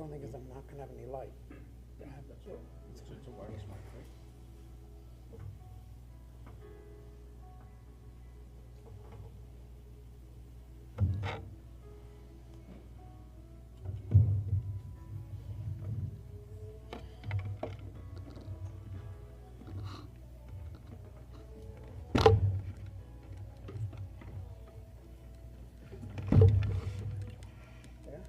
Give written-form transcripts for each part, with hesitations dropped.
the only thing is I'm not gonna have any light. It's a wireless mic, right? There.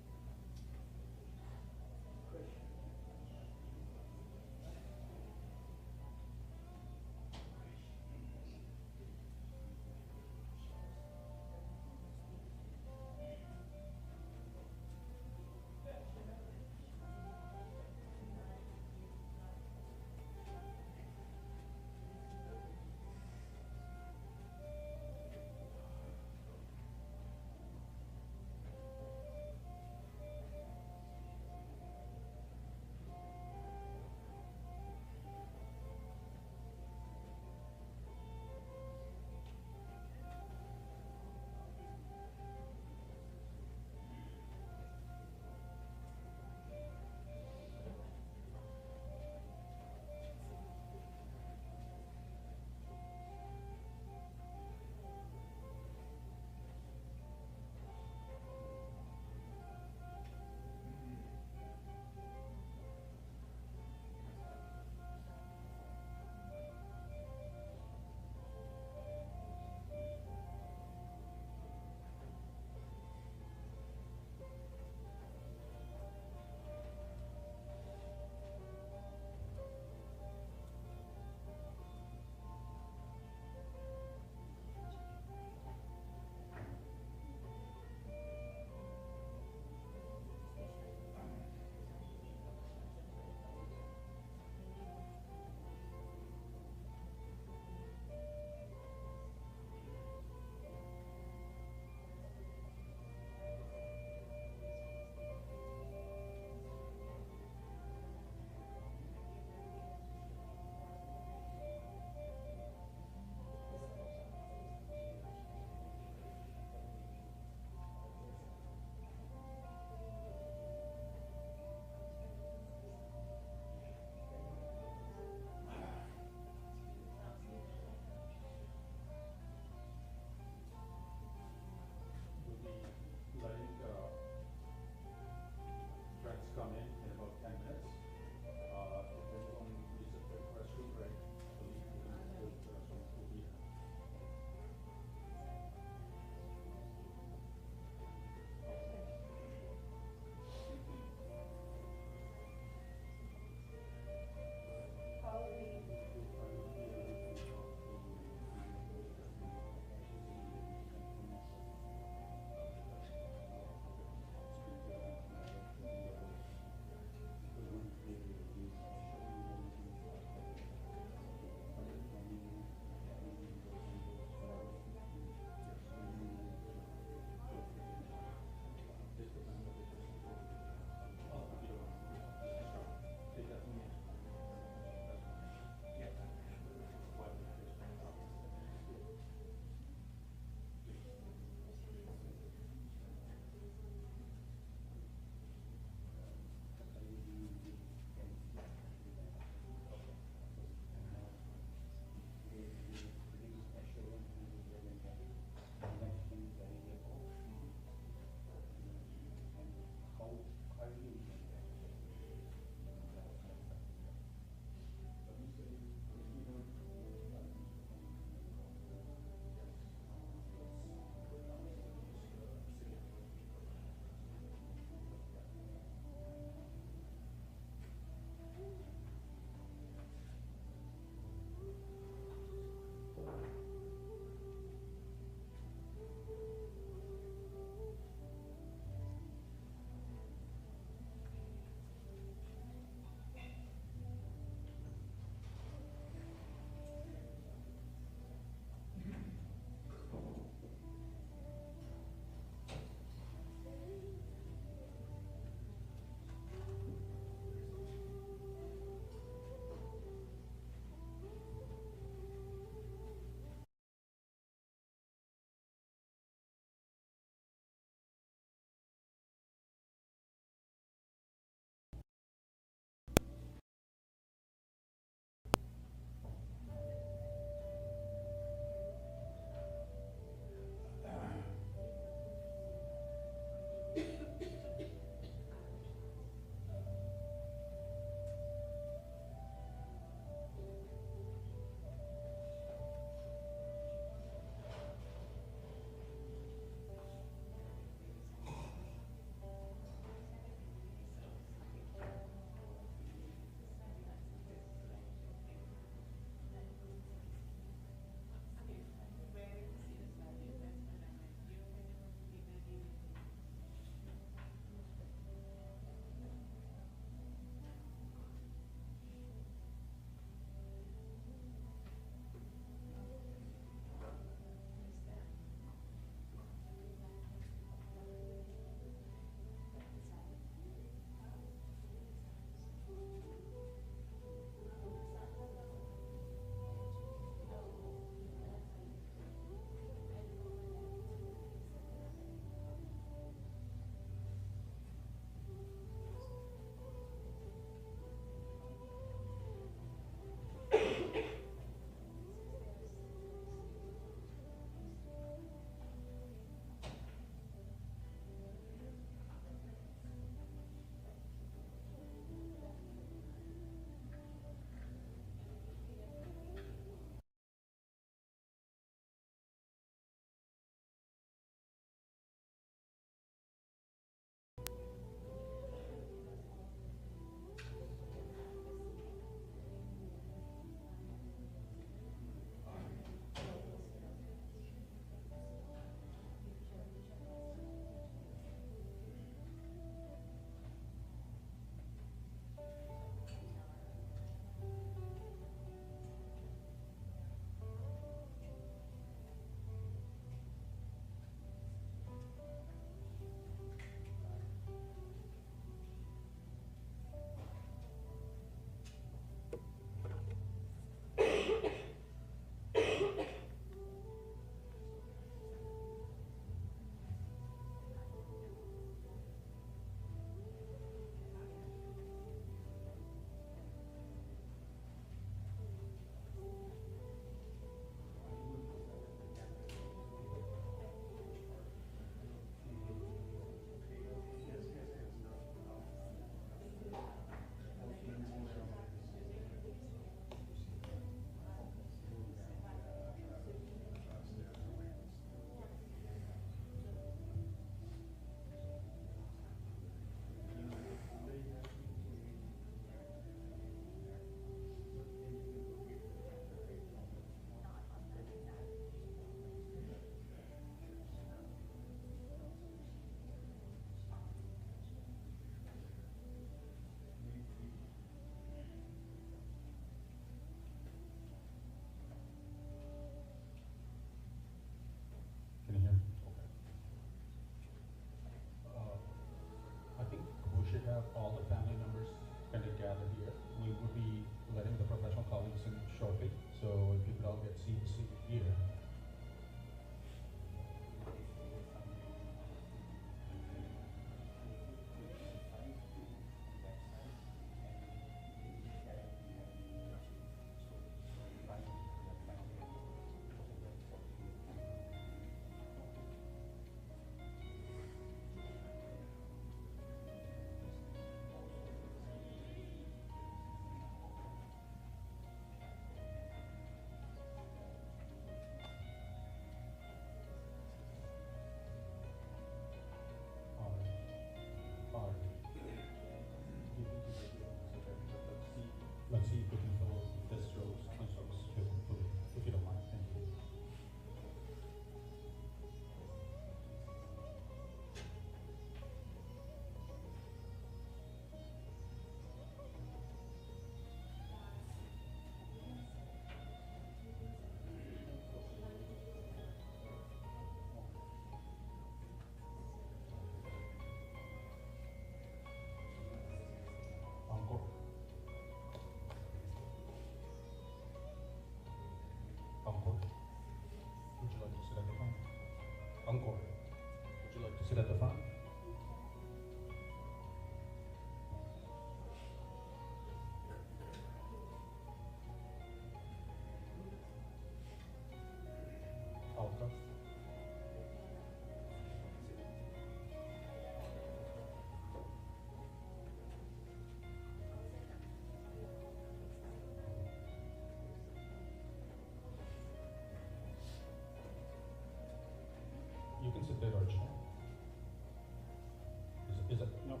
No.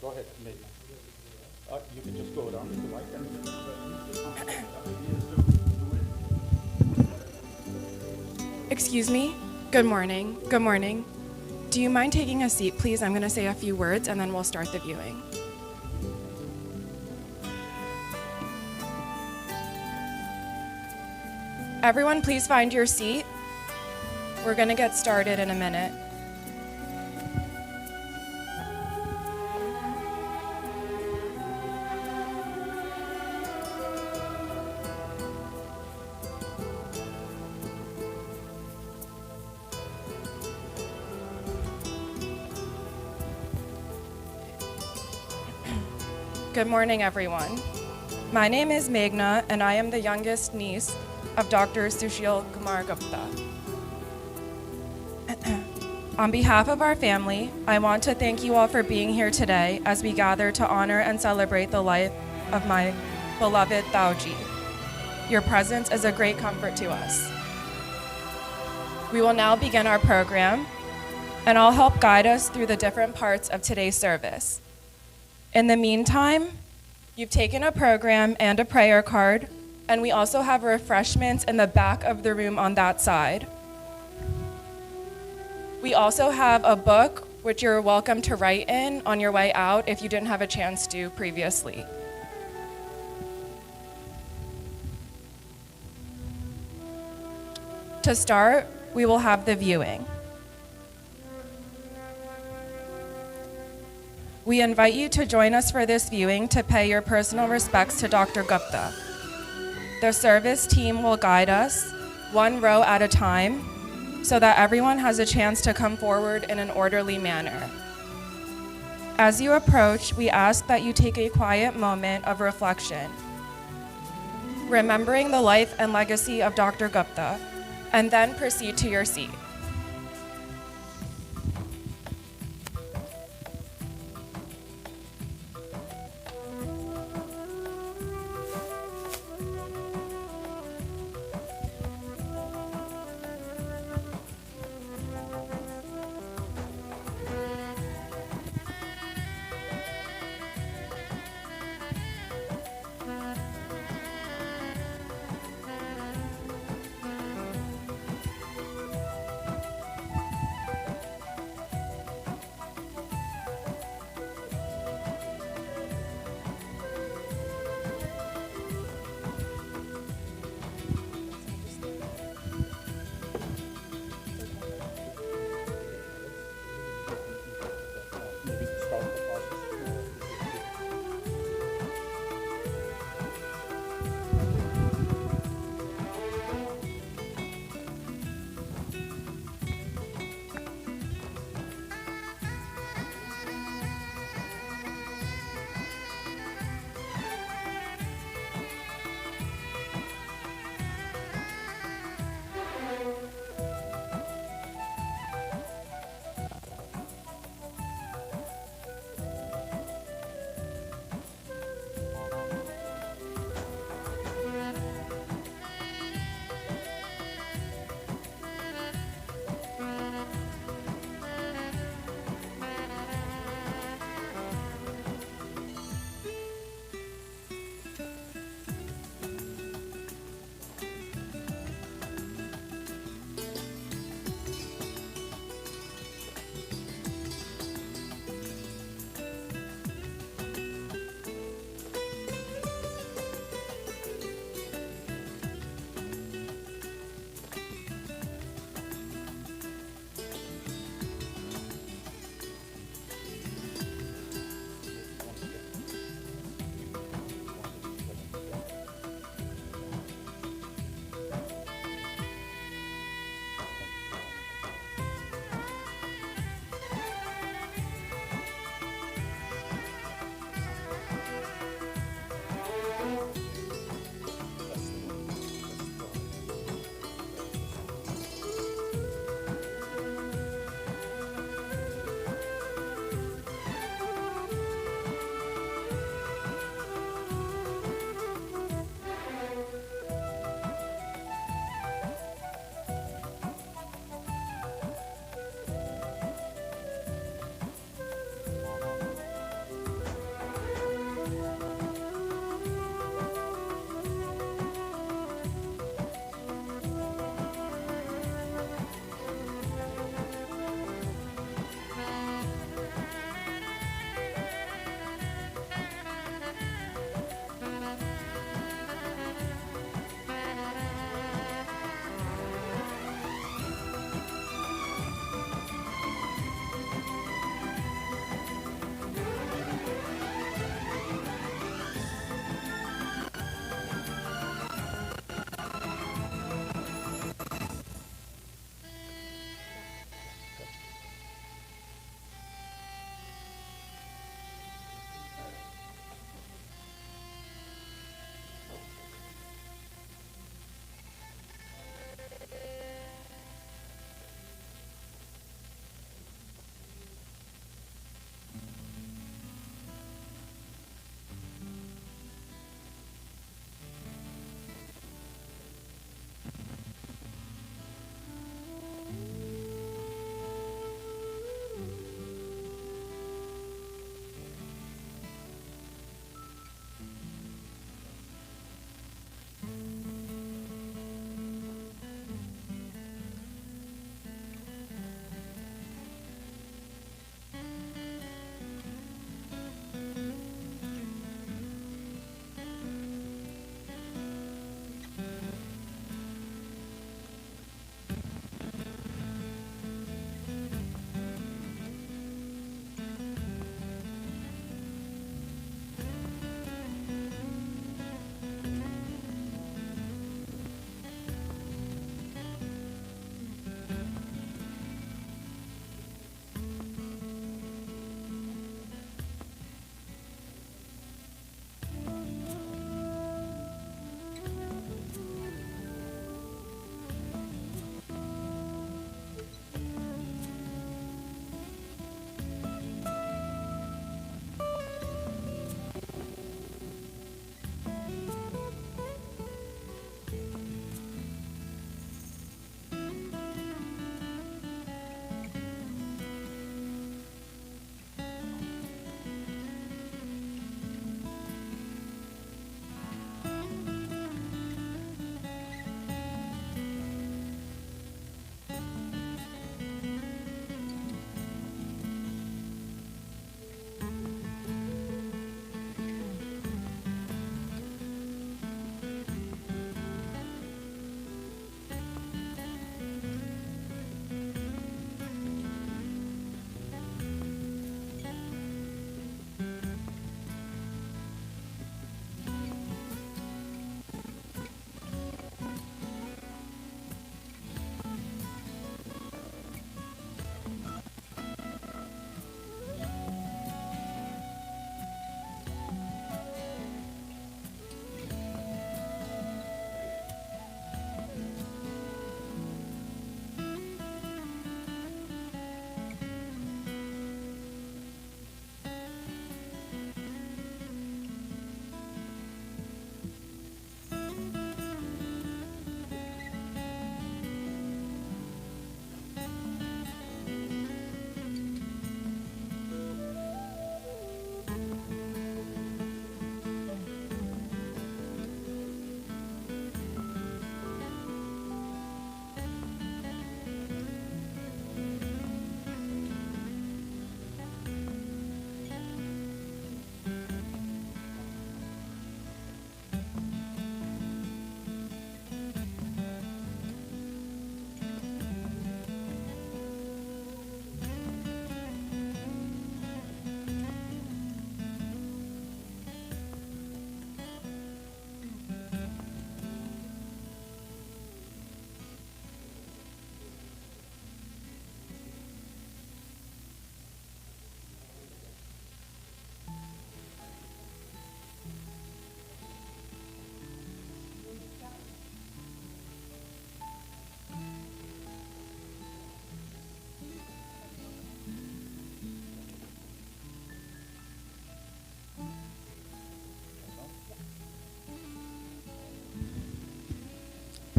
Go ahead, Meghna. You can just go around with the mic and. Excuse me? Good morning. Good morning. Do you mind taking a seat, please? I'm going to say a few words and then we'll start the viewing. Everyone, please find your seat. We're going to get started in a minute. Good morning, everyone. My name is Meghna, and I am the youngest niece of Dr. Sushil Kumar Gupta. On behalf of our family, I want to thank you all for being here today as we gather to honor and celebrate the life of my beloved Tauji. Your presence is a great comfort to us. We will now begin our program, and I'll help guide us through the different parts of today's service. In the meantime, you've taken a program and a prayer card, and we also have refreshments in the back of the room on that side. We also have a book which you're welcome to write in on your way out if you didn't have a chance to previously. To start, we will have the viewing. We invite you to join us for this viewing to pay your personal respects to Dr. Gupta. The service team will guide us, one row at a time, so that everyone has a chance to come forward in an orderly manner. As you approach, we ask that you take a quiet moment of reflection, remembering the life and legacy of Dr. Gupta, and then proceed to your seat.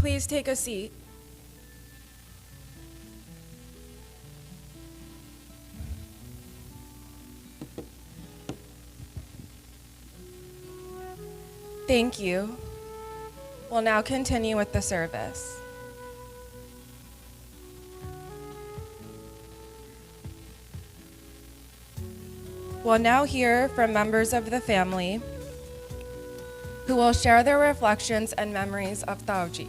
Please take a seat. Thank you. We'll now continue with the service. We'll now hear from members of the family who will share their reflections and memories of Tauji.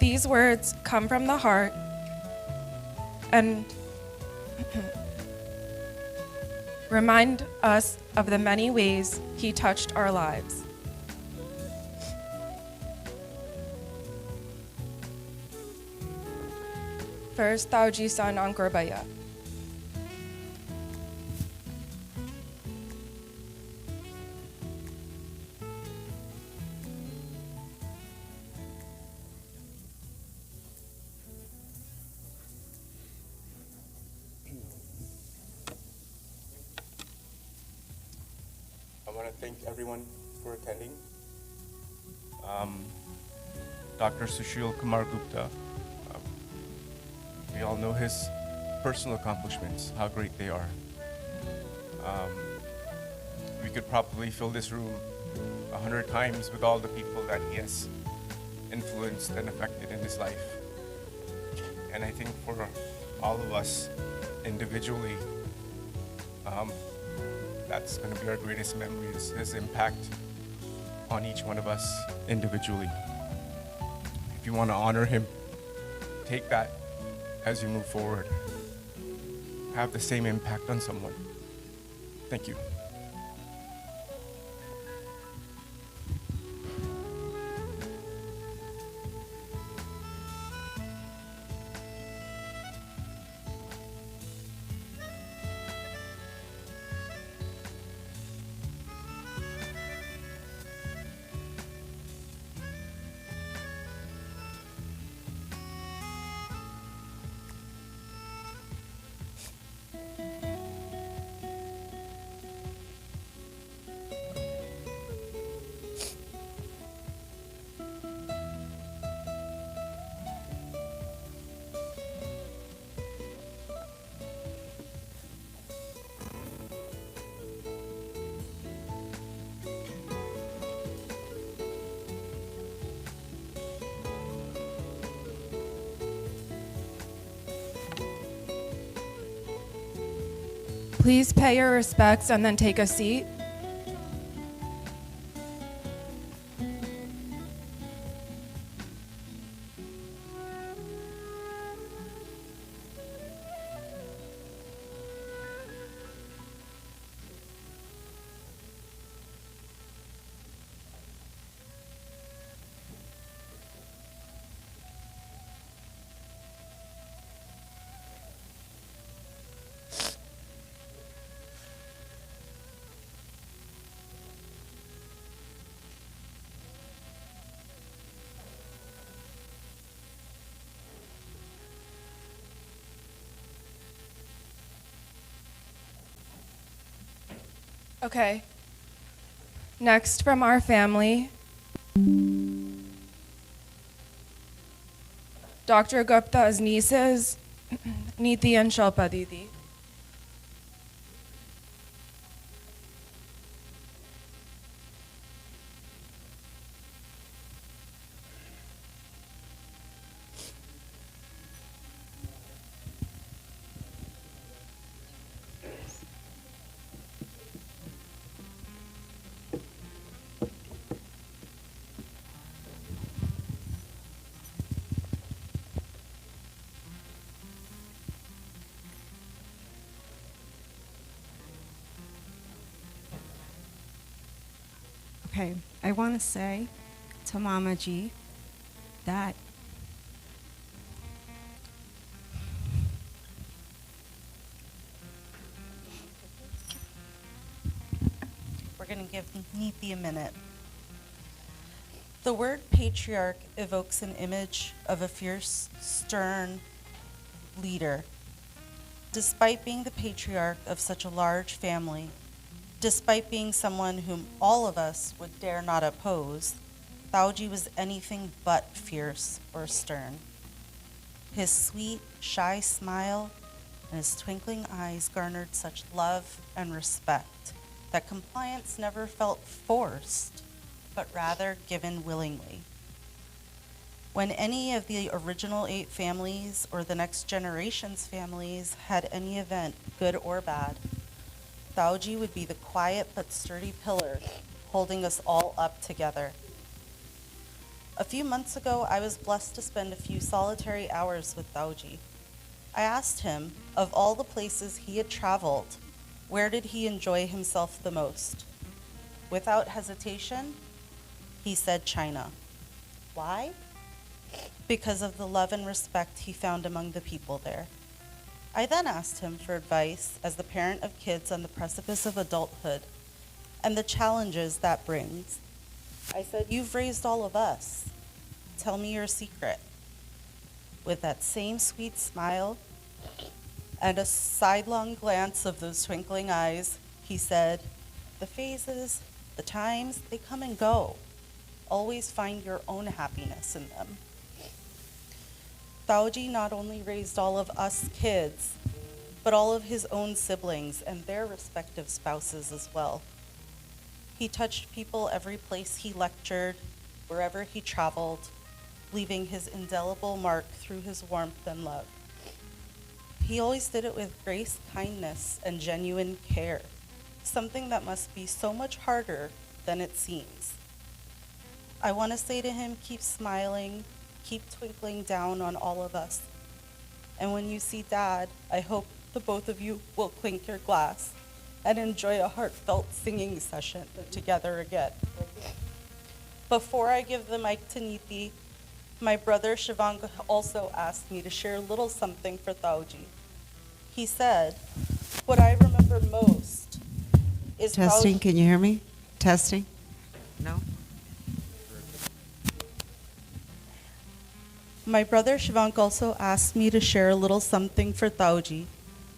These words come from the heart and remind us of the many ways he touched our lives. First, Tauji-san Angkorbaya. I want to thank everyone for attending. Dr. Sushil Kumar Gupta, we all know his personal accomplishments, how great they are. We could probably fill this room 100 times with all the people that he has influenced and affected in his life. And I think for all of us individually, that's going to be our greatest memory, is his impact on each one of us individually. If you want to honor him, take that as you move forward. Have the same impact on someone. Thank you. Please pay your respects and then take a seat. Okay. Next from our family, Dr. Gupta's nieces, Niti and Shilpa Didi. Okay, I want to say to Mama G that we're going to give Neethi a minute. The word patriarch evokes an image of a fierce, stern leader. Despite being the patriarch of such a large family, Despite being someone whom all of us would dare not oppose, Thaoji was anything but fierce or stern. His sweet, shy smile and his twinkling eyes garnered such love and respect that compliance never felt forced, but rather given willingly. When any of the original 8 families or the next generation's families had any event, good or bad, Thaoji would be the quiet but sturdy pillar holding us all up together. A few months ago, I was blessed to spend a few solitary hours with Thaoji. I asked him, of all the places he had traveled, where did he enjoy himself the most? Without hesitation, he said China. Why? Because of the love and respect he found among the people there. I then asked him for advice as the parent of kids on the precipice of adulthood and the challenges that brings. I said, "You've raised all of us. Tell me your secret." With that same sweet smile and a sidelong glance of those twinkling eyes, he said, "The phases, the times, they come and go. Always find your own happiness in them." Thaoji not only raised all of us kids, but all of his own siblings and their respective spouses as well. He touched people every place he lectured, wherever he traveled, leaving his indelible mark through his warmth and love. He always did it with grace, kindness, and genuine care, something that must be so much harder than it seems. I want to say to him, keep smiling, keep twinkling down on all of us. And when you see Dad, I hope the both of you will clink your glass and enjoy a heartfelt singing session together again. Before I give the mic to Niti, my brother Shivang also asked me to share a little something for Thaoji. He said, "What I remember most is Testing, can you hear me? Testing? No? My brother Shivank also asked me to share a little something for Thaoji.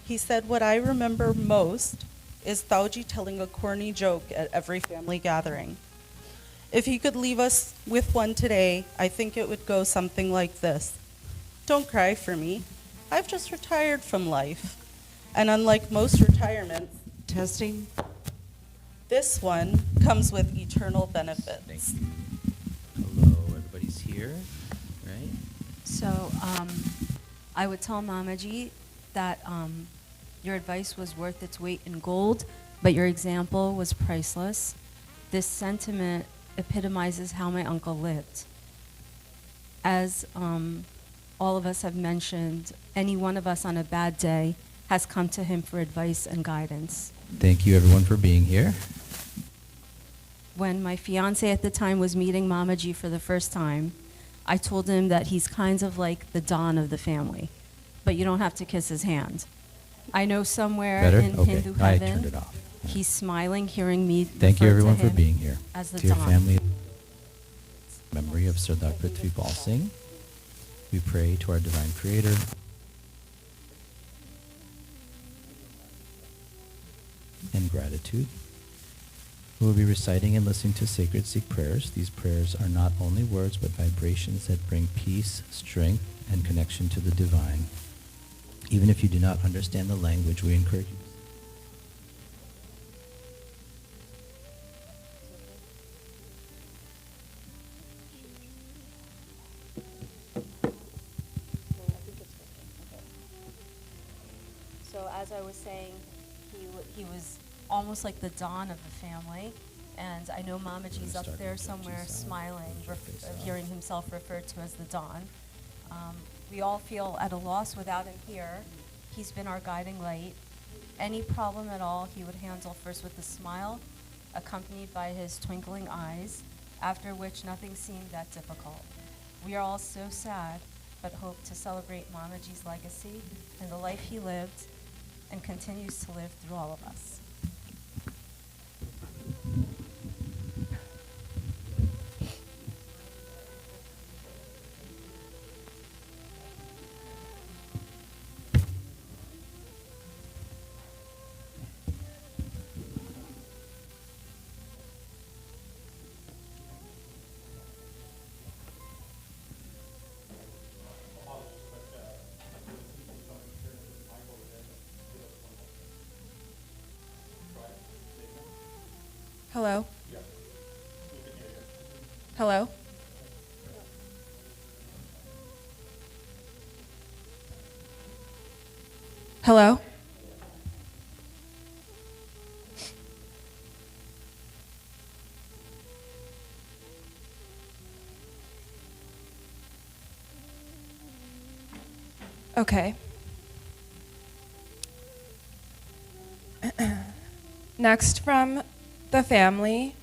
He said, "What I remember most is Thaoji telling a corny joke at every family gathering. If he could leave us with one today, I think it would go something like this. Don't cry for me. I've just retired from life. And unlike most retirements, Testing? this one comes with eternal benefits." Thank you. Hello, everybody's here, right? So I would tell Mamaji that your advice was worth its weight in gold, but your example was priceless. This sentiment epitomizes how my uncle lived. As all of us have mentioned, any one of us on a bad day has come to him for advice and guidance. Thank you, everyone, for being here. When my fiance at the time was meeting Mamaji for the first time, I told him that he's kind of like the Don of the family, but you don't have to kiss his hand. I know somewhere Better? in Okay, Hindu I heaven, turned it off. he's smiling, hearing me Thank you, refer to everyone, for him being here. as the To your Don. family, memory of Sardar Prithvi Pal Singh, we pray to our divine creator. And gratitude. We will be reciting and listening to sacred Sikh prayers. These prayers are not only words, but vibrations that bring peace, strength, and connection to the divine. Even if you do not understand the language, we encourage you. So as I was saying, he was almost like the Don of the family. And I know Mamaji's up Start there with somewhere face out, smiling, face out. hearing himself referred to as the Don. We all feel at a loss without him here. He's been our guiding light. Any problem at all, he would handle first with a smile, accompanied by his twinkling eyes, after which nothing seemed that difficult. We are all so sad, but hope to celebrate Mamaji's legacy and the life he lived and continues to live through all of us. Hello? Hello? Hello? Okay. Next from the family,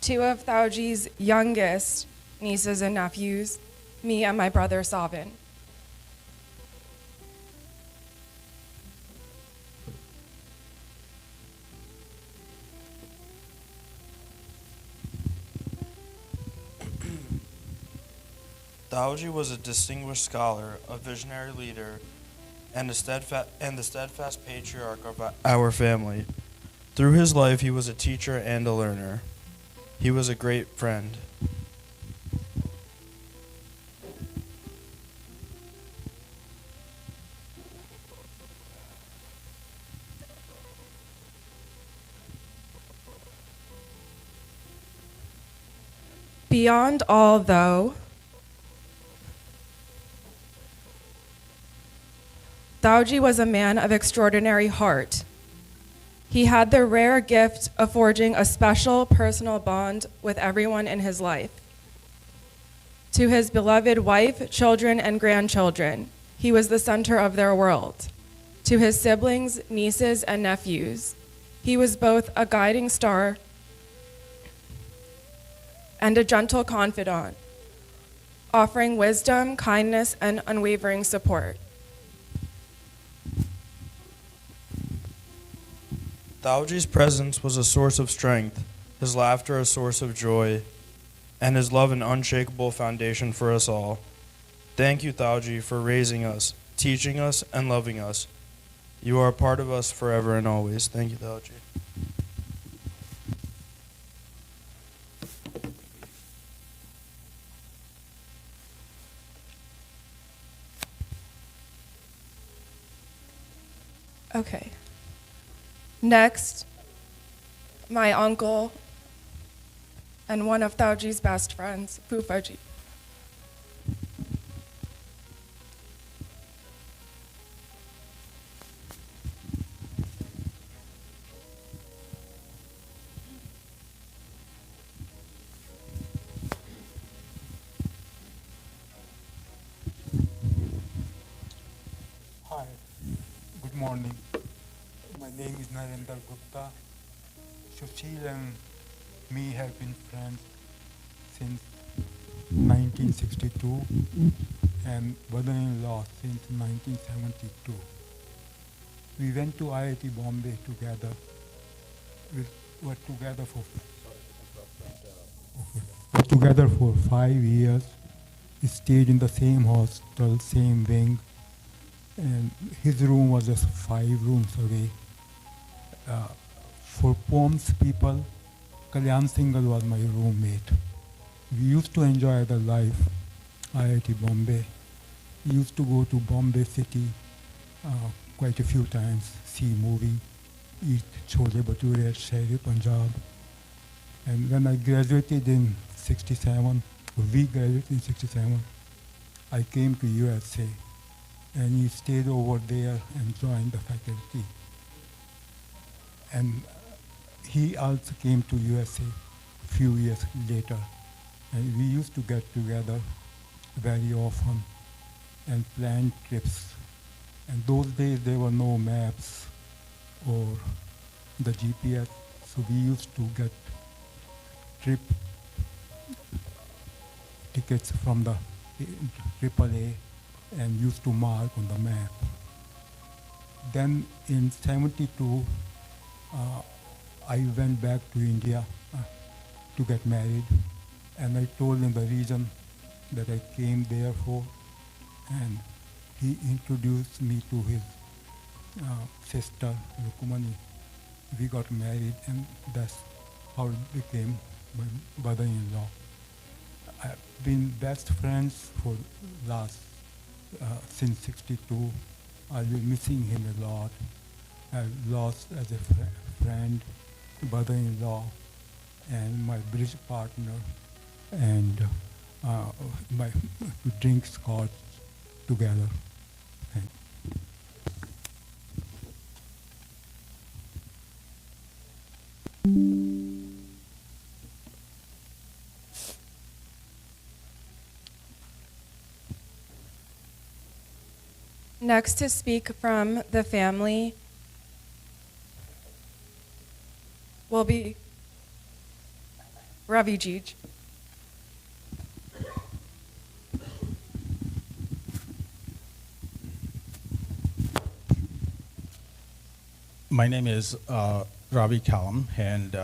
two of Thauji's youngest nieces and nephews, me and my brother Savin. Daoji was a distinguished scholar, a visionary leader, and the steadfast patriarch of our family. Through his life, he was a teacher and a learner. He was a great friend. Beyond all, though, Thauji was a man of extraordinary heart. He had the rare gift of forging a special personal bond with everyone in his life. To his beloved wife, children, and grandchildren, he was the center of their world. To his siblings, nieces, and nephews, he was both a guiding star and a gentle confidant, offering wisdom, kindness, and unwavering support. Daoji's presence was a source of strength, his laughter a source of joy, and his love an unshakable foundation for us all. Thank you, Daoji, for raising us, teaching us, and loving us. You are a part of us forever and always. Thank you, Daoji. Okay. Next, my uncle and one of Thauji's best friends, Fufaji. Hi, good morning. My name is Narendra Gupta. Sushil and me have been friends since 1962 and brother-in-law since 1972. We went to IIT Bombay together. We were together for 5 years. We stayed in the same hostel, same wing, and his room was just 5 rooms away. For Poms people, Kalyan Singhal was my roommate. We used to enjoy the life, IIT Bombay. We used to go to Bombay City quite a few times, see movie, eat chole bhature at Shahri Punjab. And when I graduated in 67, we graduated in 67, I came to USA and he stayed over there and joined the faculty. And he also came to USA a few years later. And we used to get together very often and plan trips. And those days there were no maps or the GPS, so we used to get trip tickets from the AAA and used to mark on the map. Then in 72, I went back to India to get married, and I told him the reason that I came there for, and he introduced me to his sister, Rukumani. We got married, and that's how it became my brother-in-law. I've been best friends for since 62. I've been missing him a lot. I've lost as a friend brother-in-law and my British partner and my to drink scotch together. Thank you. Next to speak from the family will be Ravi Jej. My name is Ravi Kalam, and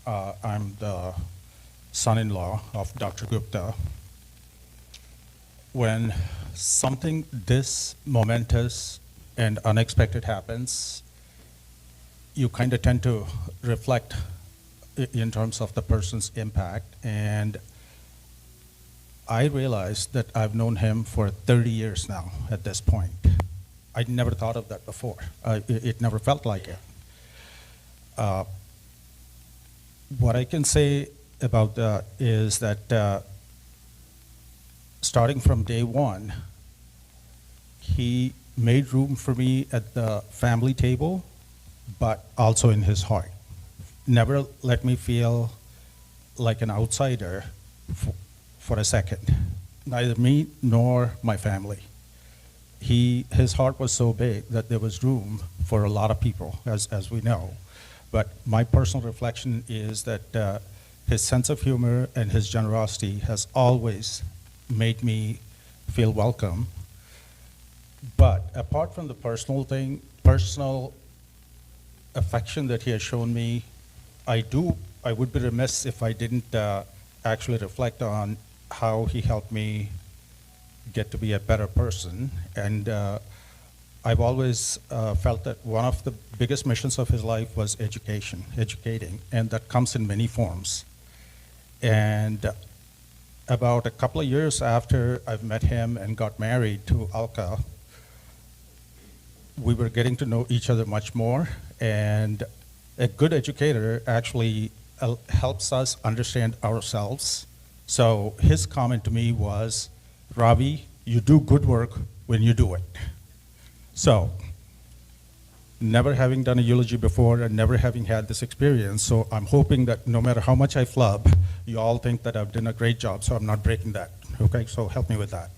I'm the son-in-law of Dr. Gupta. When something this momentous and unexpected happens, you kind of tend to reflect in terms of the person's impact. And I realized that I've known him for 30 years now at this point. I'd never thought of that before. It never felt like it. What I can say about that is that starting from day one, he made room for me at the family table, but also in his heart. Never let me feel like an outsider for a second, neither me nor my family. His heart was so big that there was room for a lot of people, as we know. But my personal reflection is that his sense of humor and his generosity has always made me feel welcome. But apart from the personal affection that he has shown me, I would be remiss if I didn't actually reflect on how he helped me get to be a better person. And I've always felt that one of the biggest missions of his life was educating, and that comes in many forms. And about a couple of years after I've met him and got married to Alka, we were getting to know each other much more, and a good educator actually helps us understand ourselves. So his comment to me was, Ravi, you do good work when you do it. So, never having done a eulogy before and never having had this experience, so I'm hoping that no matter how much I flub, you all think that I've done a great job, so I'm not breaking that. Okay, so help me with that.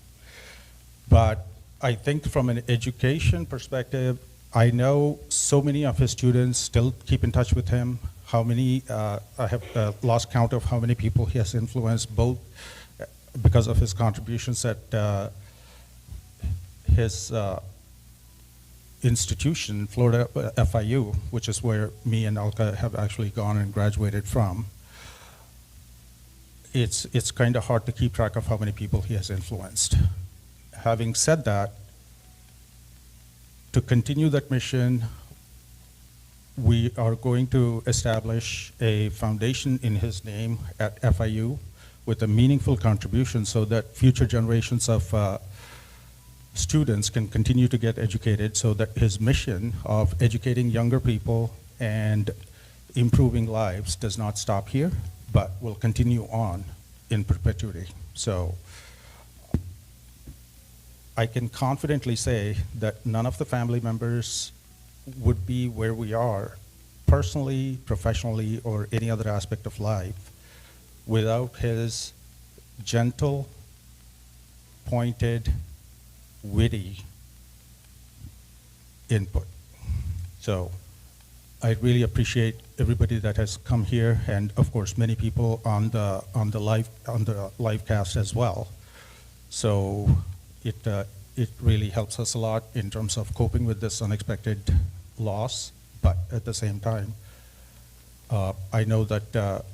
But I think from an education perspective, I know so many of his students still keep in touch with him. How many, I have lost count of how many people he has influenced, both because of his contributions at his institution, Florida FIU, which is where me and Alka have actually gone and graduated from. It's kind of hard to keep track of how many people he has influenced. Having said that, to continue that mission, we are going to establish a foundation in his name at FIU with a meaningful contribution so that future generations of students can continue to get educated, so that his mission of educating younger people and improving lives does not stop here, but will continue on in perpetuity. So I can confidently say that none of the family members would be where we are personally, professionally, or any other aspect of life without his gentle, pointed, witty input. So I really appreciate everybody that has come here, and of course many people on the live cast as well. So it really helps us a lot in terms of coping with this unexpected loss. But at the same time, I know that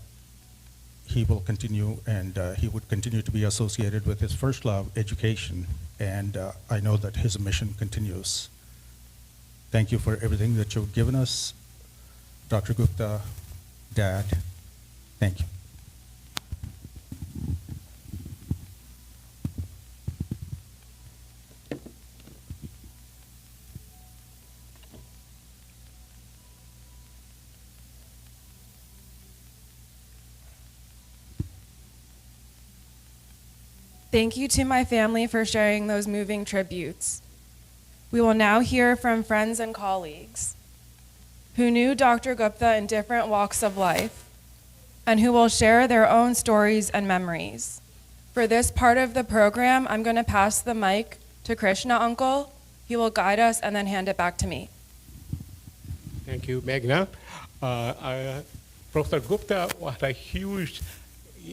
he will continue, and he would continue to be associated with his first love, education, and I know that his mission continues. Thank you for everything that you've given us, Dr. Gupta, Dad. Thank you. Thank you to my family for sharing those moving tributes. We will now hear from friends and colleagues who knew Dr. Gupta in different walks of life and who will share their own stories and memories. For this part of the program, I'm going to pass the mic to Krishna Uncle. He will guide us and then hand it back to me. Thank you, Meghna. Professor Gupta had a huge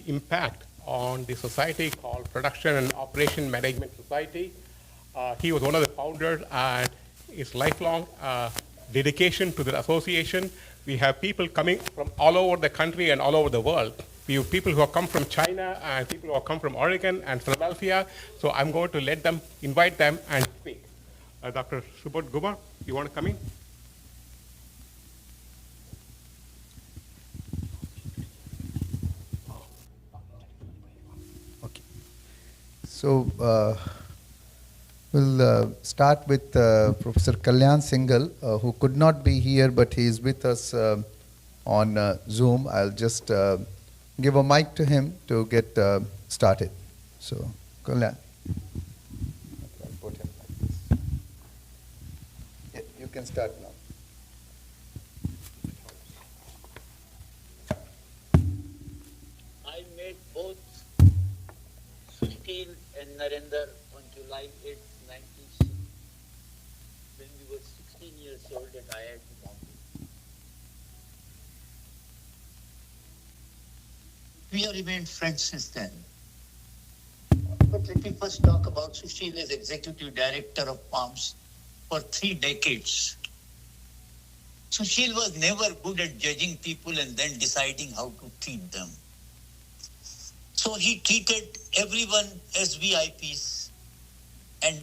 impact on the society called Production and Operation Management Society. He was one of the founders, and his lifelong dedication to the association. We have people coming from all over the country and all over the world. We have people who have come from China and people who have come from Oregon and Philadelphia. So I'm going to invite them and speak. Dr. Sushil Kumar, you want to come in? Okay. So we'll start with Professor Kalyan Singhal, who could not be here, but he is with us on Zoom. I'll just give a mic to him to get started. So, Kalyan. I'll put him like this. Yeah, you can start now. I met both Sushil and Narendra on July 8, 1960, when we were 16 years old at IIT Bombay. We have remained friends since then. But let me first talk about Sushil as Executive Director of PALMS for 3 decades. Sushil was never good at judging people and then deciding how to treat them. So he treated everyone as VIPs, and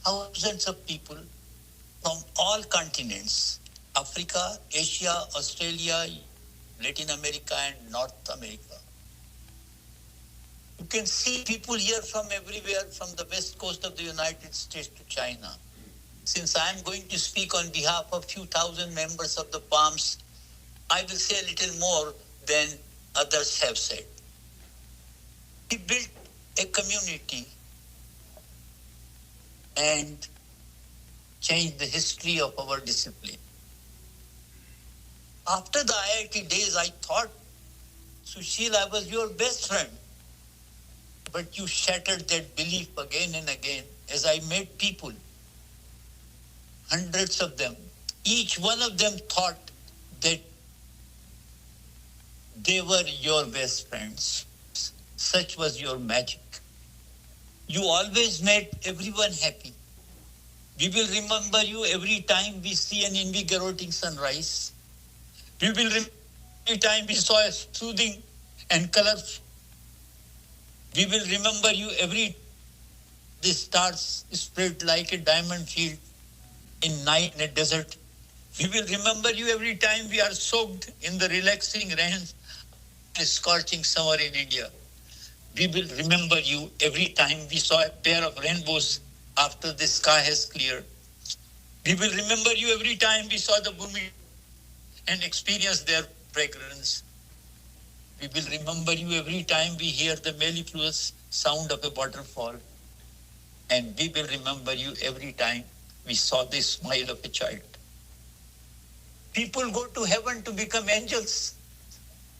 thousands of people from all continents, Africa, Asia, Australia, Latin America, and North America. You can see people here from everywhere, from the west coast of the United States to China. Since I am going to speak on behalf of a few thousand members of the PALMS, I will say a little more than others have said. He built a community and changed the history of our discipline. After the IIT days, I thought, Sushil, I was your best friend. But you shattered that belief again and again as I met people, hundreds of them. Each one of them thought that they were your best friends. Such was your magic. You always made everyone happy. We will remember you every time we see an invigorating sunrise. We will remember every time we saw a soothing and colorful. We will remember you every the stars spread like a diamond field in night in a desert. We will remember you every time we are soaked in the relaxing rains in a scorching summer in India. We will remember you every time we saw a pair of rainbows after the sky has cleared. We will remember you every time we saw the bhumi and experienced their fragrance. We will remember you every time we hear the mellifluous sound of a waterfall. And we will remember you every time we saw the smile of a child. People go to heaven to become angels,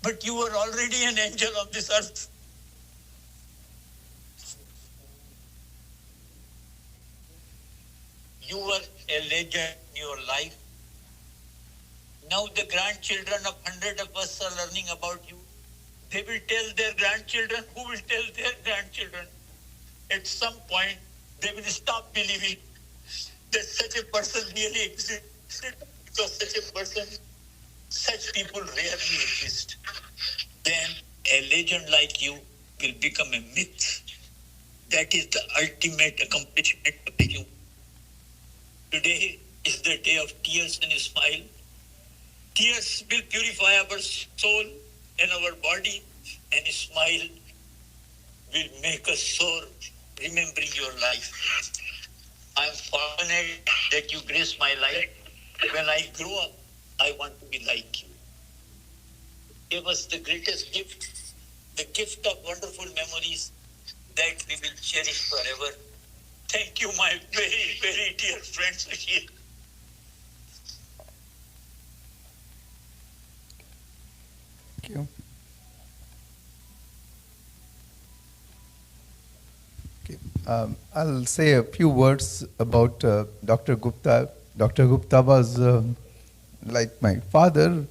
but you were already an angel of this earth. You were a legend in your life. Now the grandchildren of hundreds of us are learning about you. They will tell their grandchildren, who will tell their grandchildren. At some point, they will stop believing that such a person really existed, because such people rarely exist. Then a legend like you will become a myth. That is the ultimate accomplishment of the human. Today is the day of tears and a smile. Tears will purify our soul and our body, and a smile will make us soar, remembering your life. I am fortunate that you grace my life. When I grow up, I want to be like you. Give us the greatest gift, the gift of wonderful memories, that we will cherish forever. Thank you, my very, very dear friend Sushil. Thank you. Okay. I'll say a few words about Dr. Gupta. Dr. Gupta was like my father.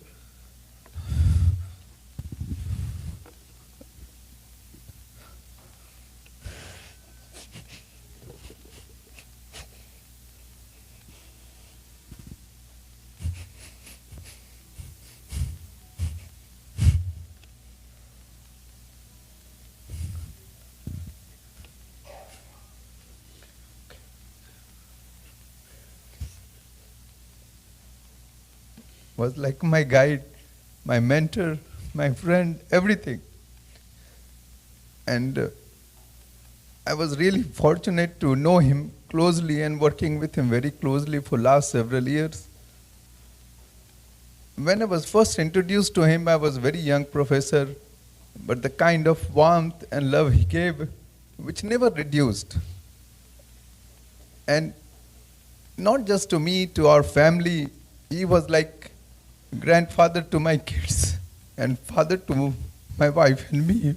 Was like my guide, my mentor, my friend, everything. And I was really fortunate to know him closely and working with him very closely for last several years. When I was first introduced to him, I was a very young professor, but the kind of warmth and love he gave, which never reduced. And not just to me, to our family, he was like grandfather to my kids and father to my wife and me.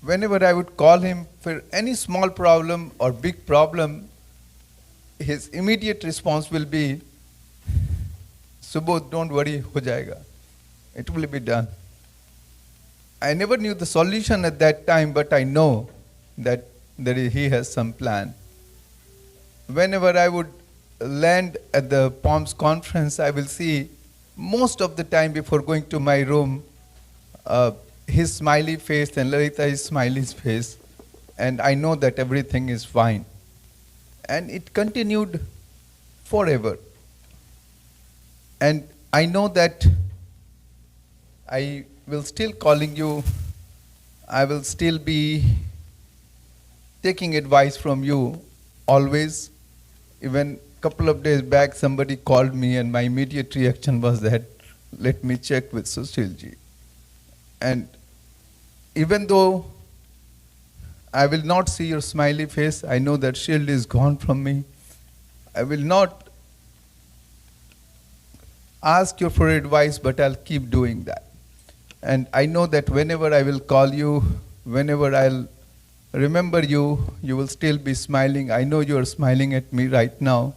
Whenever I would call him for any small problem or big problem, his immediate response will be, Subodh, don't worry, ho jayega. It will be done. I never knew the solution at that time, but I know that he has some plan. Whenever I would land at the POMS conference, I will see most of the time before going to my room, his smiley face and Lalita's smiley face, and I know that everything is fine. And it continued forever. And I know that I will still calling you, I will still be taking advice from you always. Even a couple of days back, somebody called me and my immediate reaction was that, let me check with Sushilji. And even though I will not see your smiley face, I know that shield is gone from me. I will not ask you for advice, but I'll keep doing that. And I know that whenever I will call you, whenever I'll remember you, you will still be smiling. I know you are smiling at me right now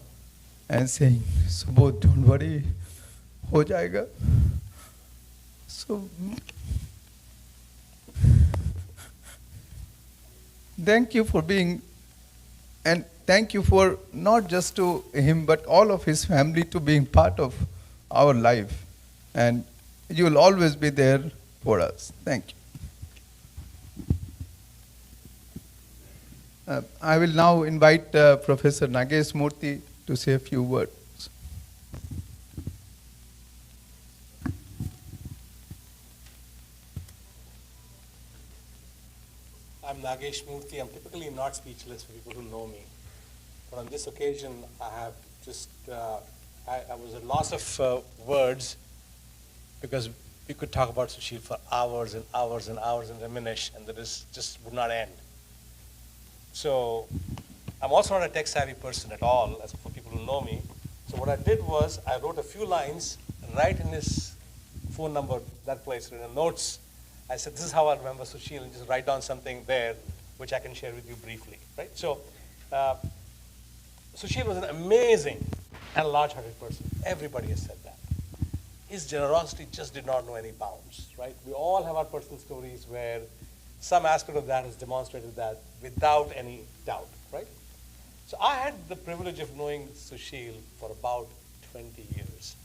and saying, Subodh, don't worry, ho jayega. So, thank you for being, and thank you for not just to him, but all of his family to being part of our life. And you will always be there for us. Thank you. I will now invite Professor Nagesh Murthy to say a few words. I'm Nagesh Murthy. I'm typically not speechless for people who know me. But on this occasion, I have just, I was at loss of words because we could talk about Sushil for hours and hours and hours and diminish, and that is just would not end. So I'm also not a tech-savvy person at all, as for people who know me. So what I did was I wrote a few lines right in his phone number, that place, in the notes. I said, this is how I remember Sushil, and just write down something there which I can share with you briefly, right? So Sushil was an amazing and large-hearted person. Everybody has said that. His generosity just did not know any bounds, right? We all have our personal stories where some aspect of that has demonstrated that without any doubt, right? So I had the privilege of knowing Sushil for about 20 years.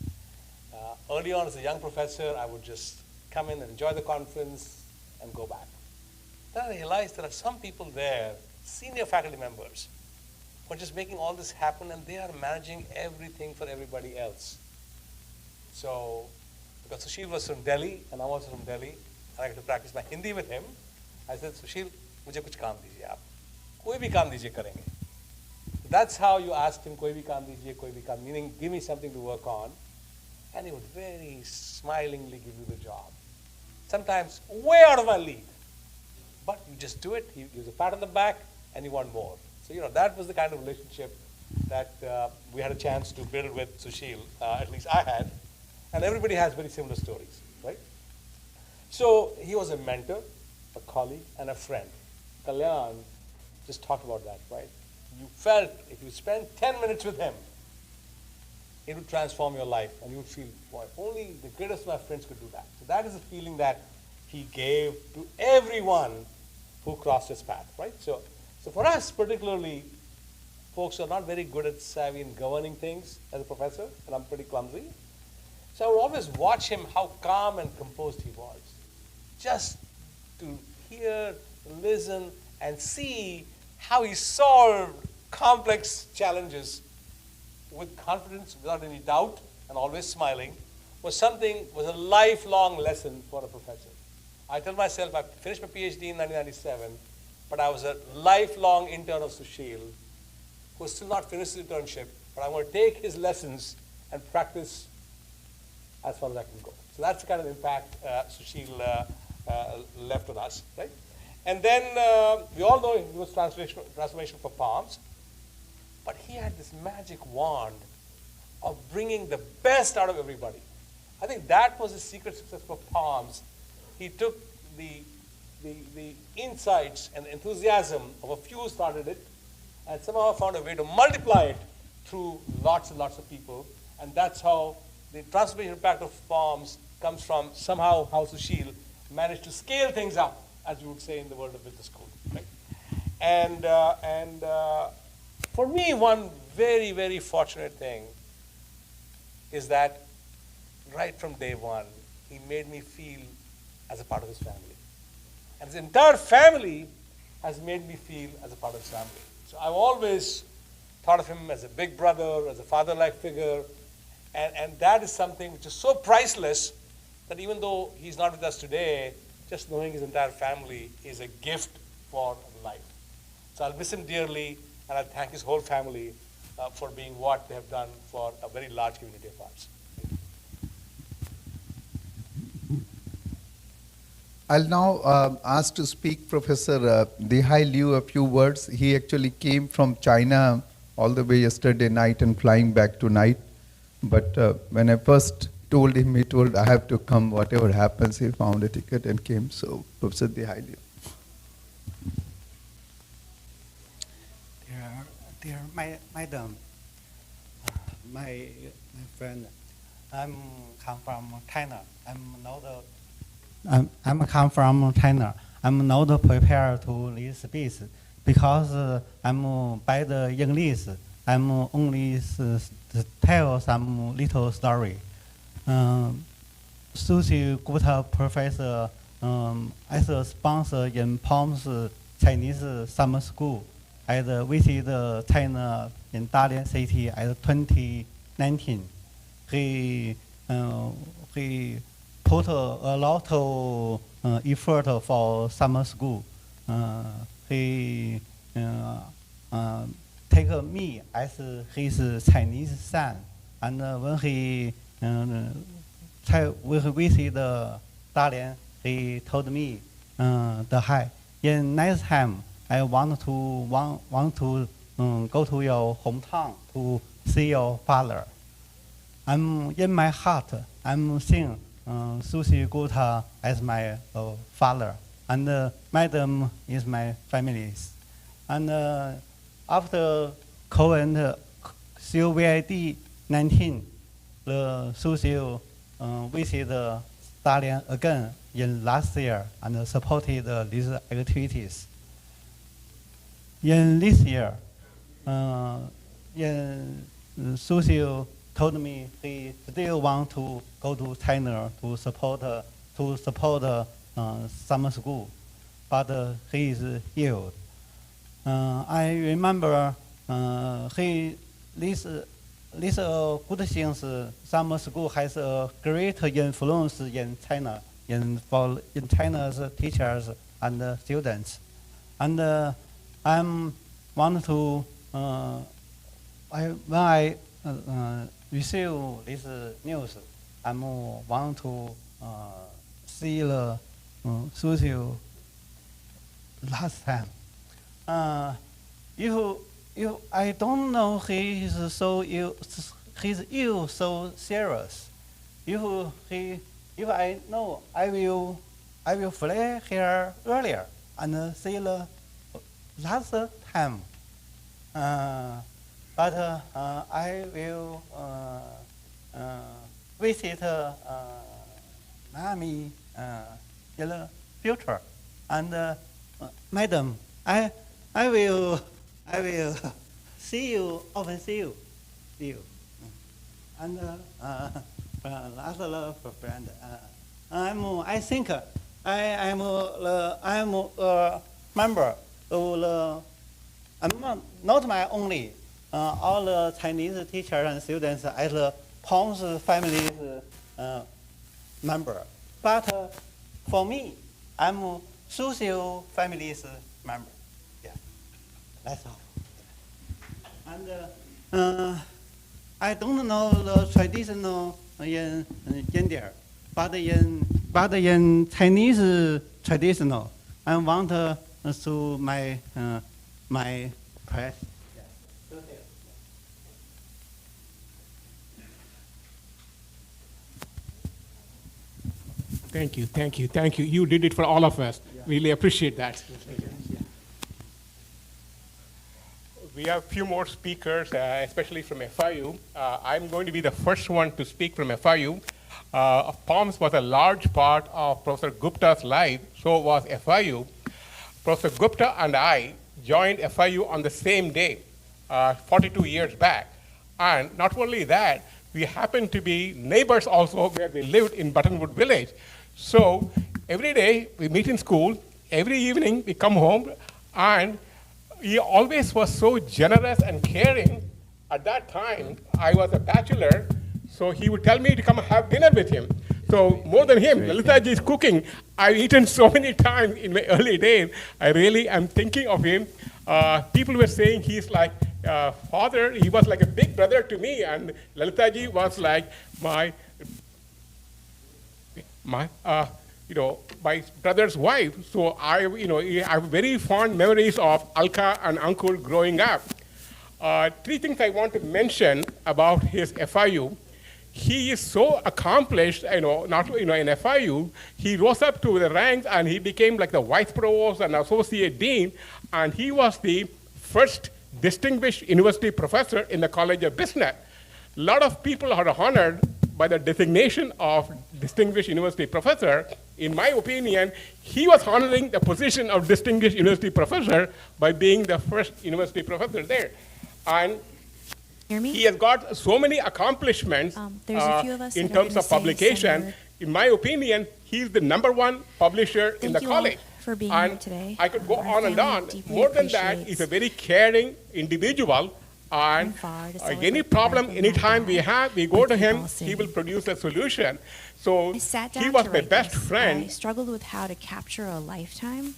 Early on as a young professor, I would just come in and enjoy the conference and go back. Then I realized there are some people there, senior faculty members, who are just making all this happen, and they are managing everything for everybody else. So, because Sushil was from Delhi, and I'm also from Delhi, and I got to practice my Hindi with him, I said, Sushil, मुझे कुछ काम दीजिए आप. कोई भी काम दीजिए करेंगे. That's how you asked him, koi bhi kaam dijiye, koi bhi kaam, meaning give me something to work on. And he would very smilingly give you the job. Sometimes way out of my league. But you just do it, he gives a pat on the back, and you want more. So, that was the kind of relationship that we had a chance to build with Sushil, at least I had. And everybody has very similar stories, right? So he was a mentor, a colleague, and a friend. Kalyan just talked about that, right? You felt if you spent 10 minutes with him, it would transform your life, and you would feel, boy, only the greatest of my friends could do that. So that is the feeling that he gave to everyone who crossed his path, right? So for us particularly, folks are not very good at savvy in governing things as a professor, and I'm pretty clumsy. So I would always watch him, how calm and composed he was, just to hear, listen, and see how he solved complex challenges with confidence, without any doubt, and always smiling, was a lifelong lesson for a professor. I tell myself I finished my PhD in 1997, but I was a lifelong intern of Sushil, who has still not finished his internship, but I'm going to take his lessons and practice as far as I can go. So that's the kind of impact Sushil left on us, right? And then we all know he was transformation for Palms, but he had this magic wand of bringing the best out of everybody. I think that was the secret success for Palms. He took the insights and enthusiasm of a few who started it, and somehow found a way to multiply it through lots and lots of people. And that's how the transformation impact of Palms comes from somehow how Sushil managed to scale things up, as you would say in the world of business school. Right? And for me, one very, very fortunate thing is that right from day one, he made me feel as a part of his family. And his entire family has made me feel as a part of his family. So I've always thought of him as a big brother, as a father-like figure, and that is something which is so priceless that even though he's not with us today, just knowing his entire family is a gift for life. So I'll miss him dearly, and I'll thank his whole family for being what they have done for a very large community of ours. I'll now ask to speak Professor Dehai Liu a few words. He actually came from China all the way yesterday night and flying back tonight. But when I first told him, he told I have to come, whatever happens. He found a ticket and came. So, Professor Dehai Liu. Dear Madam, my friend, I'm come from China. I'm come from China. I'm not prepared to this speech because I'm bad English. I'm only tell some little story. Sushil Gupta professor as a sponsor in Palms Chinese summer school. I visited China in Dalian City in 2019. He put a lot of effort for summer school. He take me as his Chinese son, and when he visited Dalian, he told me, "Dehai, in next time I want to go to your hometown to see your father. In my heart, I'm seeing Sushil Gupta as my father, and Madam is my family. And after COVID-19, the Sushil visited Dalian again in last year and supported these activities. In this year, Sushil told me he still want to go to China to support summer school, but he is ill. I remember this good things. Summer school has a great influence in China, in China's teachers and students, and I want to when I receive this news, I want to see the Sushil last time. If I don't know he is so ill, he's ill so serious. If I know, I will fly here earlier and see the last time. But I will visit Mommy in the future. And Madam, I will see you often. See you. And last love friend. I think I'm a member of the. I'm not my only. All the Chinese teachers and students as a Pong's family member. But for me, I'm Sushil family's member. Yeah, that's all. And I don't know the traditional in India, but in Chinese traditional, I want to my press. Thank you. You did it for all of us. Really appreciate that. We have a few more speakers, especially from FIU. I'm going to be the first one to speak from FIU. POMS was a large part of Professor Gupta's life, so was FIU. Professor Gupta and I joined FIU on the same day, 42 years back. And not only that, we happened to be neighbors also where we lived in Buttonwood Village. So every day we meet in school, every evening we come home, and he always was so generous and caring. At that time, I was a bachelor, so he would tell me to come have dinner with him. So more than him, Lalitaji's cooking, I've eaten so many times in my early days. I really am thinking of him. People were saying he's like father. He was like a big brother to me, and Lalitaji was like my brother's wife. So I have very fond memories of Alka and Uncle growing up. Three things I want to mention about his FIU. He is so accomplished, in FIU. He rose up to the ranks and he became like the vice provost and associate dean, and he was the first distinguished university professor in the College of Business. A lot of people are honored by the designation of distinguished university professor. In my opinion, he was honoring the position of distinguished university professor by being the first university professor there. And he has got so many accomplishments in terms of publication. In my opinion, he's the #1 publisher in the college. For being and here today. I could go on and on. More than that, he's a very caring individual. And any problem, anytime we go to him, he will produce a solution. So he was my best friend. I struggled with how to capture a lifetime.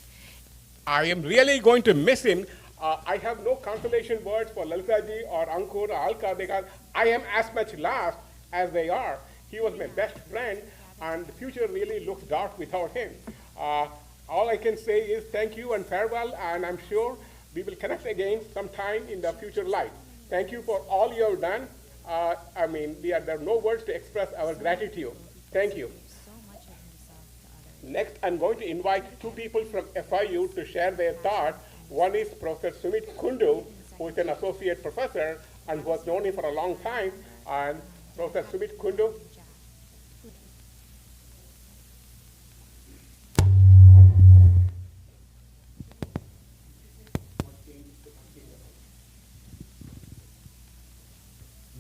I am really going to miss him. I have no consolation words for Lalitaji or Ankur or Alka because I am as much lost as they are. He was my best friend, and the future really looks dark without him. All I can say is thank you and farewell, and I'm sure we will connect again sometime in the future life. Thank you for all you have done. There are no words to express our gratitude. Thank you. Next, I'm going to invite two people from FIU to share their thoughts. One is Professor Sumit Kundu, who is an associate professor and who has known him for a long time. And Professor Sumit Kundu.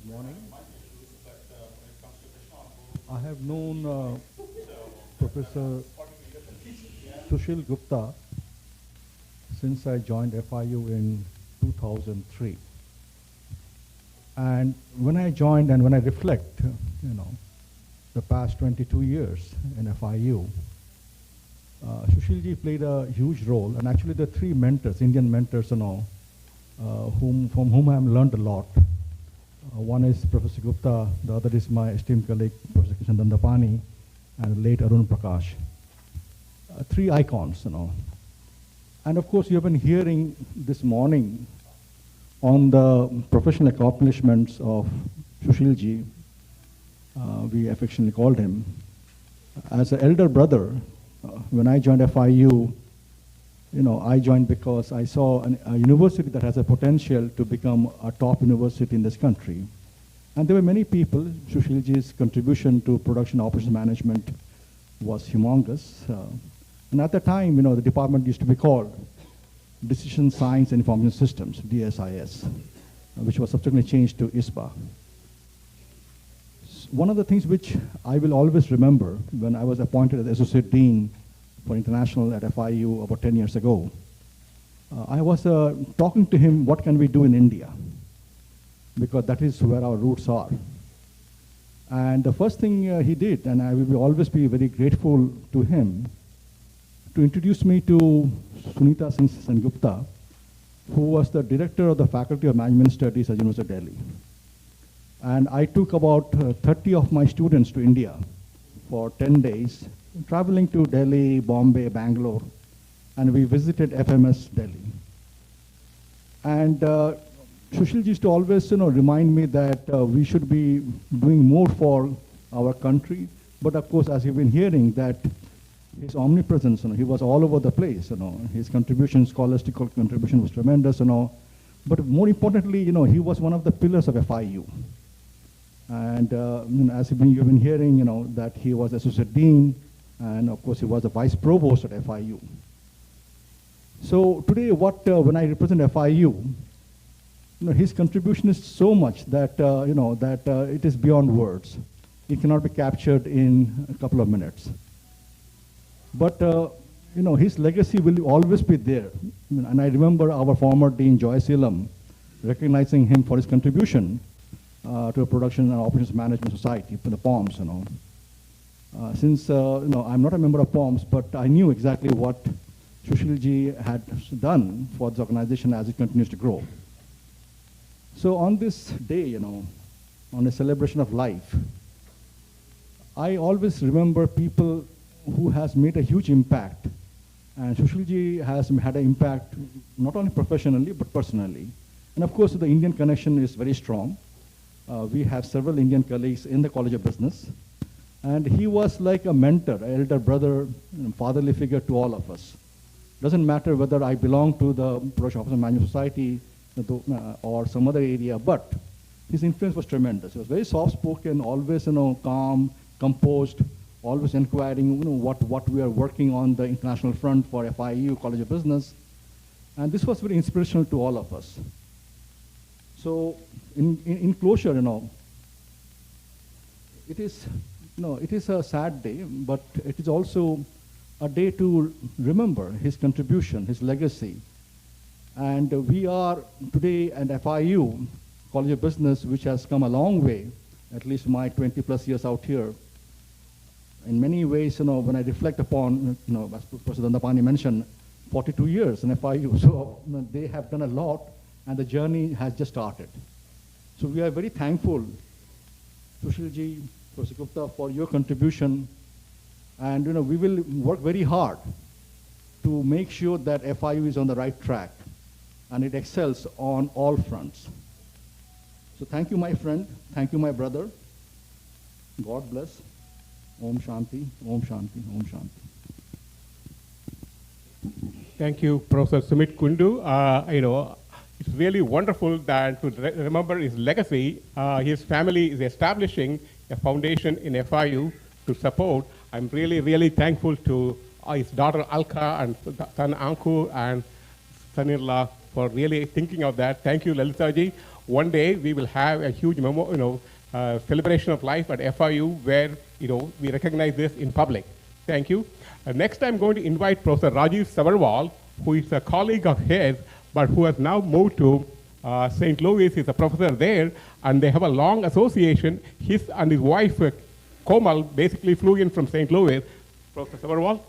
Morning. I have known Professor Sushil Gupta since I joined FIU in 2003. And when I joined and when I reflect, the past 22 years in FIU, Sushilji played a huge role. And actually the three mentors, Indian mentors from whom I have learned a lot, One is Professor Gupta, the other is my esteemed colleague, Professor Kishan Dandapani, and the late Arun Prakash. Three icons, And of course, you have been hearing this morning on the professional accomplishments of Sushilji, we affectionately called him. As an elder brother, when I joined FIU, I joined because I saw a university that has a potential to become a top university in this country. And there were many people. Sushilji's contribution to production operations management was humongous. And at the time, the department used to be called Decision Science and Information Systems, DSIS, which was subsequently changed to ISBA. One of the things which I will always remember when I was appointed as Associate Dean for International at FIU about 10 years ago, I was talking to him, what can we do in India? Because that is where our roots are. And the first thing he did, and I will always be very grateful to him, to introduce me to Sunita Singh Sengupta, who was the director of the Faculty of Management Studies at University of Delhi. And I took about 30 of my students to India for 10 days, traveling to Delhi, Bombay, Bangalore, and we visited FMS Delhi. And Sushilji used to always remind me that we should be doing more for our country. But of course, as you've been hearing, that his omnipresence, he was all over the place. His contribution, scholastic contribution was tremendous. But more importantly, he was one of the pillars of FIU. And as you've been hearing, that he was associate dean, and of course he was a vice provost at FIU. So today, when I represent FIU, his contribution is so much that it is beyond words. It cannot be captured in a couple of minutes. But his legacy will always be there. And I remember our former dean Joyce Elam recognizing him for his contribution to a production and operations management society for the POMS. Since I'm not a member of POMS, but I knew exactly what Sushilji had done for this organization as it continues to grow. So on this day, on a celebration of life, I always remember people who has made a huge impact. And Sushilji has had an impact not only professionally, but personally. And of course, the Indian connection is very strong. We have several Indian colleagues in the College of Business. And he was like a mentor, an elder brother, fatherly figure to all of us. Doesn't matter whether I belong to the Production Office of Management Society or some other area, but his influence was tremendous. He was very soft-spoken, always calm, composed, always inquiring what we are working on the international front for FIU, College of Business. And this was very inspirational to all of us. So in closure, it is a sad day, but it is also a day to remember his contribution, his legacy. And we are today at FIU, College of Business, which has come a long way, at least my 20 plus years out here. In many ways, when I reflect upon, as Professor Dandapani mentioned, 42 years in FIU, so they have done a lot, and the journey has just started. So we are very thankful, Sushilji, Professor Gupta, for your contribution, and we will work very hard to make sure that FIU is on the right track, and it excels on all fronts. So thank you, my friend. Thank you, my brother. God bless. Om Shanti, Om Shanti, Om Shanti. Thank you, Professor Sumit Kundu. It's really wonderful that to remember his legacy. His family is establishing a foundation in FIU to support. I'm really, really thankful to his daughter Alka and son Anku and son-in-law for really thinking of that. Thank you, Lalitaji. One day we will have a huge celebration of life at FIU where we recognize this in public. Thank you. Next I'm going to invite Professor Rajiv Savarwal, who is a colleague of his, but who has now moved to St. Louis. He's a professor there, and they have a long association. His and his wife, Komal, basically flew in from St. Louis. Professor Savarwal.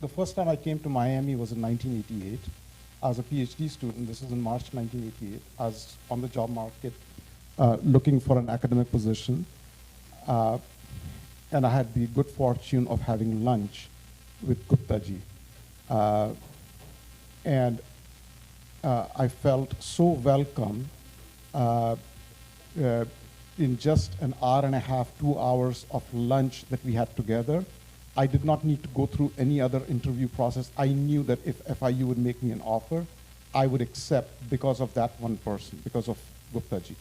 the first time I came to Miami was in 1988. I was a PhD student. This is in March 1988. I was on the job market looking for an academic position. And I had the good fortune of having lunch with Gupta ji. And I felt so welcome in just an hour and a half, 2 hours of lunch that we had together. I did not need to go through any other interview process. I knew that if FIU would make me an offer, I would accept because of that one person, because of Gupta ji.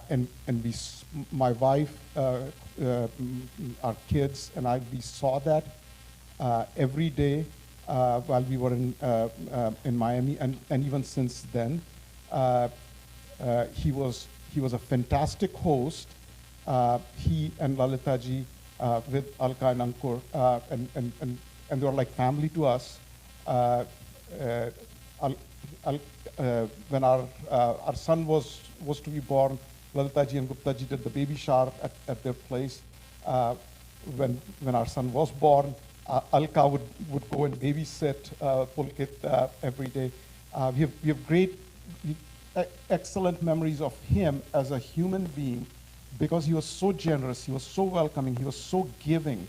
And my wife, our kids, and I, we saw that every day while we were in Miami, and even since then. He was a fantastic host. He and Lalita ji with Alka and Ankur, and they were like family to us. When our son was to be born, Lalita ji and Gupta ji did the baby shower at their place. When our son was born, Alka would go and babysit Pulkit every day. We have great, excellent memories of him as a human being, because he was so generous, he was so welcoming, he was so giving.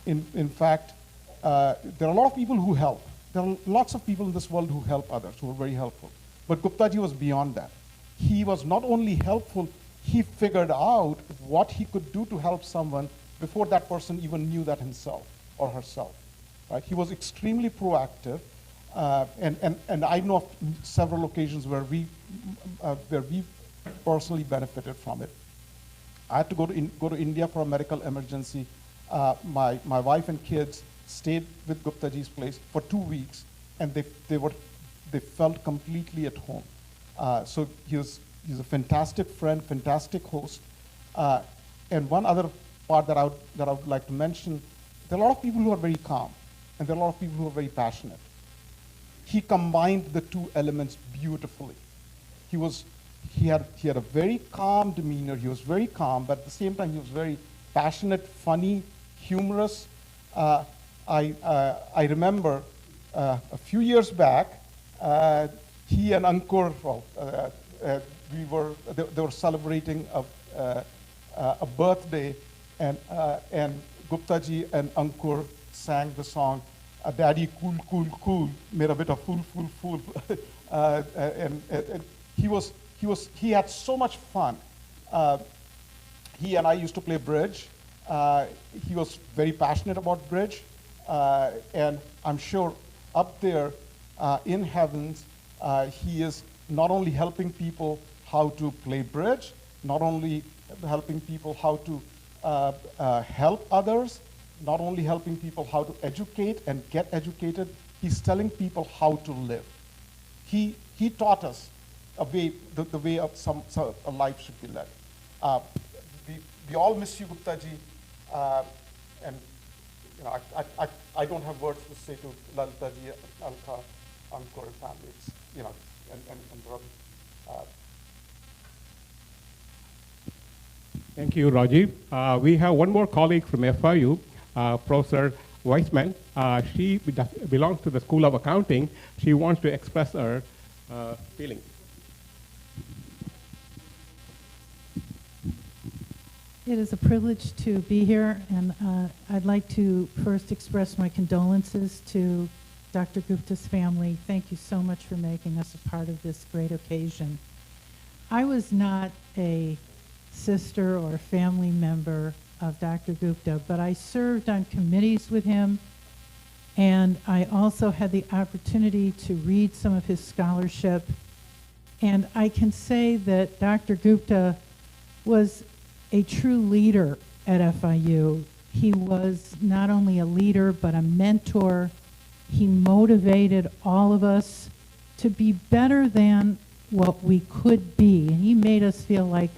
In fact, there are a lot of people who help. There are lots of people in this world who help others, who are very helpful. But Gupta ji was beyond that. He was not only helpful, he figured out what he could do to help someone before that person even knew that himself or herself. Right? He was extremely proactive. And I know of several occasions where we personally benefited from it. I had to go to India for a medical emergency. My wife and kids stayed with Gupta ji's place for 2 weeks, and they felt completely at home. So he's a fantastic friend, fantastic host. And one other part that I would like to mention, there are a lot of people who are very calm, and there are a lot of people who are very passionate. He combined the two elements beautifully. He had a very calm demeanor. He was very calm, but at the same time he was very passionate, funny, humorous. I remember a few years back, he and Ankur, they were celebrating a birthday, and Gupta ji and Ankur sang the song, "Daddy cool, cool, cool, mera beta fool, fool, fool." And he had so much fun. He and I used to play bridge. He was very passionate about bridge, and I'm sure up there in heavens, he is not only helping people how to play bridge, not only helping people how to help others, not only helping people how to educate and get educated, he's telling people how to live. He taught us the way of a life should be led. We all miss you, Gupta ji, and you know, I don't have words to say to Lalita ji, Alka, Ankur, and family. It's, you know, and brother. Thank you, Rajiv. We have one more colleague from FIU, Professor Weissman. She belongs to the School of Accounting. She wants to express her feeling. It is a privilege to be here, and I'd like to first express my condolences to Dr. Gupta's family. Thank you so much for making us a part of this great occasion. I was not a sister or family member of Dr. Gupta, but I served on committees with him, and I also had the opportunity to read some of his scholarship. And I can say that Dr. Gupta was a true leader at FIU. He was not only a leader, but a mentor. He motivated all of us to be better than what we could be. And he made us feel like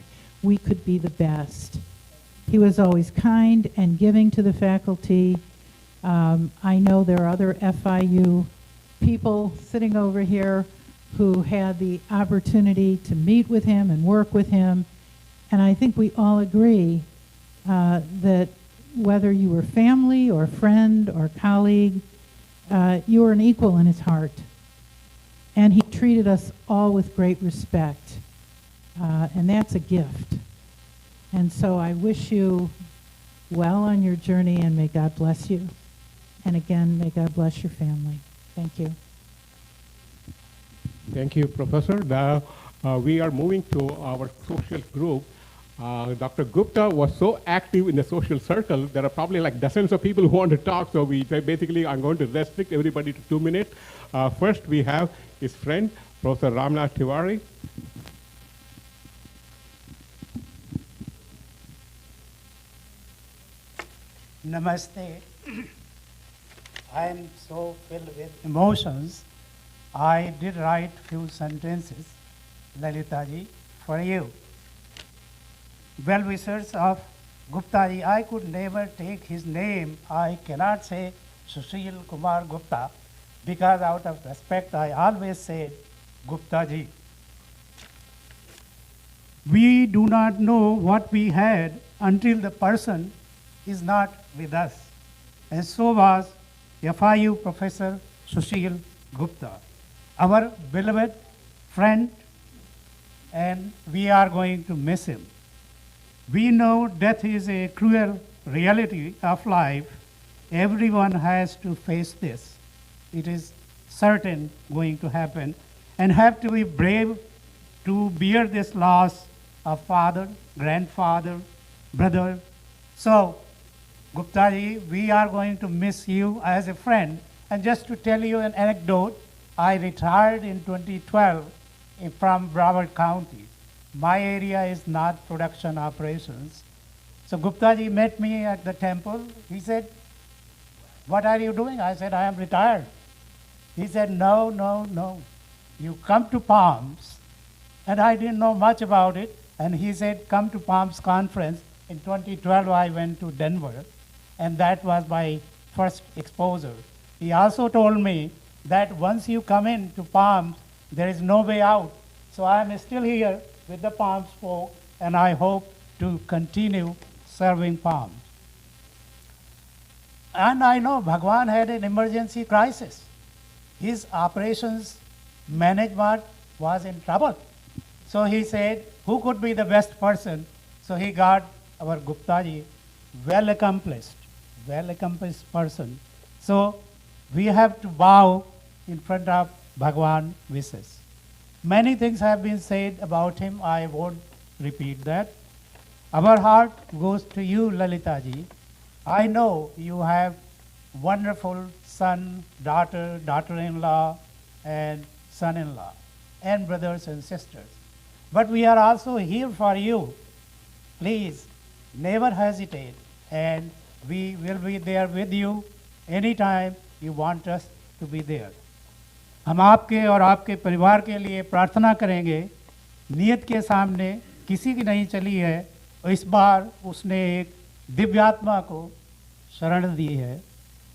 we could be the best. He was always kind and giving to the faculty. I know there are other FIU people sitting over here who had the opportunity to meet with him and work with him. And I think we all agree that whether you were family or friend or colleague, you were an equal in his heart. And he treated us all with great respect. And that's a gift. And so I wish you well on your journey, and may God bless you. And again, may God bless your family. Thank you. Thank you, Professor. Now we are moving to our social group. Dr. Gupta was so active in the social circle. There are probably like dozens of people who want to talk, so we basically I'm going to restrict everybody to 2 minutes. First, we have his friend, Professor Ramnath Tiwari. Namaste. I am so filled with emotions. I did write few sentences, Lalitaji, for you. Well-wishers of Guptaji, I could never take his name. I cannot say Sushil Kumar Gupta because out of respect I always said Guptaji. We do not know what we had until the person is not with us. And so was FIU Professor Sushil Gupta, our beloved friend, and we are going to miss him. We know death is a cruel reality of life. Everyone has to face this. It is certain going to happen, and have to be brave to bear this loss of father, grandfather, brother. So, Guptaji, we are going to miss you as a friend. And just to tell you an anecdote, I retired in 2012 from Broward County. My area is not production operations. So Guptaji met me at the temple. He said, "What are you doing?" I said, "I am retired." He said, "No, no, no. You come to Palms." And I didn't know much about it. And he said, "Come to Palms conference." In 2012, I went to Denver. And that was my first exposure. He also told me that once you come into Palms, there is no way out. So I am still here with the Palms folk, and I hope to continue serving Palms. And I know Bhagwan had an emergency crisis. His operations management was in trouble. So he said, who could be the best person? So he got our Guptaji, well accomplished person. So we have to bow in front of Bhagwan wishes. Many things have been said about him. I won't repeat that. Our heart goes to you, Lalitaji. I know you have wonderful son, daughter, daughter-in-law, and son-in-law, and brothers and sisters. But we are also here for you. Please, never hesitate, and we will be there with you anytime you want us to be there. हम आपके और आपके परिवार के लिए प्रार्थना करेंगे। नियत के सामने किसी की नहीं चली है, और इस बार उसने एक दिव्यात्मा को शरण दी है।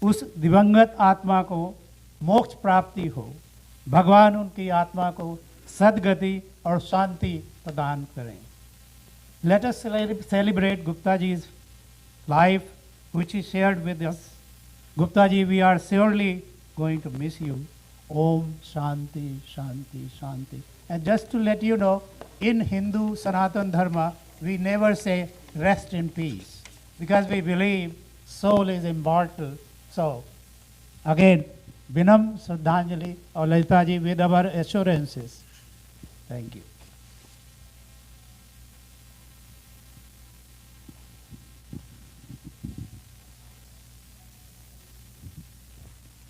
उस दिवंगत आत्मा को मोक्ष प्राप्ति हो। भगवान उनकी आत्मा को सद्गति और शांति प्रदान करें। Let us celebrate Guptaji's life, which he shared with us. Guptaji, we are surely going to miss you. Om Shanti, Shanti, Shanti. And just to let you know, in Hindu Sanatan Dharma, we never say rest in peace, because we believe soul is immortal. So, again, Vinam Shraddhanjali or Lalitaji with our assurances. Thank you.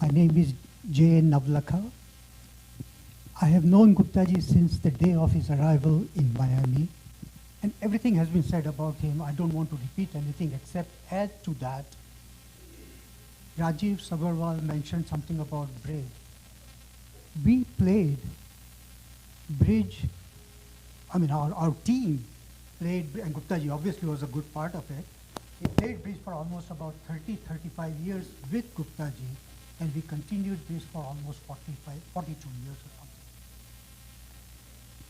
My name is J. Navlakha. I have known Guptaji since the day of his arrival in Miami, and everything has been said about him. I don't want to repeat anything except add to that. Rajiv Sabarwal mentioned something about bridge. We played bridge, our team played, and Guptaji obviously was a good part of it. We played bridge for almost about 30, 35 years with Guptaji, and we continued this for almost 42 years or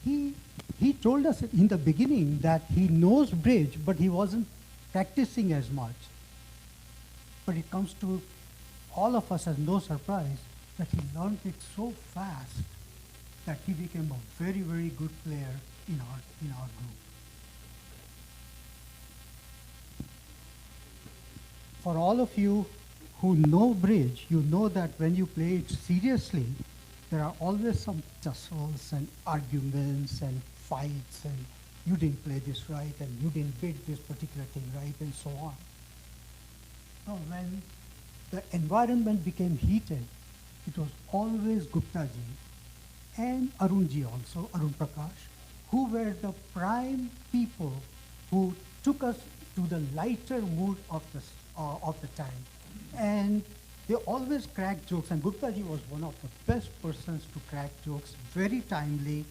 something. He told us in the beginning that he knows bridge, but he wasn't practicing as much. but it comes to all of us as no surprise that he learned it so fast that he became a very, very good player in our group. For all of you who know bridge, you know that when you play it seriously, there are always some tussles and arguments and fights, and you didn't play this right, and you didn't bid this particular thing right, and so on. Now, when the environment became heated, it was always Gupta ji and Arun ji also, Arun Prakash, who were the prime people who took us to the lighter mood of the time. And they always cracked jokes, and Gupta ji was one of the best persons to crack jokes, very timely,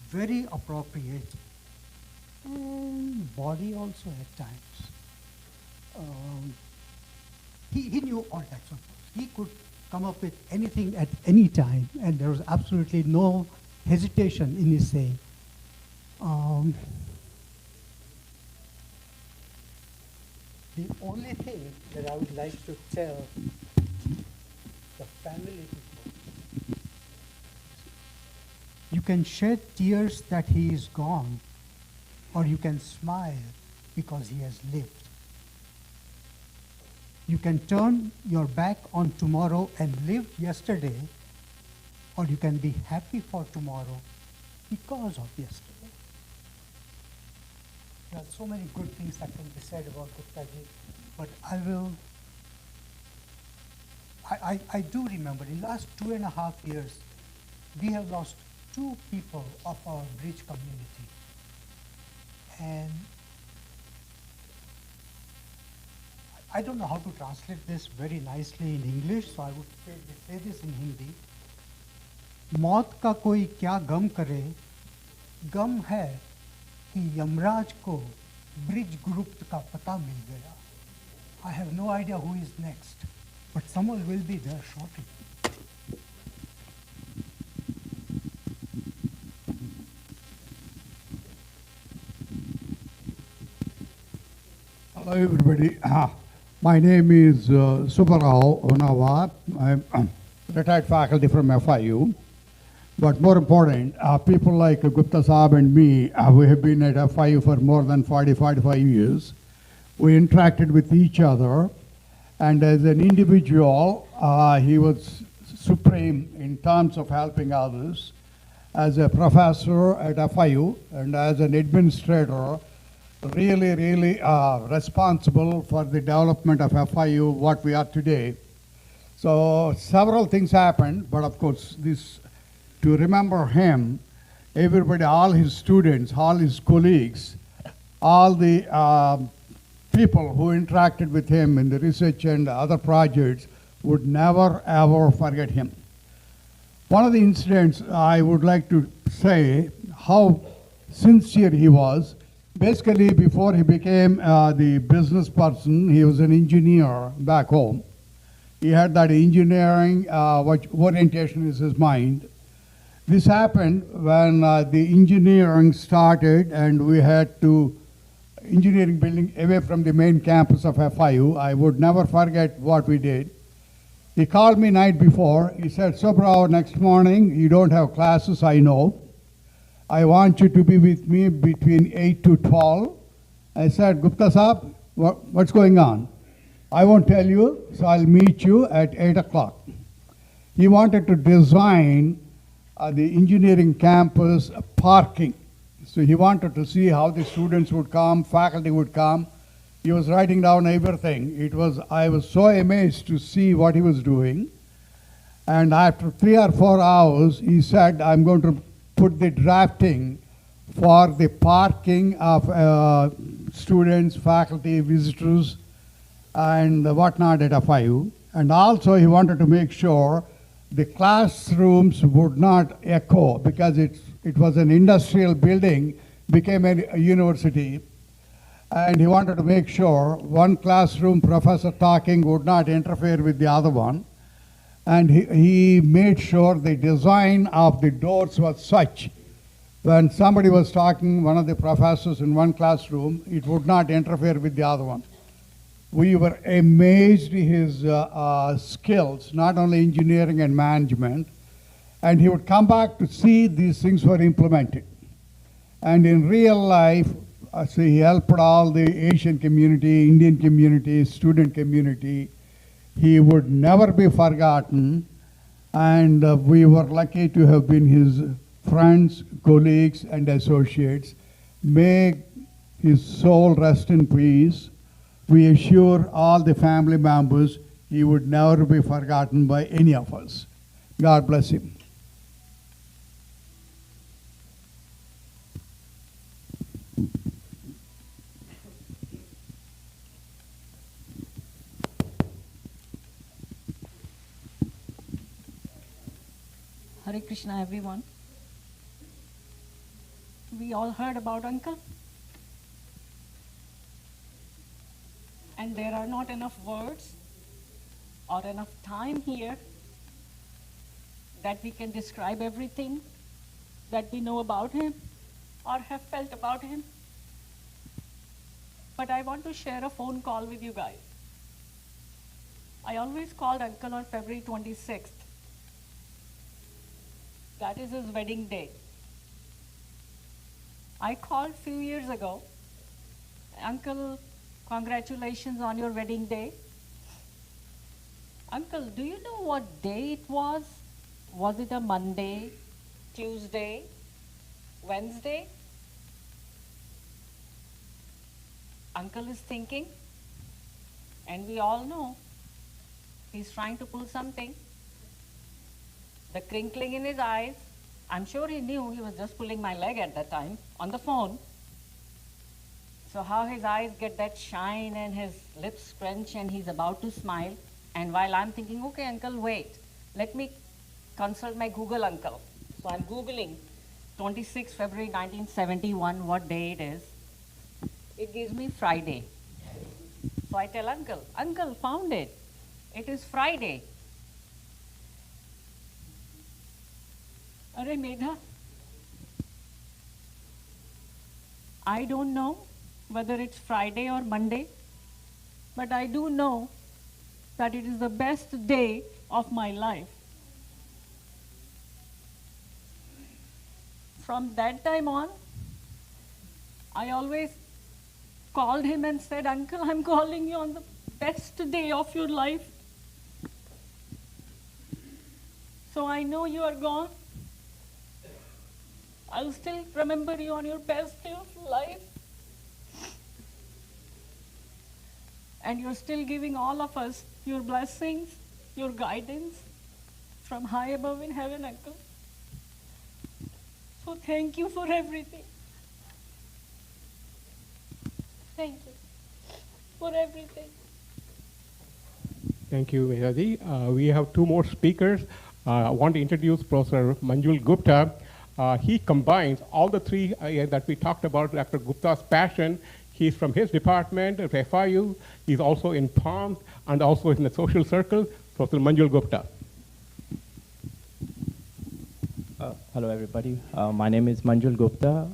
very appropriate, and body also at times. He knew all types of jokes. He could come up with anything at any time, and there was absolutely no hesitation in his saying. The only thing that I would like to tell the family people, you can shed tears that he is gone, or you can smile because he has lived. You can turn your back on tomorrow and live yesterday, or you can be happy for tomorrow because of yesterday. There are so many good things that can be said about Gupta ji, but I do remember in the last 2.5 years, we have lost 2 people of our bridge community. And I don't know how to translate this very nicely in English, so I would say this in Hindi. मौत का कोई क्या गम करे, गम है कि यमराज को bridge गुप्त का पता मिल गया. I have no idea who is next, but someone will be there shortly. Hello everybody. My name is Subbarao Onawat. I'm retired faculty from FIU. But more important, people like Gupta Saab and me, we have been at FIU for more than 45 years. We interacted with each other, and as an individual, he was supreme in terms of helping others. As a professor at FIU and as an administrator, really responsible for the development of FIU, what we are today. So several things happened, but of course, to remember him, everybody, all his students, all his colleagues, all the people who interacted with him in the research and other projects would never ever forget him. One of the incidents I would like to say how sincere he was. Basically, before he became the business person, he was an engineer back home. He had that engineering orientation in his mind. This happened when the engineering started and we had to engineering building away from the main campus of FIU. I would never forget what we did. He called me night before. He said, "Sobrao, next morning you don't have classes, I know. I want you to be with me between 8 to 12. I said, "Gupta Saab, what's going on?" "I won't tell you, so I'll meet you at 8 o'clock. He wanted to design the engineering campus parking. So he wanted to see how the students would come, faculty would come. He was writing down everything. I was so amazed to see what he was doing. And after 3 or 4 hours, he said, "I'm going to put the drafting for the parking of students, faculty, visitors, and whatnot at FIU. And also he wanted to make sure the classrooms would not echo because it was an industrial building, became a university. And he wanted to make sure one classroom professor talking would not interfere with the other one. And he made sure the design of the doors was such when somebody was talking, one of the professors in one classroom, it would not interfere with the other one. We were amazed his skills, not only engineering and management, and he would come back to see these things were implemented. And in real life, so he helped all the Asian community, Indian community, student community. He would never be forgotten, and we were lucky to have been his friends, colleagues, and associates. May his soul rest in peace. We assure all the family members he would never be forgotten by any of us. God bless him. Hare Krishna, everyone. We all heard about Uncle. And there are not enough words or enough time here that we can describe everything that we know about him or have felt about him. But I want to share a phone call with you guys. I always called Uncle on February 26th. That is his wedding day. I called a few years ago. Uncle, congratulations on your wedding day. Uncle, do you know what day it was? Was it a Monday, Tuesday, Wednesday? Uncle is thinking, and we all know he's trying to pull something. The crinkling in his eyes, I'm sure he knew he was just pulling my leg at that time on the phone. So how his eyes get that shine and his lips scrunch and he's about to smile. And while I'm thinking, okay, Uncle, wait, let me consult my Google, Uncle. So I'm Googling 26 February 1971, what day it is. It gives me Friday. So I tell Uncle, Uncle, found it. It is Friday. Are Medha? I don't know whether it's Friday or Monday, but I do know that it is the best day of my life. From that time on, I always called him and said, Uncle, I'm calling you on the best day of your life. So I know you are gone. I'll still remember you on your best day of life. And you're still giving all of us your blessings, your guidance from high above in heaven, Uncle. So thank you for everything. Thank you for everything. Thank you, Mehdi. We have two more speakers. I want to introduce Professor Manjul Gupta. He combines all the three that we talked about, Dr. Gupta's passion. He's from his department at FIU. He's also in POMS and also in the social circle. Professor Manjul Gupta. Hello, everybody. My name is Manjul Gupta.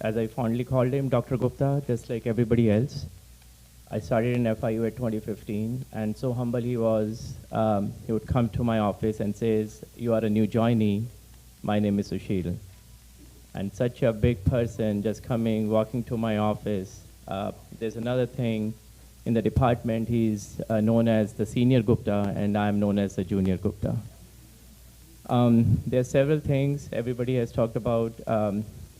As I fondly called him, Dr. Gupta, just like everybody else. I started in FIU at 2015, and so humble he was, he would come to my office and says, you are a new joinee. My name is Sushil. And such a big person just coming, walking to my office. There's another thing in the department, he's known as the senior Gupta, and I'm known as the junior Gupta. There are several things everybody has talked about.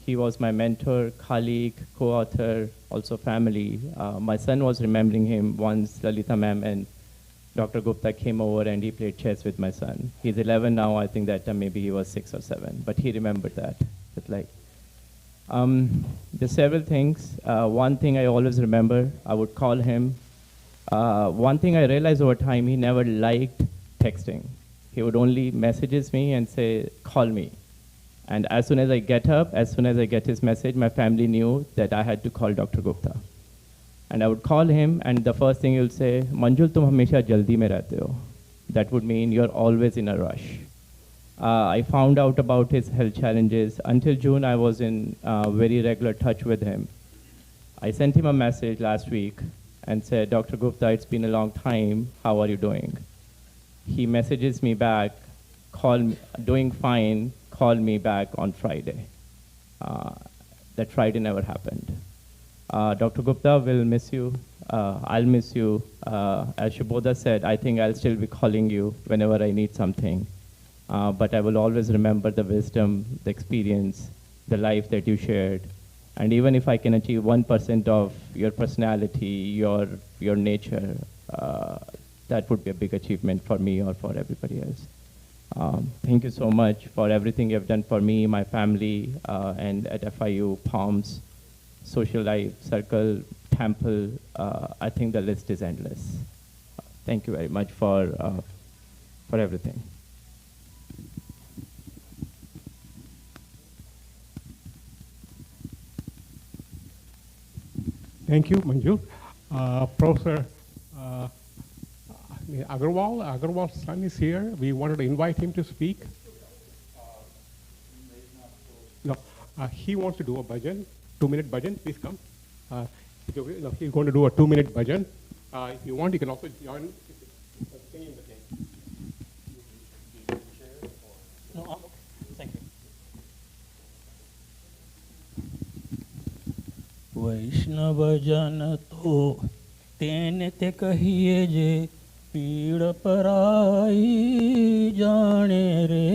He was my mentor, colleague, co-author, also family. My son was remembering him once, Lalita ma'am and Dr. Gupta came over and he played chess with my son. He's 11 now, I think that time maybe he was 6 or 7, but he remembered that. But like, there's several things. One thing I always remember, I would call him. One thing I realized over time, he never liked texting. He would only messages me and say, call me. And as soon as I get up, as soon as I get his message, my family knew that I had to call Dr. Gupta. And I would call him, and the first thing he'll say, Manjul, tum hamesha jaldi mein rehte ho. That would mean you're always in a rush. I found out about his health challenges. Until June, I was in very regular touch with him. I sent him a message last week, and said, Dr. Gupta, it's been a long time. How are you doing? He messages me back, call me, doing fine, call me back on Friday. That Friday never happened. Dr. Gupta will miss you. I'll miss you. As Shubodha said, I think I'll still be calling you whenever I need something. But I will always remember the wisdom, the experience, the life that you shared. And even if I can achieve 1% of your personality, your nature, that would be a big achievement for me or for everybody else. Thank you so much for everything you've done for me, my family, and at FIU, Palms, social life, circle, temple. I think the list is endless. Thank you very much for everything. Thank you, Manju. Professor Agarwal's son is here. We wanted to invite him to speak. No, he wants to do a bhajan, 2-minute bhajan. Please come. He's going to do a 2-minute bhajan. If you want, you can also join singing the thing. No, I'm okay. Thank you. वैष्णव जन तो तेने ते कहिए जे पीड़ पराई जाने रे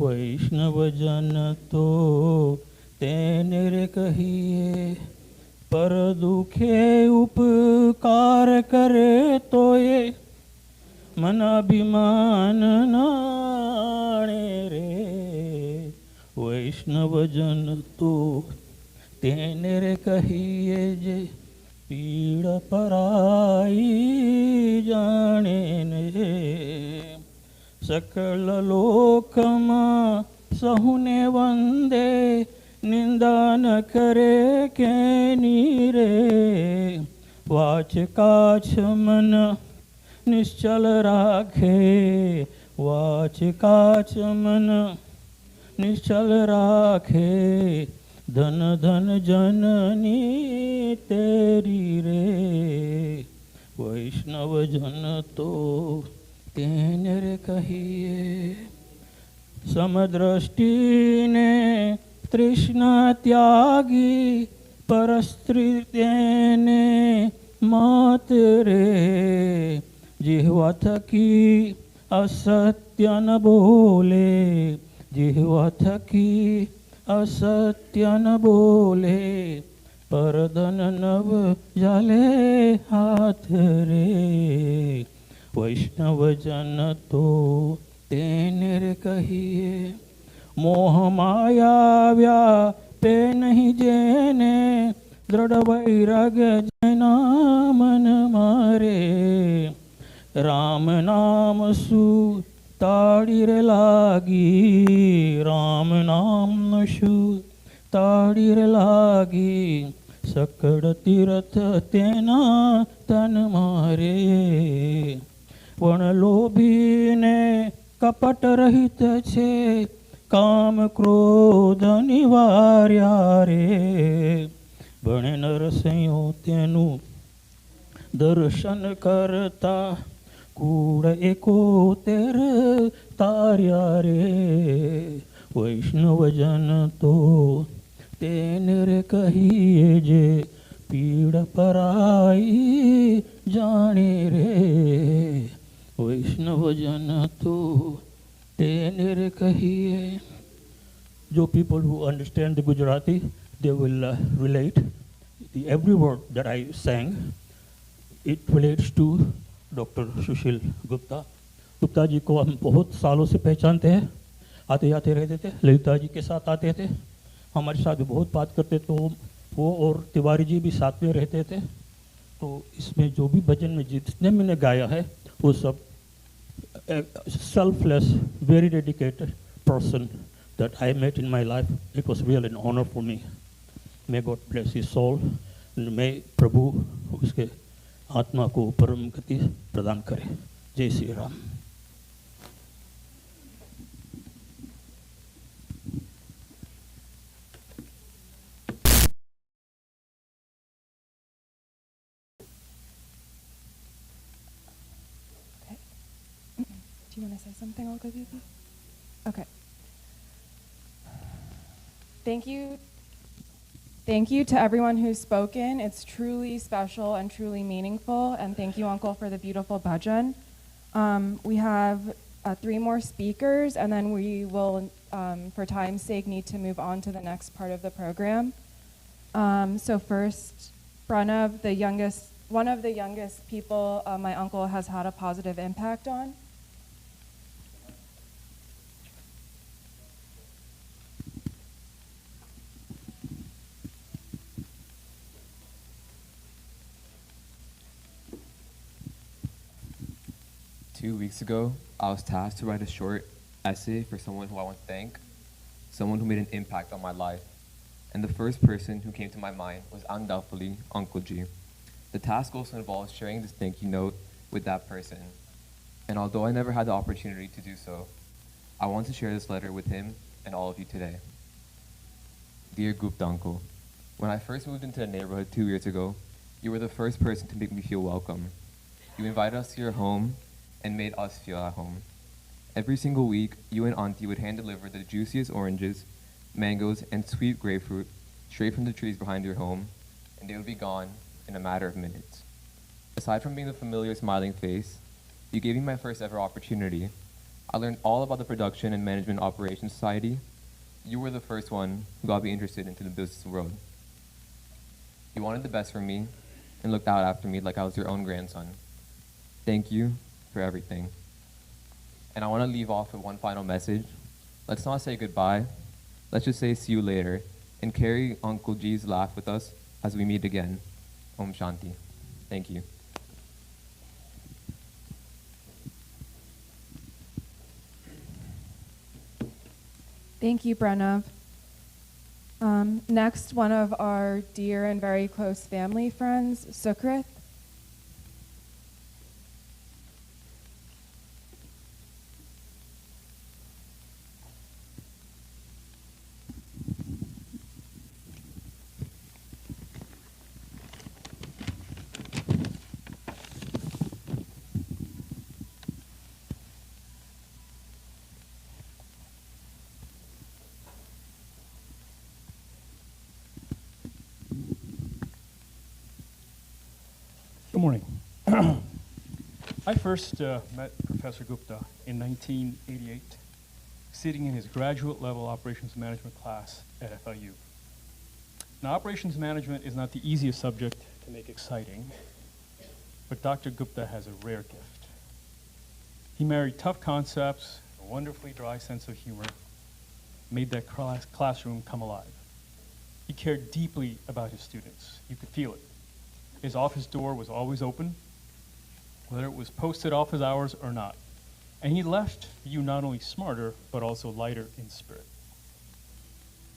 वैष्णव जन तो तेने रे कहिए पर दुखे उपकार करे तो ये मन अभिमान नाणे रे वैष्णव जन तो तेने रे कहिए जे पीड़ पराई जाने ने सकल लोकमा सहुने वंदे निंदा न करे के नीरे वाच काछ मन निश्चल राखे वाच काछ मन निश्चल राखे धन धन जननी तेरी रे वैष्णव जन तो तेने रे कहिए समदृष्टि ने तृष्णा त्यागी परस्त्री तेने मात रे जिह्वा थकी असत्य न बोले जिह्वा थकी असत्य न बोले परदन नव जाले हाथ रे वैष्णव जन तो तेने रे कहिए मोह माया व्यापे नहीं जेने दृढ़ वैराग्य जना मन मारे राम नाम सु ताड़ी रे लागी राम नाम शु ताड़ी रे लागी सकड़ तीरथ तेना तन मारे पण लोभी ने कपट रहित छे काम क्रोध निवार्या रे बणे नरसिंहो तेनु दर्शन करता कूड़ एकोतेर तार्या रे वैष्णव जन तो तेने रे कहिए जे पीड़ पराई जाने रे वैष्णव जन तो तेने रे कहिए जो people who understand the Gujarati they will relate every word that I sang it relates to doctor Sushil Gupta Gupta ji को हम बहुत सालों से पहचानते हैं आते जाते रहते थे ललिता जी के साथ आते थे हमारे साथ भी बहुत बात करते तो वो और तिवारी जी भी साथ में रहते थे तो इसमें जो भी भजन में जितने मैंने गाया है वो सब selfless very dedicated person that I met in my life it was really an honor for me may God bless his soul may प्रभु उसके आत्मा को परम गति प्रदान करे जय Shri Ram. you want to say something, Uncle Goopy? Okay. Thank you. Thank you to everyone who's spoken. It's truly special and truly meaningful. And thank you, Uncle, for the beautiful bhajan. We have 3 more speakers, and then we will, for time's sake, need to move on to the next part of the program. So first, Pranav, one of the youngest people my uncle has had a positive impact on. Two weeks ago, I was tasked to write a short essay for someone who I want to thank, someone who made an impact on my life. And the first person who came to my mind was undoubtedly Uncle G. The task also involves sharing this thank you note with that person. And although I never had the opportunity to do so, I want to share this letter with him and all of you today. Dear Gupta Uncle, when I first moved into the neighborhood 2 years ago, you were the first person to make me feel welcome. You invited us to your home and made us feel at home. Every single week, you and Auntie would hand-deliver the juiciest oranges, mangoes, and sweet grapefruit straight from the trees behind your home, and they would be gone in a matter of minutes. Aside from being the familiar smiling face, you gave me my first ever opportunity. I learned all about the Production and Management Operations Society. You were the first one who got me interested into the business world. You wanted the best for me and looked out after me like I was your own grandson. Thank you for everything. And I want to leave off with one final message. Let's not say goodbye. Let's just say see you later and carry Uncle G's laugh with us as we meet again. Om Shanti. Thank you. Thank you, Pranav. Next, one of our dear and very close family friends, Sukrit. Good morning. I first met Professor Gupta in 1988, sitting in his graduate level operations management class at FIU. Now, operations management is not the easiest subject to make exciting, but Dr. Gupta has a rare gift. He married tough concepts, a wonderfully dry sense of humor, made that classroom come alive. He cared deeply about his students. You could feel it. His office door was always open, whether it was posted office hours or not. And he left you not only smarter, but also lighter in spirit.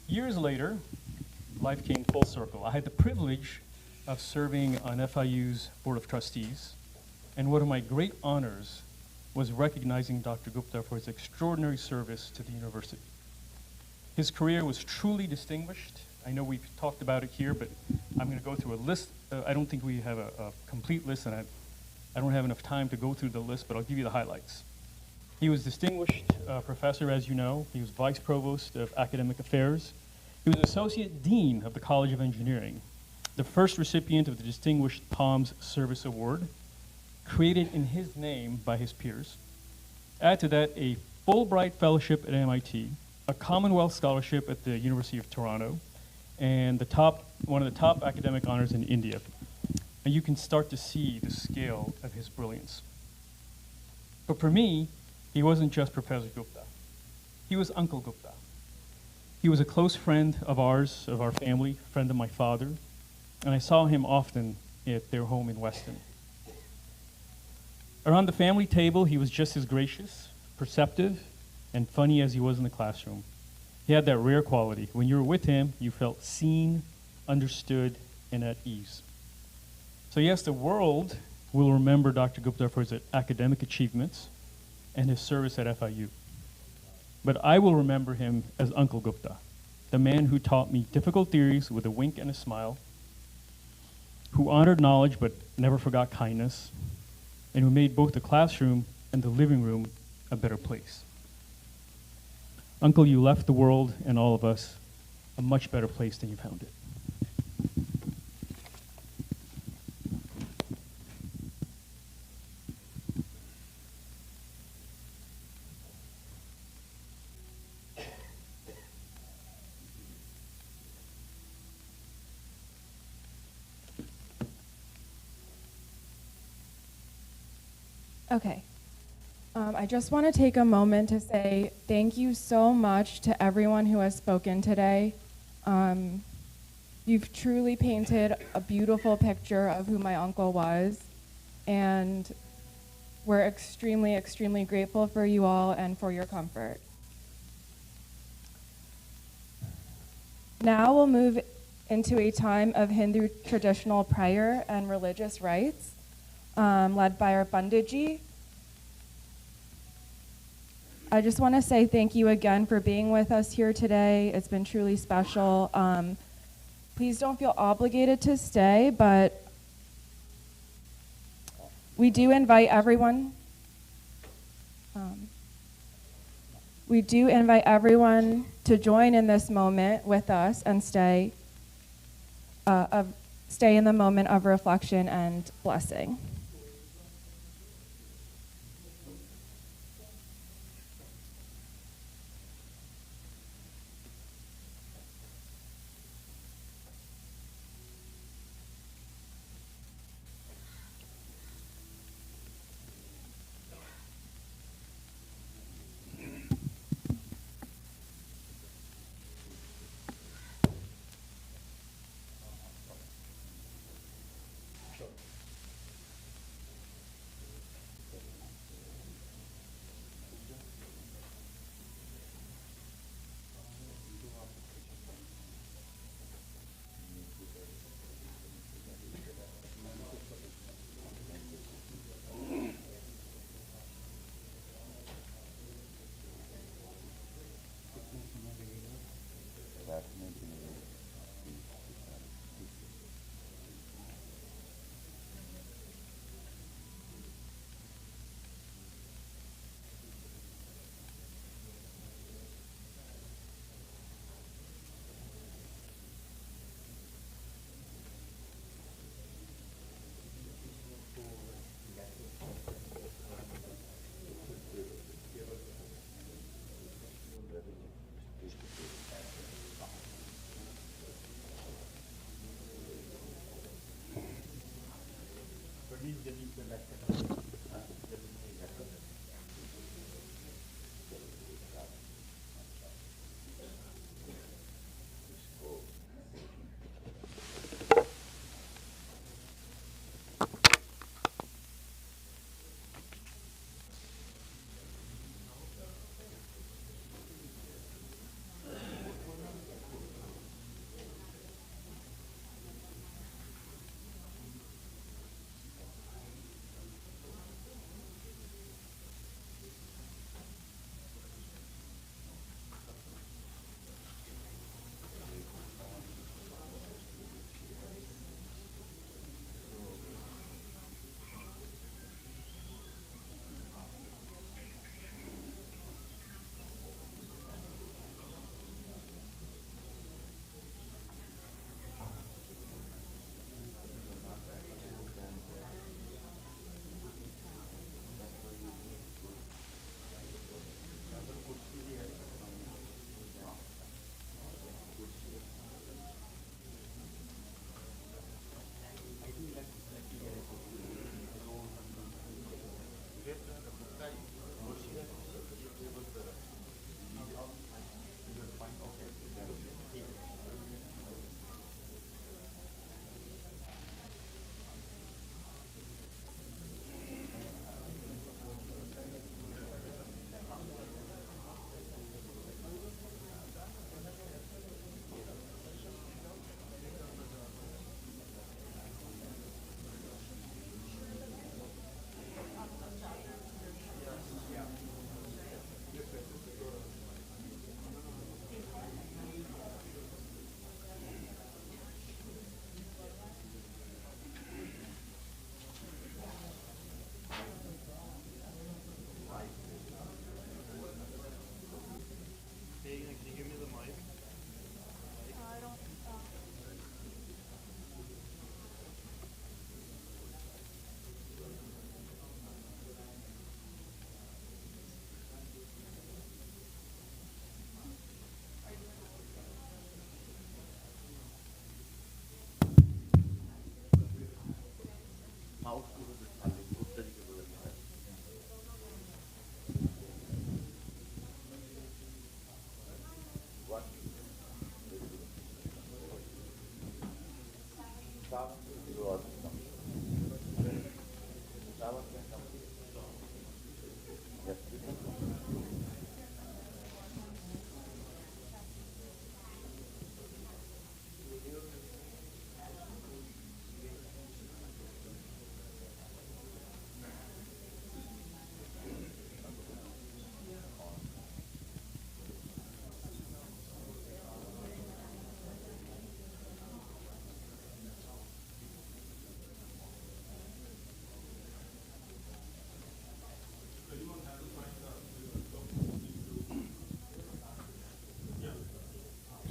Years later, life came full circle. I had the privilege of serving on FIU's Board of Trustees, and one of my great honors was recognizing Dr. Gupta for his extraordinary service to the university. His career was truly distinguished. I know we've talked about it here, but I'm going to go through a list. I don't think we have a complete list, and I don't have enough time to go through the list, but I'll give you the highlights. He was distinguished professor, as you know. He was vice provost of academic affairs. He was associate dean of the College of Engineering, the first recipient of the Distinguished Palms Service Award, created in his name by his peers. Add to that a Fulbright Fellowship at MIT, a Commonwealth Scholarship at the University of Toronto, and one of the top academic honors in India. And you can start to see the scale of his brilliance. But for me, he wasn't just Professor Gupta. He was Uncle Gupta. He was a close friend of ours, of our family, friend of my father, and I saw him often at their home in Weston. Around the family table, he was just as gracious, perceptive, and funny as he was in the classroom. He had that rare quality. When you were with him, you felt seen, understood, and at ease. So yes, the world will remember Dr. Gupta for his academic achievements and his service at FIU. But I will remember him as Uncle Gupta, the man who taught me difficult theories with a wink and a smile, who honored knowledge but never forgot kindness, and who made both the classroom and the living room a better place. Uncle, you left the world and all of us a much better place than you found it. Okay. I just want to take a moment to say thank you so much to everyone who has spoken today. You've truly painted a beautiful picture of who my uncle was, and we're extremely, extremely grateful for you all and for your comfort. Now we'll move into a time of Hindu traditional prayer and religious rites, led by our Panditji. I just want to say thank you again for being with us here today. It's been truly special. Please don't feel obligated to stay, but we do invite everyone. To join in this moment with us and stay in the moment of reflection and blessing.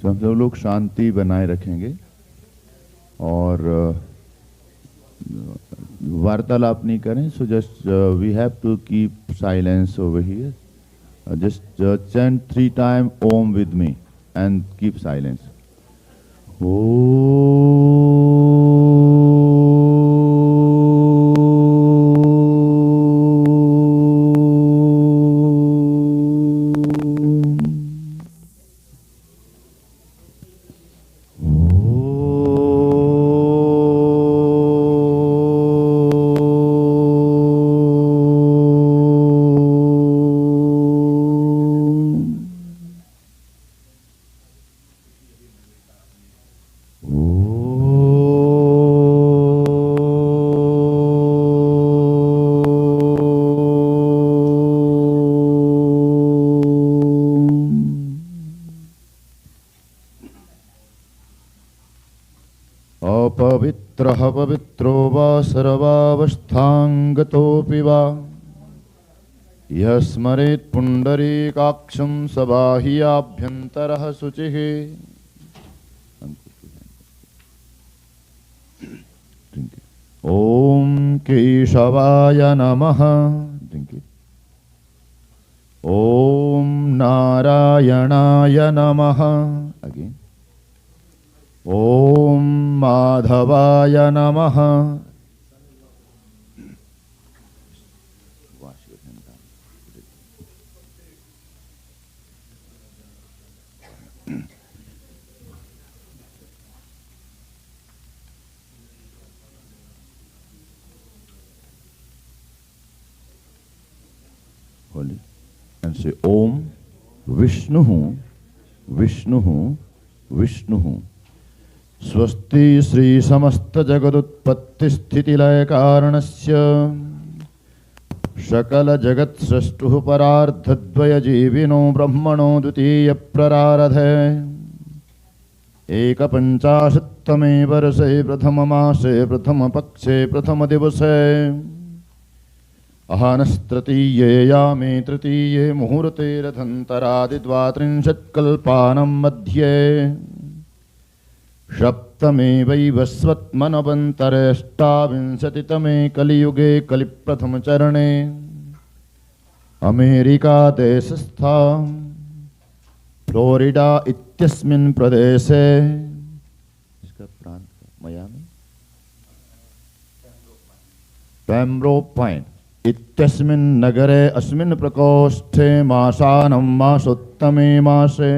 सब लोग शांति बनाए रखेंगे और वार्तालाप नहीं करें. So just we have to keep silence over here. Just chant 3 times Om with me and keep silence. अपवित्रः पवित्रो वा सर्वावस्थाङ्गतोऽपि वा यः स्मरेत् पुण्डरीकाक्षं स बाह्याभ्यन्तरः शुचिः. ॐ केशवाय नमः. ॐ नारायणाय नमः. Again. ॐ माधवाय नमः. Holy. And say Om Vishnuhu Vishnuhu Vishnuhu. स्वस्ति श्री समस्त जगदुत्पत्ति स्थिति लय कारणस्य सकल जगत् सृष्टुः परार्धद्वय जीविनो ब्रह्मणो द्वितीय प्ररारधे एकपञ्चाशत्तमे वर्षे प्रथम मासे प्रथम पक्षे प्रथम दिवसे अहनस्तृतीये यामे तृतीये मुहूर्ते रथन्तरादिद्वात्रिंशत्कल्पानां मध्ये सप्तमे वैवस्वत्मनवन्तरेष्टाविंशतितमे कलियुगे कलिप्रथमचरणे अमेरिकादेशस्था फ्लोरिडा इत्यस्मिन् प्रदेशे इसका प्रांत मियामी पेम्ब्रोक् पॉइंट इत्यस्मिन् नगरे अस्मिन् प्रकोष्ठे मासानं मासोत्तमे मासे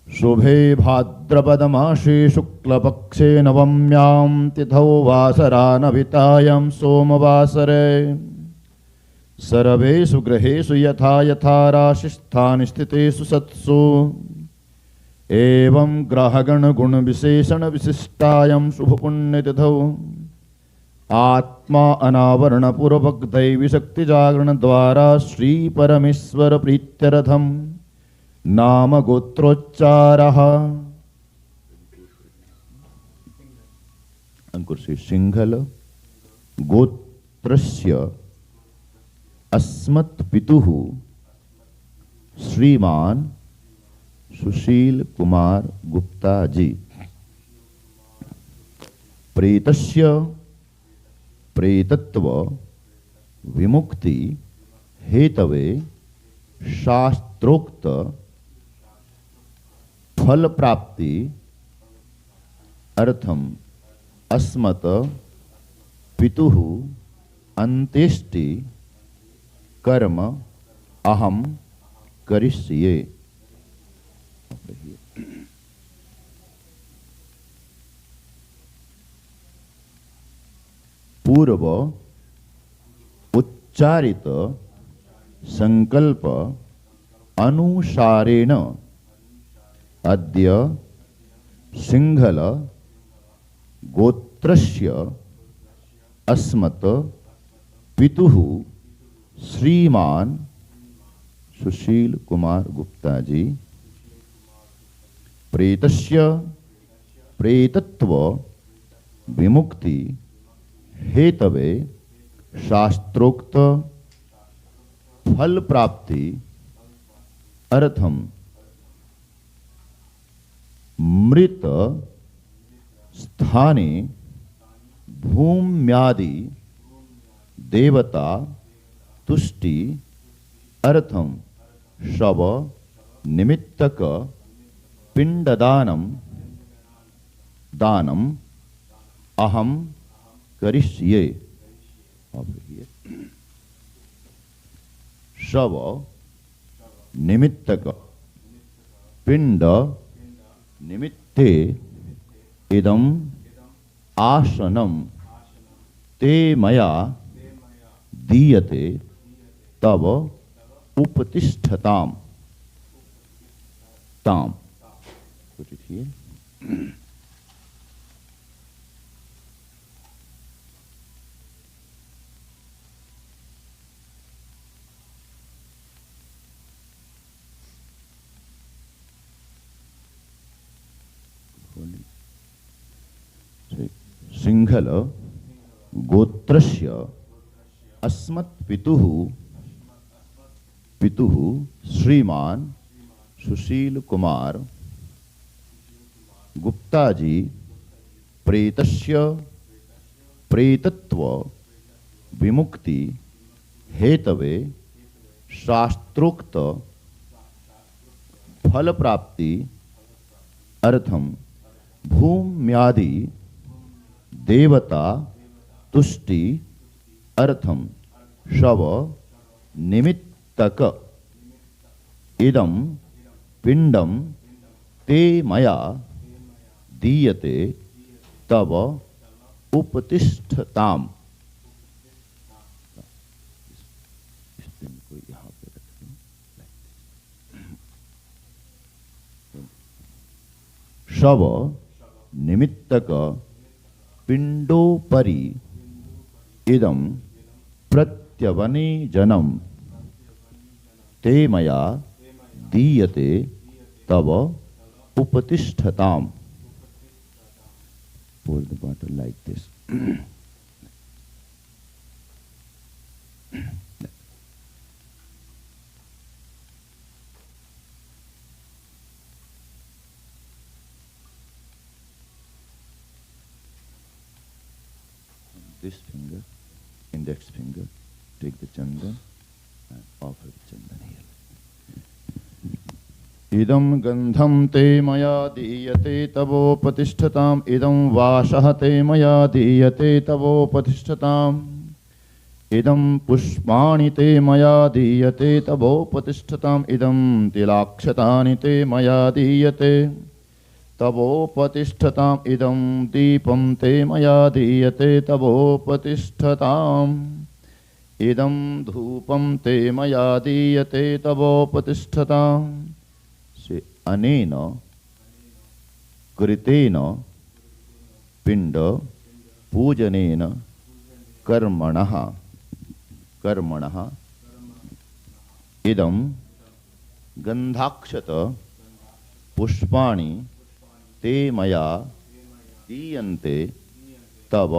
शुभे भाद्रपदमासे शुक्लपक्षे नवम्यां तिथौ वासरानभितायां सोमवासरे सर्वेषु गृहेषु यथा यथा राशिस्थानि स्थितेषु सत्सु एवं ग्रहगणगुणविशेषणविशिष्टायां शुभपुण्यतिथौ आत्मा अनावरणपूर्वक दैवीशक्तिजागरणद्वारा श्रीपरमेश्वरप्रीत्यर्थं नाम गोत्रोच्चारः. अंकुर से सिंघल गोत्रस्य अस्मत् पितुः श्रीमान सुशील कुमार गुप्ता जी प्रेतस्य प्रेतत्व विमुक्ति हेतवे शास्त्रोक्त फल प्राप्ति अर्थम अस्मत् पितुः अंत्येष्टि कर्म अहम करिष्ये. पूर्व उच्चारित संकल्प अनुसारेण अद्य सिंघल गोत्रस्य अस्मत् पितुः श्रीमान सुशील कुमार गुप्ता जी प्रेतस्य प्रेतत्व विमुक्ति हेतवे शास्त्रोक्त फल प्राप्ति अर्थम मृत स्थाने भूम्यादि देवता तुष्टि अर्थम शव निमित्तक पिंडदानम दानम अहम करिष्ये। शव निमित्तक पिंड निमित्ते इदम आसनम ते मया दीयते तव उपतिष्ठताम ताम। Put it here. सिंघल गोत्रस्य अस्मत् पितुः श्रीमान सुशील कुमार गुप्ता जी प्रेतस्य प्रेतत्व विमुक्ति हेतवे शास्त्रोक्त फल प्राप्ति अर्थम भूम्यादि देवता तुष्टि अर्थम शव निमित्तक इदम पिंडम ते मया दीयते तव उपतिष्ठताम। शव निमित्तक पिंडोपरि इदं प्रत्यवने जनम ते मया दीयते तव उपतिष्ठताम। Pour the water like this. This finger, index finger, take the chandan and offer the chandan here. Idam gandham te maya diyate tavopatishtatam. Idam vasah te maya diyate tavopatishtatam. Idam pushpani te maya diyate tavopatishtatam. Idam tilakshatani te maya diyate तवोपतिष्ठताम। इदं दीपं ते मया दीयते तवोपतिष्ठताम। इदं धूपं ते मया दीयते तवोपतिष्ठताम। से अनेन कृतेन पिंड पूजनेन कर्मणः इदं गंधाक्षत पुष्पाणि ते मया दीयन्ते तव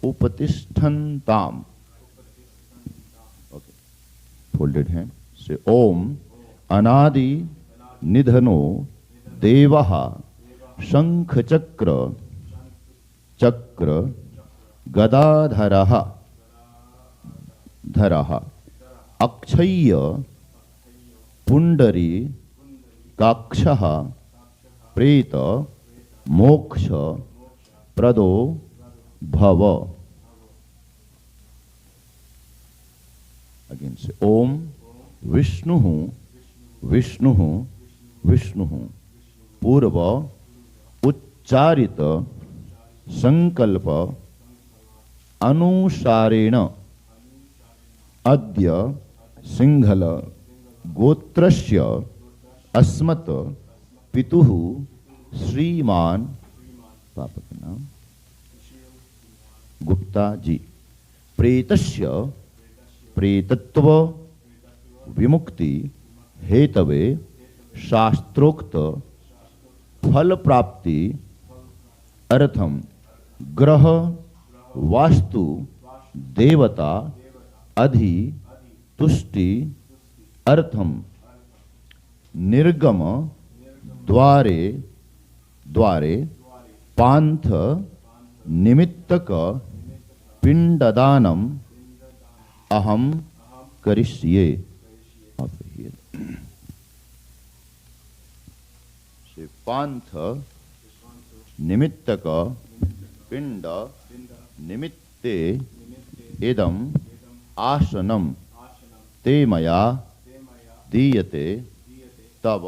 उपतिष्ठन्ताम। Okay. Folded hand. Say Om Anadi Nidhano Devaha Shankh Chakra Gadadharaha Dharaha Akshaya Pundari Kakshaha प्रेत मोक्ष प्रदो भव। अगेन से ओम विष्णु विष्णु विष्णु पूर्व उच्चारित संकल्प अनुसारेण अद्य सिंघल गोत्रस्य अस्मत् पितुः श्रीमान पापा का नाम गुप्ता जी प्रेतस्य प्रेतत्व विमुक्ति हेतवे शास्त्रोक्त फल प्राप्ति अर्थम ग्रह वास्तु देवता अधि तुष्टि अर्थम निर्गम द्वारे द्वारे पांथ निमित्तक पिंडदानम अहम करिष्ये। पांथ निमित्तक पिंड निमित्ते इदम आसनम ते मया दीयते तव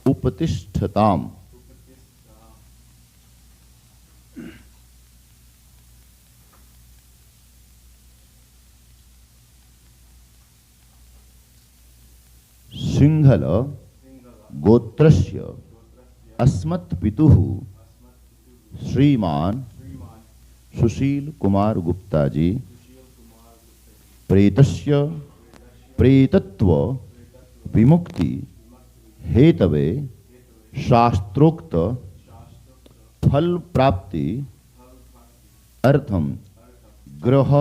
उपतिष्ठताम। सिंहल गोत्रस्य अस्मत् पितुः श्रीमान सुशील कुमार गुप्ता जी प्रेतस्य प्रेतत्व विमुक्ति हेतवे शास्त्रोक्त फल प्राप्ति अर्थम ग्रह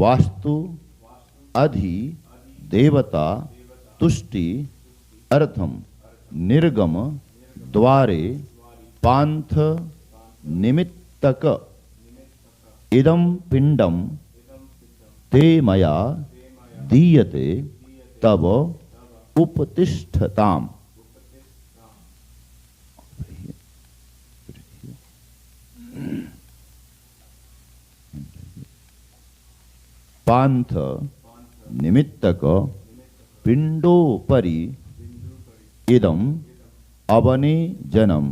वास्तु अधि देवता तुष्टि अर्थम निर्गम द्वारे पांथ निमित्तक इदम पिंडम ते मया दीयते तब उपतिष्ठताम। पांथ निमित्तक पिंडोपरि इदम अवने जनम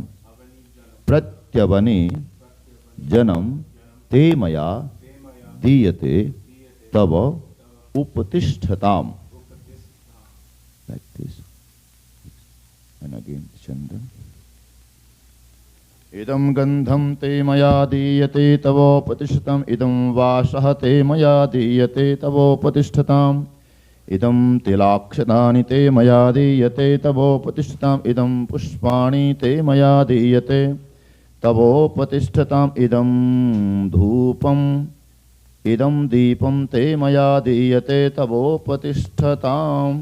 प्रत्यवने जनम ते मया दीयते तब उपतिष्ठताम। Like this. And again Chandan. इदं गंधम ते मया दीयते तवोपतिष्ठताम्। इदं वासः ते मया दीयते तवोपतिष्ठताम्। इदं तिलाक्षतानि ते मया दीयते तवोपतिष्ठताम्। इदं पुष्पाणि ते मया दीयते तवोपतिष्ठताम्। इदं धूपम् इदं दीपं ते मया दीयते तवोपतिष्ठताम्।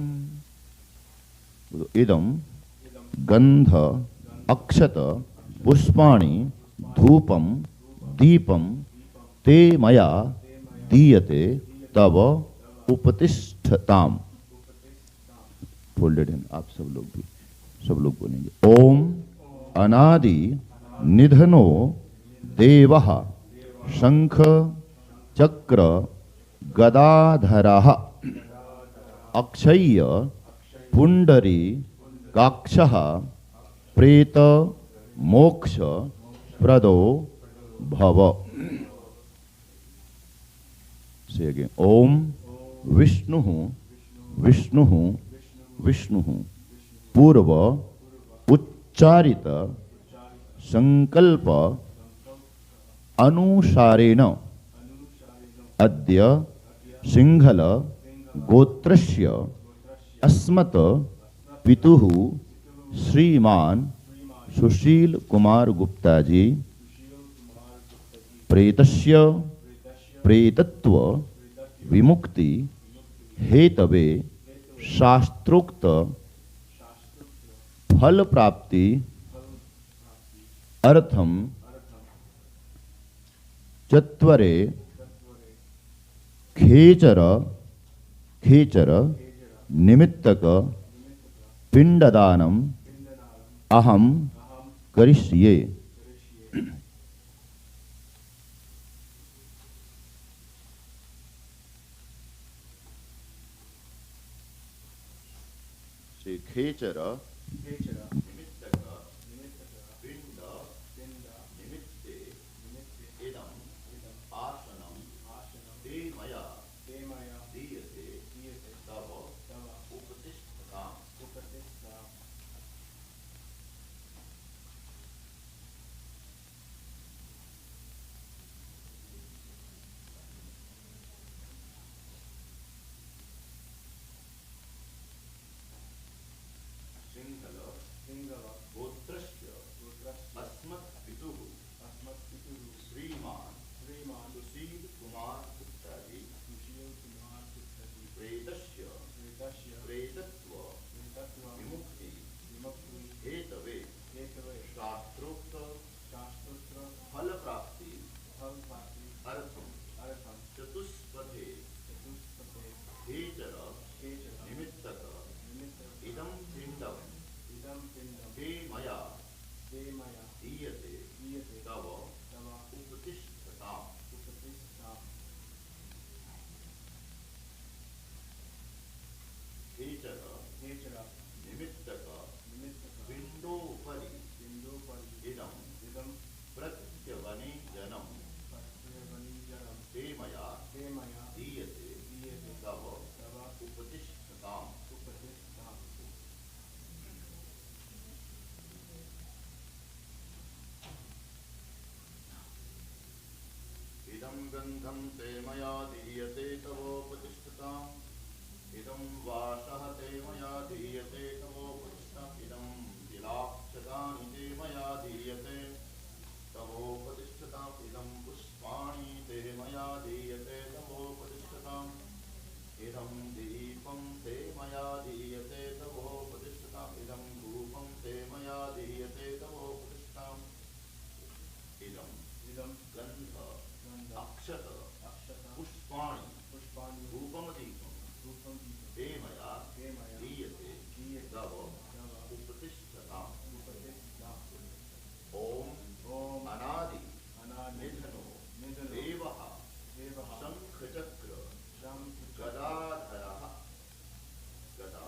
इदं गंध अक्षत पुष्पाणि धूपम दीपम ते मया दीयते तव उपतिष्ठताम। फोल्डेड इन आप सब लोग बोलेंगे। ओम अनादि निधनो देवः शंख चक्र गदाधरः अक्षय्य पुंडरी काक्षः प्रेत मोक्ष प्रदो भव। Say again. ओम विष्णु विष्णु विष्णु पूर्व उच्चारित संकल्प अनुसारेण अद्य सिंहल गोत्रस्य अस्मत् पितुः श्रीमान सुशील कुमार गुप्ता जी प्रेतस्य प्रेतत्व विमुक्ति हेतवे शास्त्रोक्त फल प्राप्ति अर्थम चत्वरे खेचर खेचर निमित्तक पिंडदानम अहम करिष्ये। श्री खेचर निमित्तक पिंड निमित्ते इदं आसनं ते मया दीयते तव उपतिष्ठताम्। सिंहल उपतिष्ठताम् इदं गन्धं ते मया दीयते तवोपतिष्ठताम् इदं वासः ते मया दीयते तवोपतिष्ठताम् इदं तिलाक्षतानि ते मया दीयते तवोपतिष्ठताम् इदं पुष्पाणि ते मया दीयते तवोपतिष्ठताम् इदं दीपं ते मया दीयते तवोपतिष्ठताम् इदं धूपं ते मया दीयते तवोपतिष्ठताम् इदं गन्ध अक्षत पुष्पाणि धूपमदीपं ते मया दीयते तव उपतिष्ठताम् ॐ अनादि निधनो देवः शङ्खचक्र गदाधरः गदा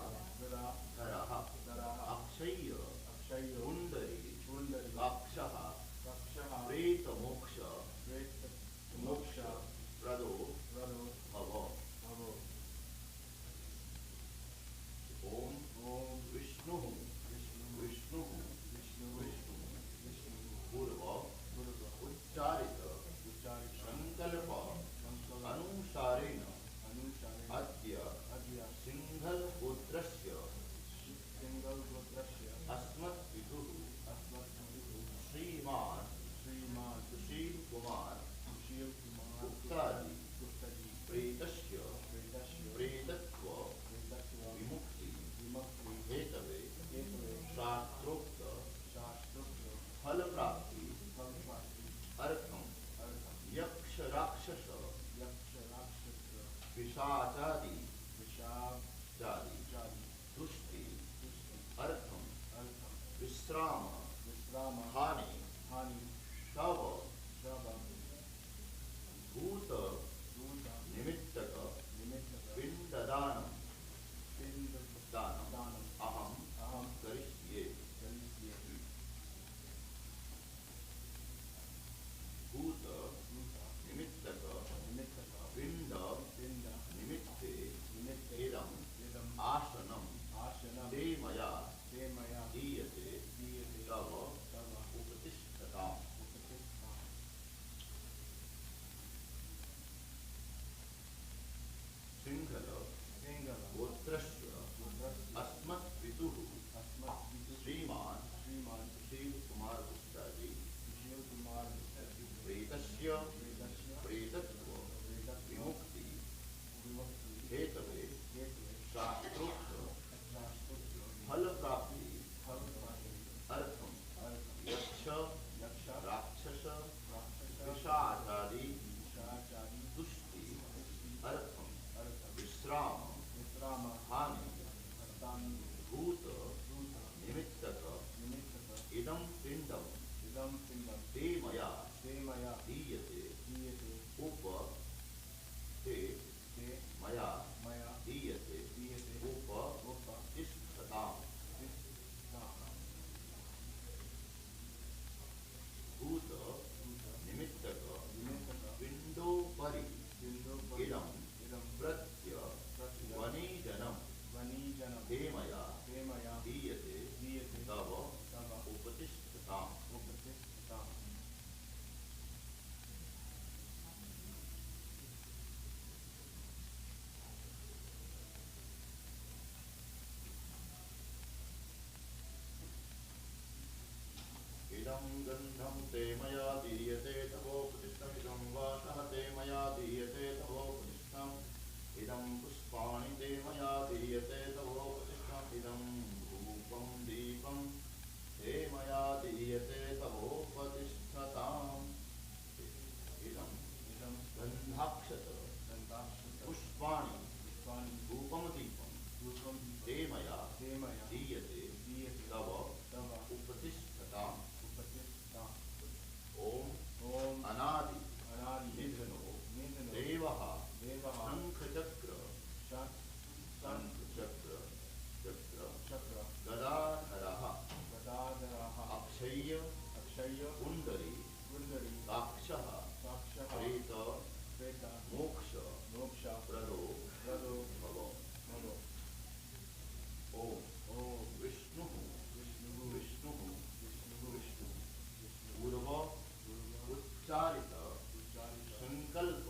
संकल्प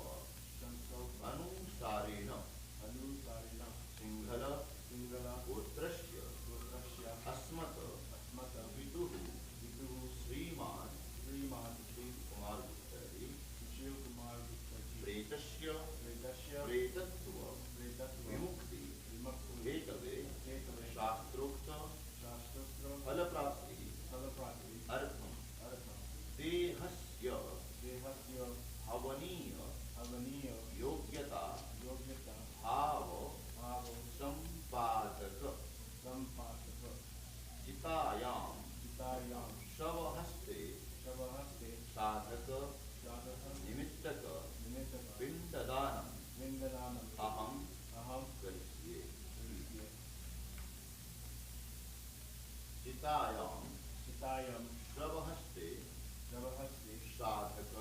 अनुसारेण सिंहल गोत्रस्य अस्मत् पितुः श्रीमान सुशील कुमार गुप्ता जी प्रेतस्य प्रेतत्व विमुक्ति हेतवे शास्त्रोक्त फल प्राप्ति अर्थम देहस्य हवनीय योग्यता भाव संपादक चितायां शवहस्ते साधक निमित्तक पिंडदानम अहम करिष्ये। चितायां शवहस्ते साधक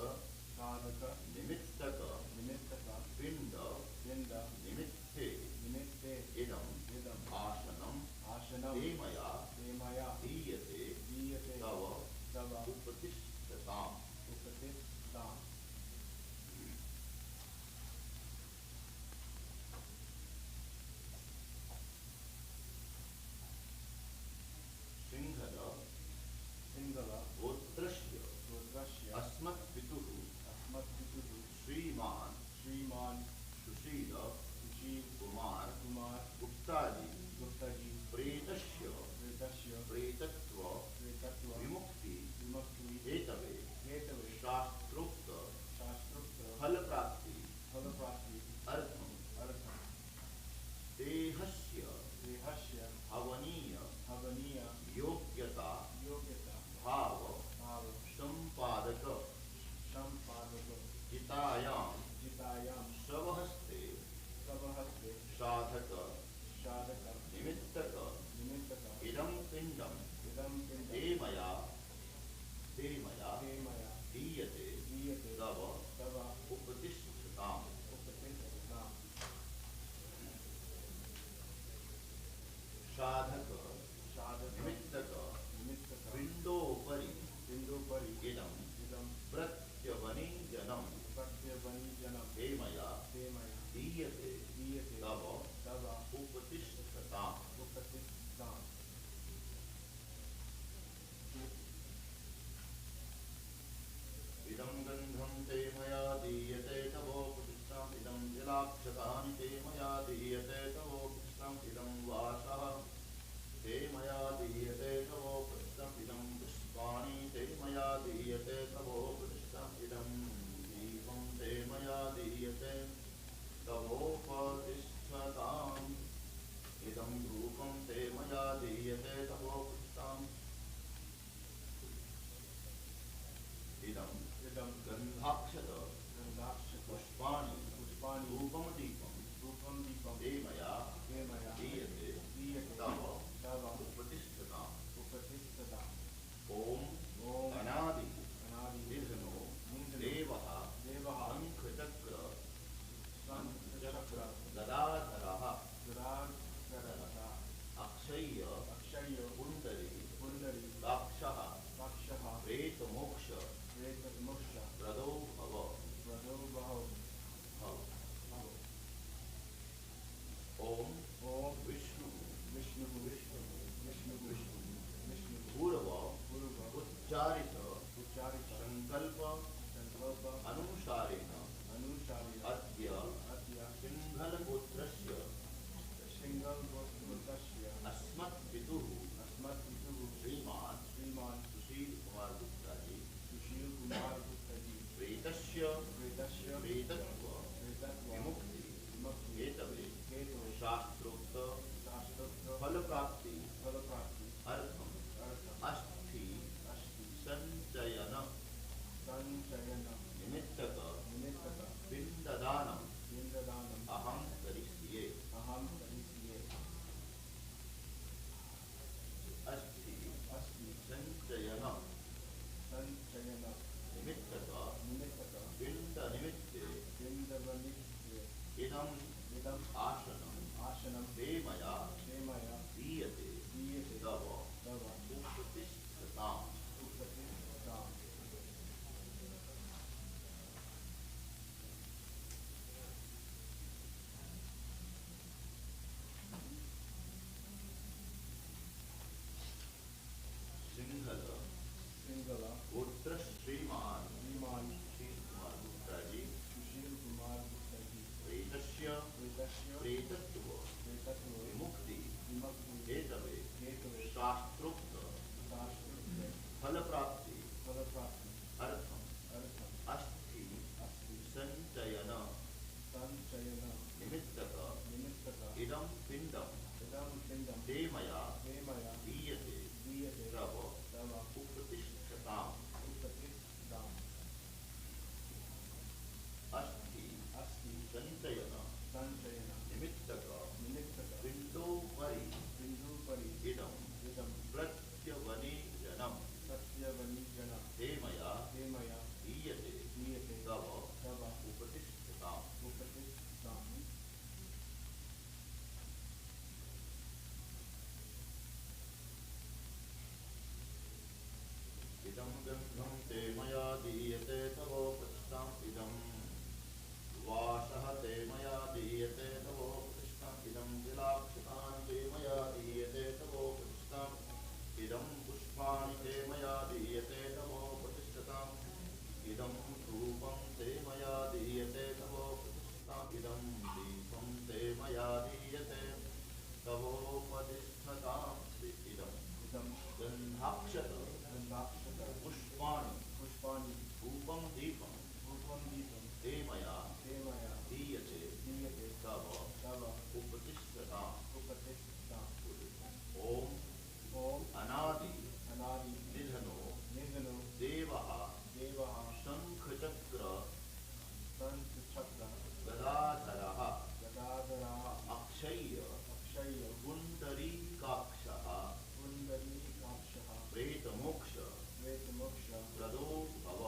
निमित्तक पिंड निमित्ते इदम आसनम ते मया दीयते तव उपतिष्ठताम्। सिंहल गोत्रस्य अस्मत् पितुः श्रीमान सुशील कुमार गुप्ता जी प्रेतस्य प्रेतत्व विमुक्ति हेतवे शास्त्रोक्त फल प्राप्ति अर्थम देहस्य हवनीय योग्यता भाव संपादक चितायां शवहस्ते साधक निमित्तक इदं पिंडम ते मया दीयते तव उपतिष्ठताम्। साधक निमित्तक पिंडोपरि इदं प्रत्यवनीजनं ते मया दीयते तव उपतिष्ठताम्। इदं गन्धं ते मया दीयते तवोपतिष्ठताम्। इदं जलाक्षतानि ते मया दीयते तवोपतिष्ठताम्। इदं वासः ते मया दीयते तवोपतिष्ठताम्। इदं पुष्पाणि ते मया दीयते तवोपतिष्ठताम्। इदं दीपं ते मया दीयते तवोपतिष्ठताम्। इदं धूपं ते मया दीयते तवोपतिष्ठताम्। इदं गन्धाक्षत पुष्पाणि धूपं दीपं ते मया दीयते तव उपतिष्ठताम्। ॐ अनादि निर्धनो देवः शङ्खचक्र गदाधरः अक्षय्य कुण्डली दाक्षः प्रेतमोक्ष प्रदो भव। ओम विष्णु भूर्व धूपं ते मया दीयते तवोपतिष्ठता इदं दीपं ते मया दीयते तवोपतिष्ठतां इदं गन्धाक्षत पुष्पाणि धूपं दीपं ते मया दीयते तव उपतिष्ठता ॐ अनादि निधनो देवः शङ्खचक्र गदाधरः अक्षय्य पुण्डरीकाक्षः प्रेतमोक्ष प्रदो भव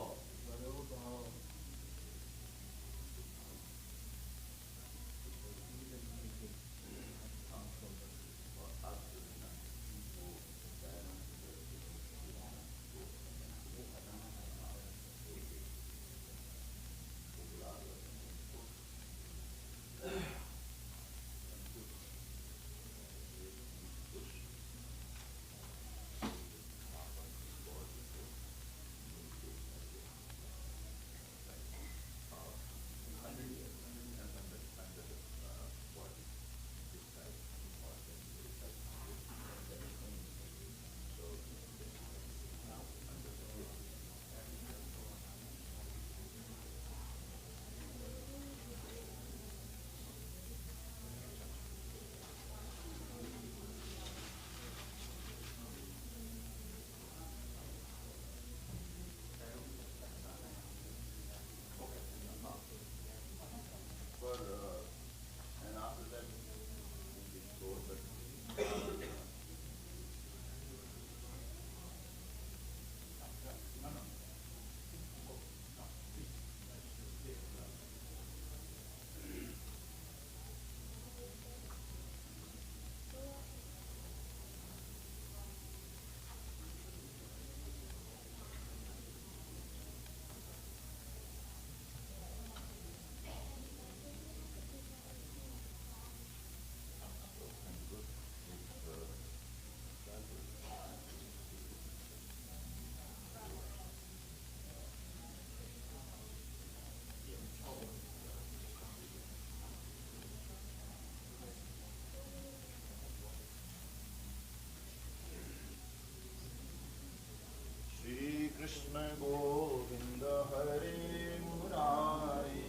कृष्ण गोविंद हरे मुरारी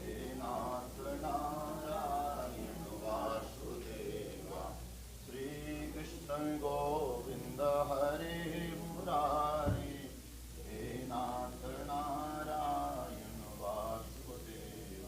हे नाथ नारायण वासुदेव श्री कृष्ण गोविंद हरे मुरारी हे नाथ नारायण वासुदेव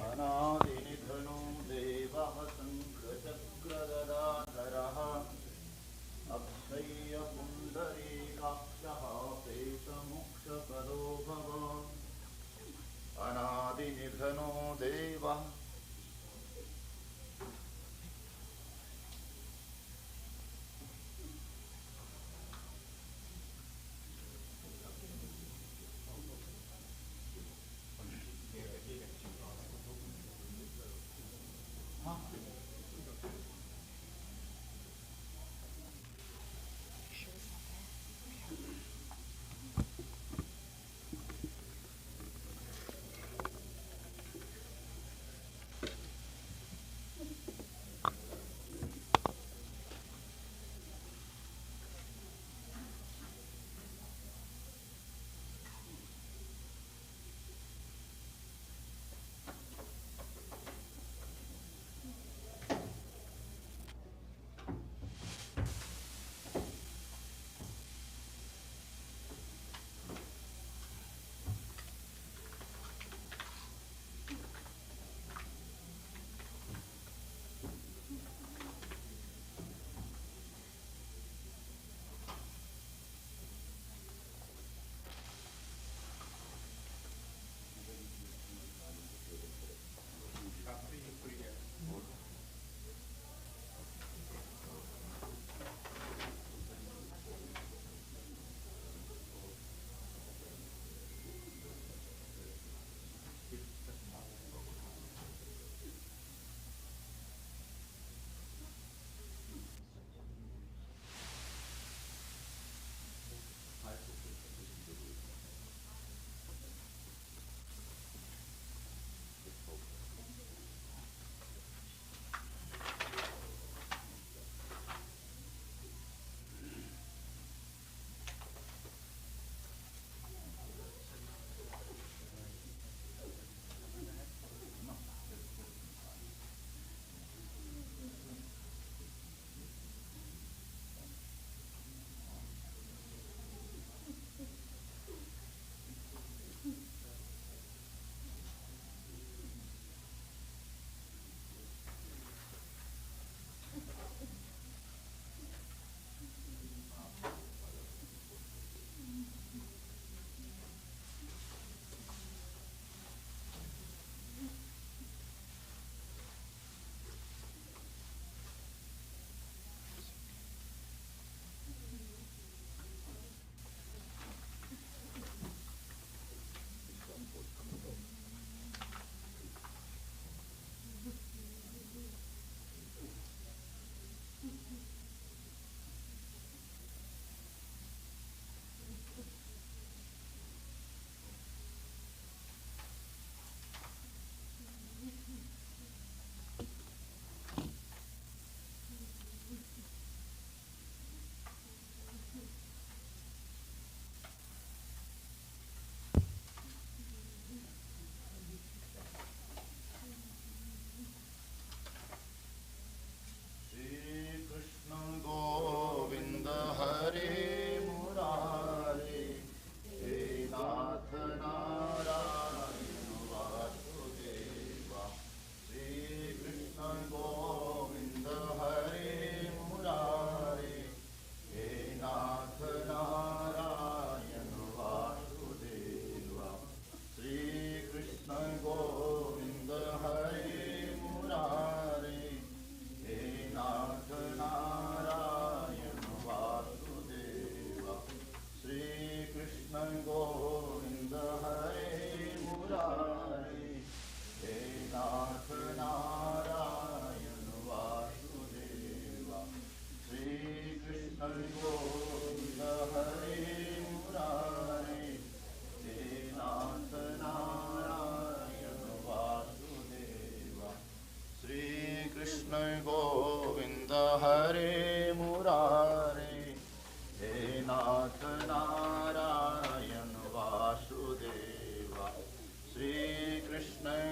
अनादिनिधनो देवः शङ्खचक्रगदाधरः अक्षय्य पुण्डरीकाक्षः पेशमुक्षपदो भव अनादिनिधनो देवः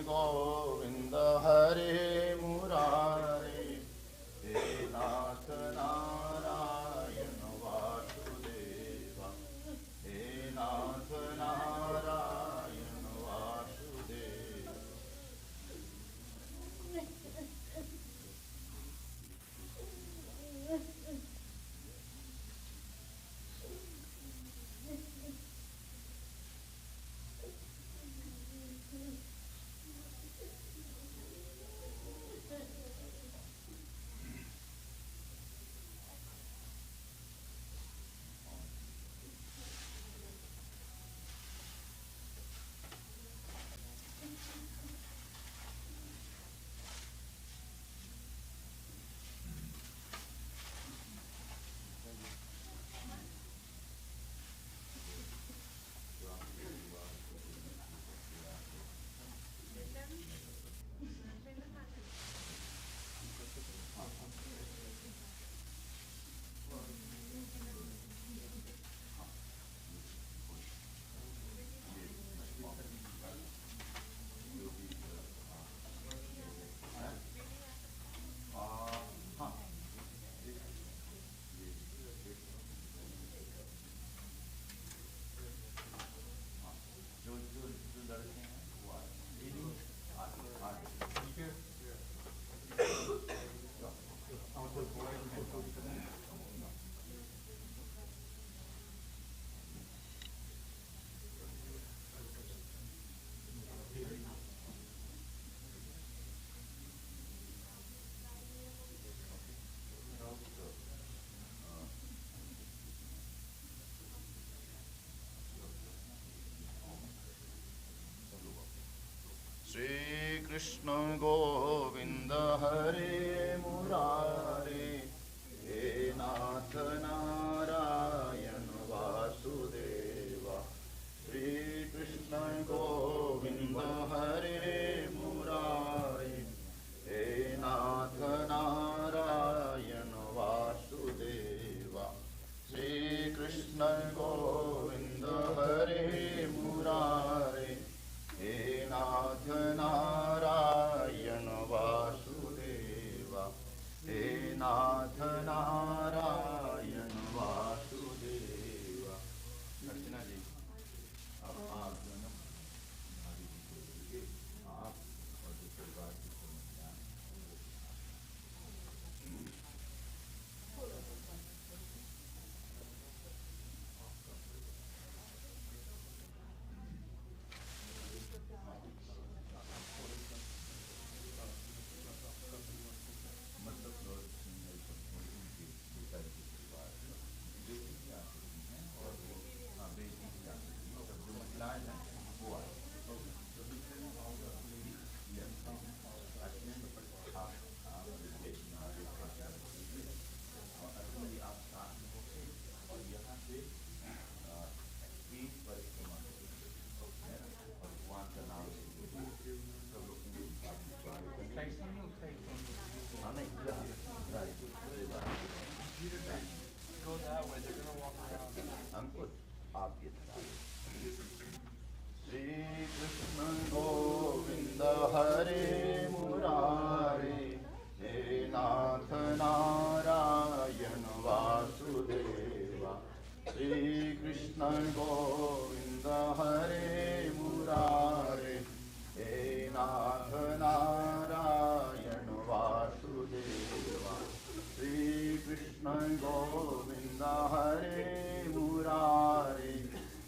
गोविंद हरे मुरारे, हे नाथ नारायण वासुदेवा, हे नाथ Narayan Vasudeva. Shri Krishna Govinda Hare Murare, He Nath Narayana Vasudeva. Shri Krishna Govinda Hare Murare, He Nath Narayana Vasudeva. Shri Krishna Govinda Hare Murare, He Nath Narayana Vasudeva. He Nath Narayana Vasudeva. Archana ji, आप जो है ना हमारी जिंदगी के आप और जो परिवार की समस्या Go that way, they're going to walk around. Ankur, आप ये Shri Krishna Govinda Hare Murare, He Nath Narayana Vasudeva. Shri Krishna Govinda Hare Murare, He Nath Narayana Vasudeva. Shri Krishna Govinda Hare Murare,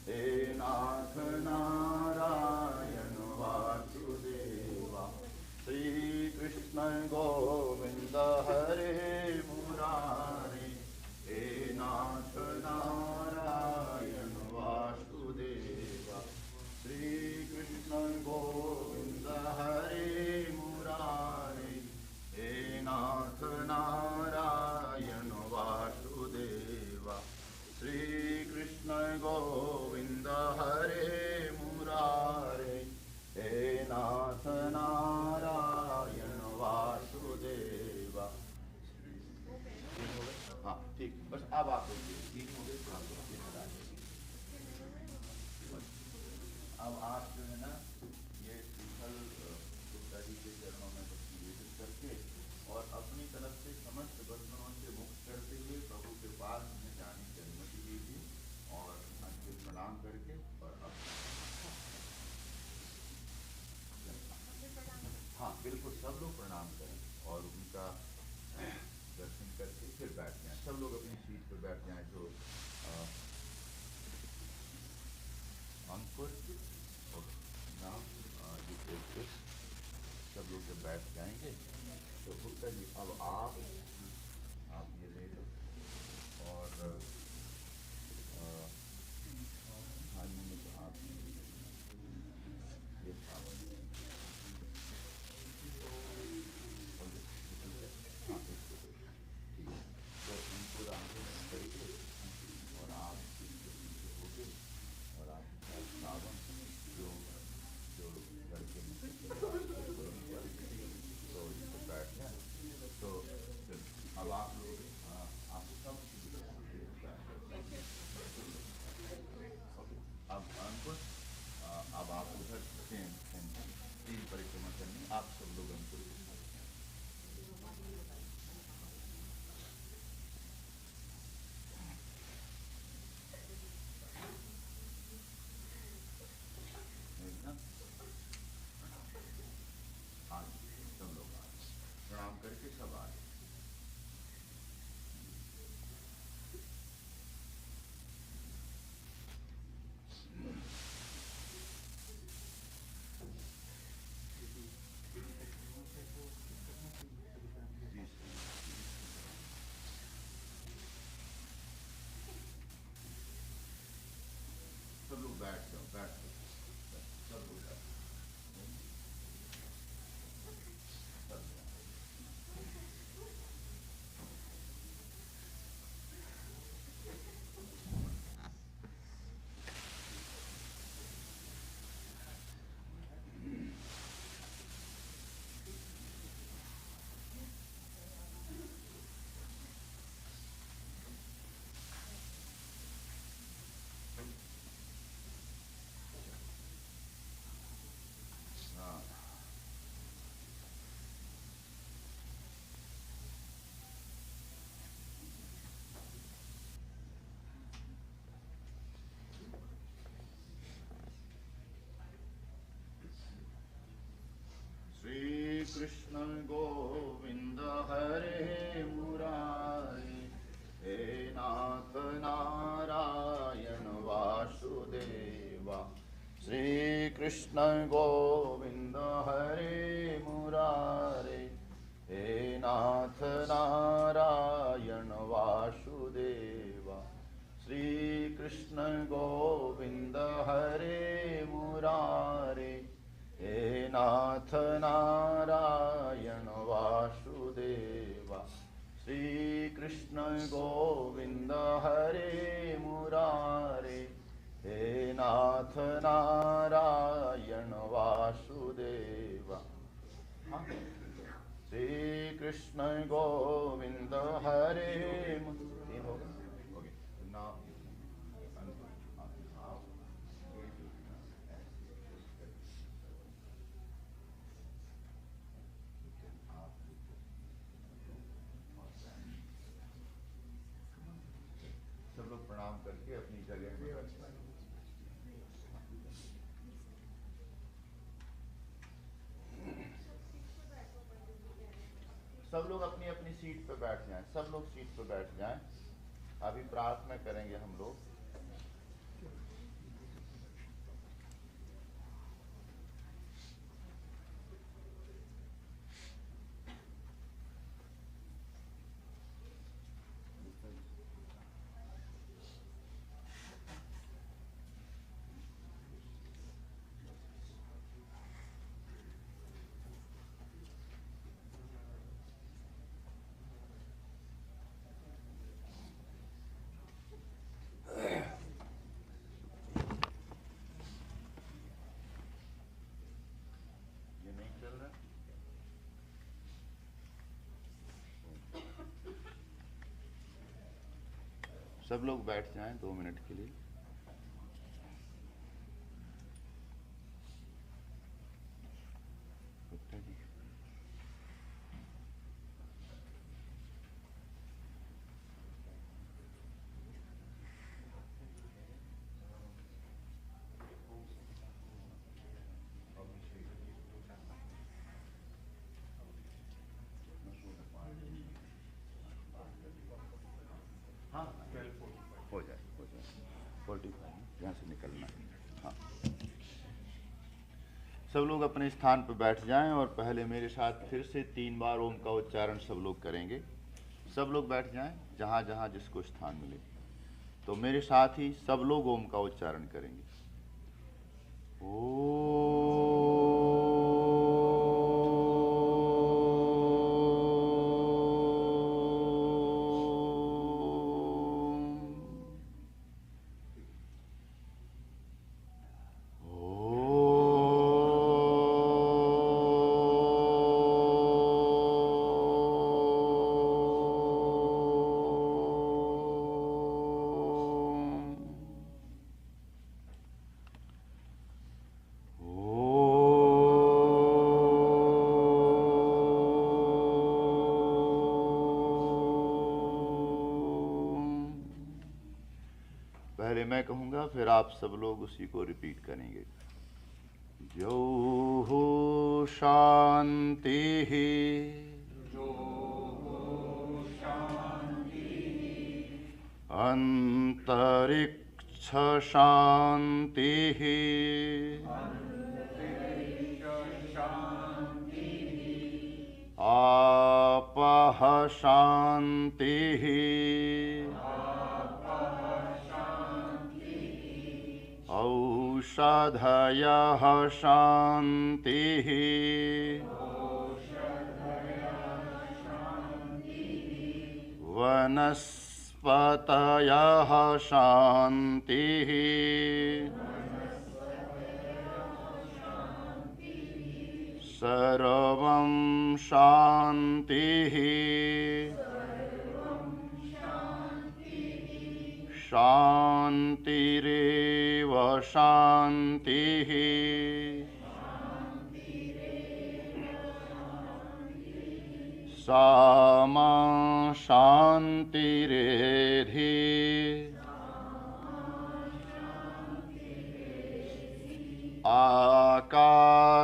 He Nath Narayana Vasudeva. Shri Krishna Govinda Hare Murare, He Nath Narayana Vasudeva. Shri Krishna Govinda Hare Murare, He Nath Narayana Vasudeva. Shri Krishna Govinda Hare Murare, He Nath Narayana Vasudeva. हाँ ठीक, बस अब आप तीन हो गए, अब आप जो है ना ये गुप्ता जी के चरणों में निवेदित करके और अपनी तरफ से समस्त बंधनों से मुक्त करते हुए प्रभु के पास में जाने की अनुमति दीजिए और अंतिम प्रणाम करके और अब हाँ बिल्कुल सब लोग प्रणाम करें और उनका दर्शन करके फिर बैठ जाएं। सब लोग अपनी सीट पर बैठ जाएं। जो अंकुर और नाम सब लोग जब बैठ जाएंगे तो गुप्ता जी अब आप ये ले लो और आप ये तो उनको आगे करके और आप हो गए और आप सावन जो घर के तो इसको बैठ जाए तो अब आप लोग आप सब अब अंकुश अब आप उधर तीन परिक्रमा करनी आप सब लोग अंकुश आज सब लोग आज प्रणाम करके सब आज सब लोग बैठ जाओ बैठ जाओ सब लोग बैठ श्री कृष्ण गोविंद हरे मुरारी हे नाथ नारायण वासुदेवा श्री कृष्ण गोविंद हरे मुरारे हे नाथ नारायण वासुदेवा श्री कृष्ण गोविंद हरे मुरारे हे नाथ नारायण वासुदेवा श्री कृष्ण गोविंद हरे मुरारे हे नाथ नारायण वासुदेवा श्री कृष्ण गोविंद हरे सब लोग प्रणाम करके अपनी जगह में सब लोग अपनी अपनी सीट पर बैठ जाएं। सब लोग सीट पर बैठ जाएं। अभी प्रार्थना करेंगे हम लोग। सब लोग बैठ जाएं 2 मिनट के लिए। गुप्ता जी हो जाए 45 यहाँ से निकलना है। हाँ, सब लोग अपने स्थान पर बैठ जाएं और पहले मेरे साथ फिर से 3 बार ओम का उच्चारण सब लोग करेंगे। सब लोग बैठ जाएं जहाँ जहाँ जिसको स्थान मिले। तो मेरे साथ ही सब लोग ओम का उच्चारण करेंगे। पहले मैं कहूँगा, फिर आप सब लोग उसी को रिपीट करेंगे। जो हो शांति अंतरिक्ष शांति आपः शांति औषधयः शान्तिः वनस्पतयः शान्तिः सर्वं शान्तिः शान्तिरेव शान्तिः सामा शान्तिरेधि आकाशात्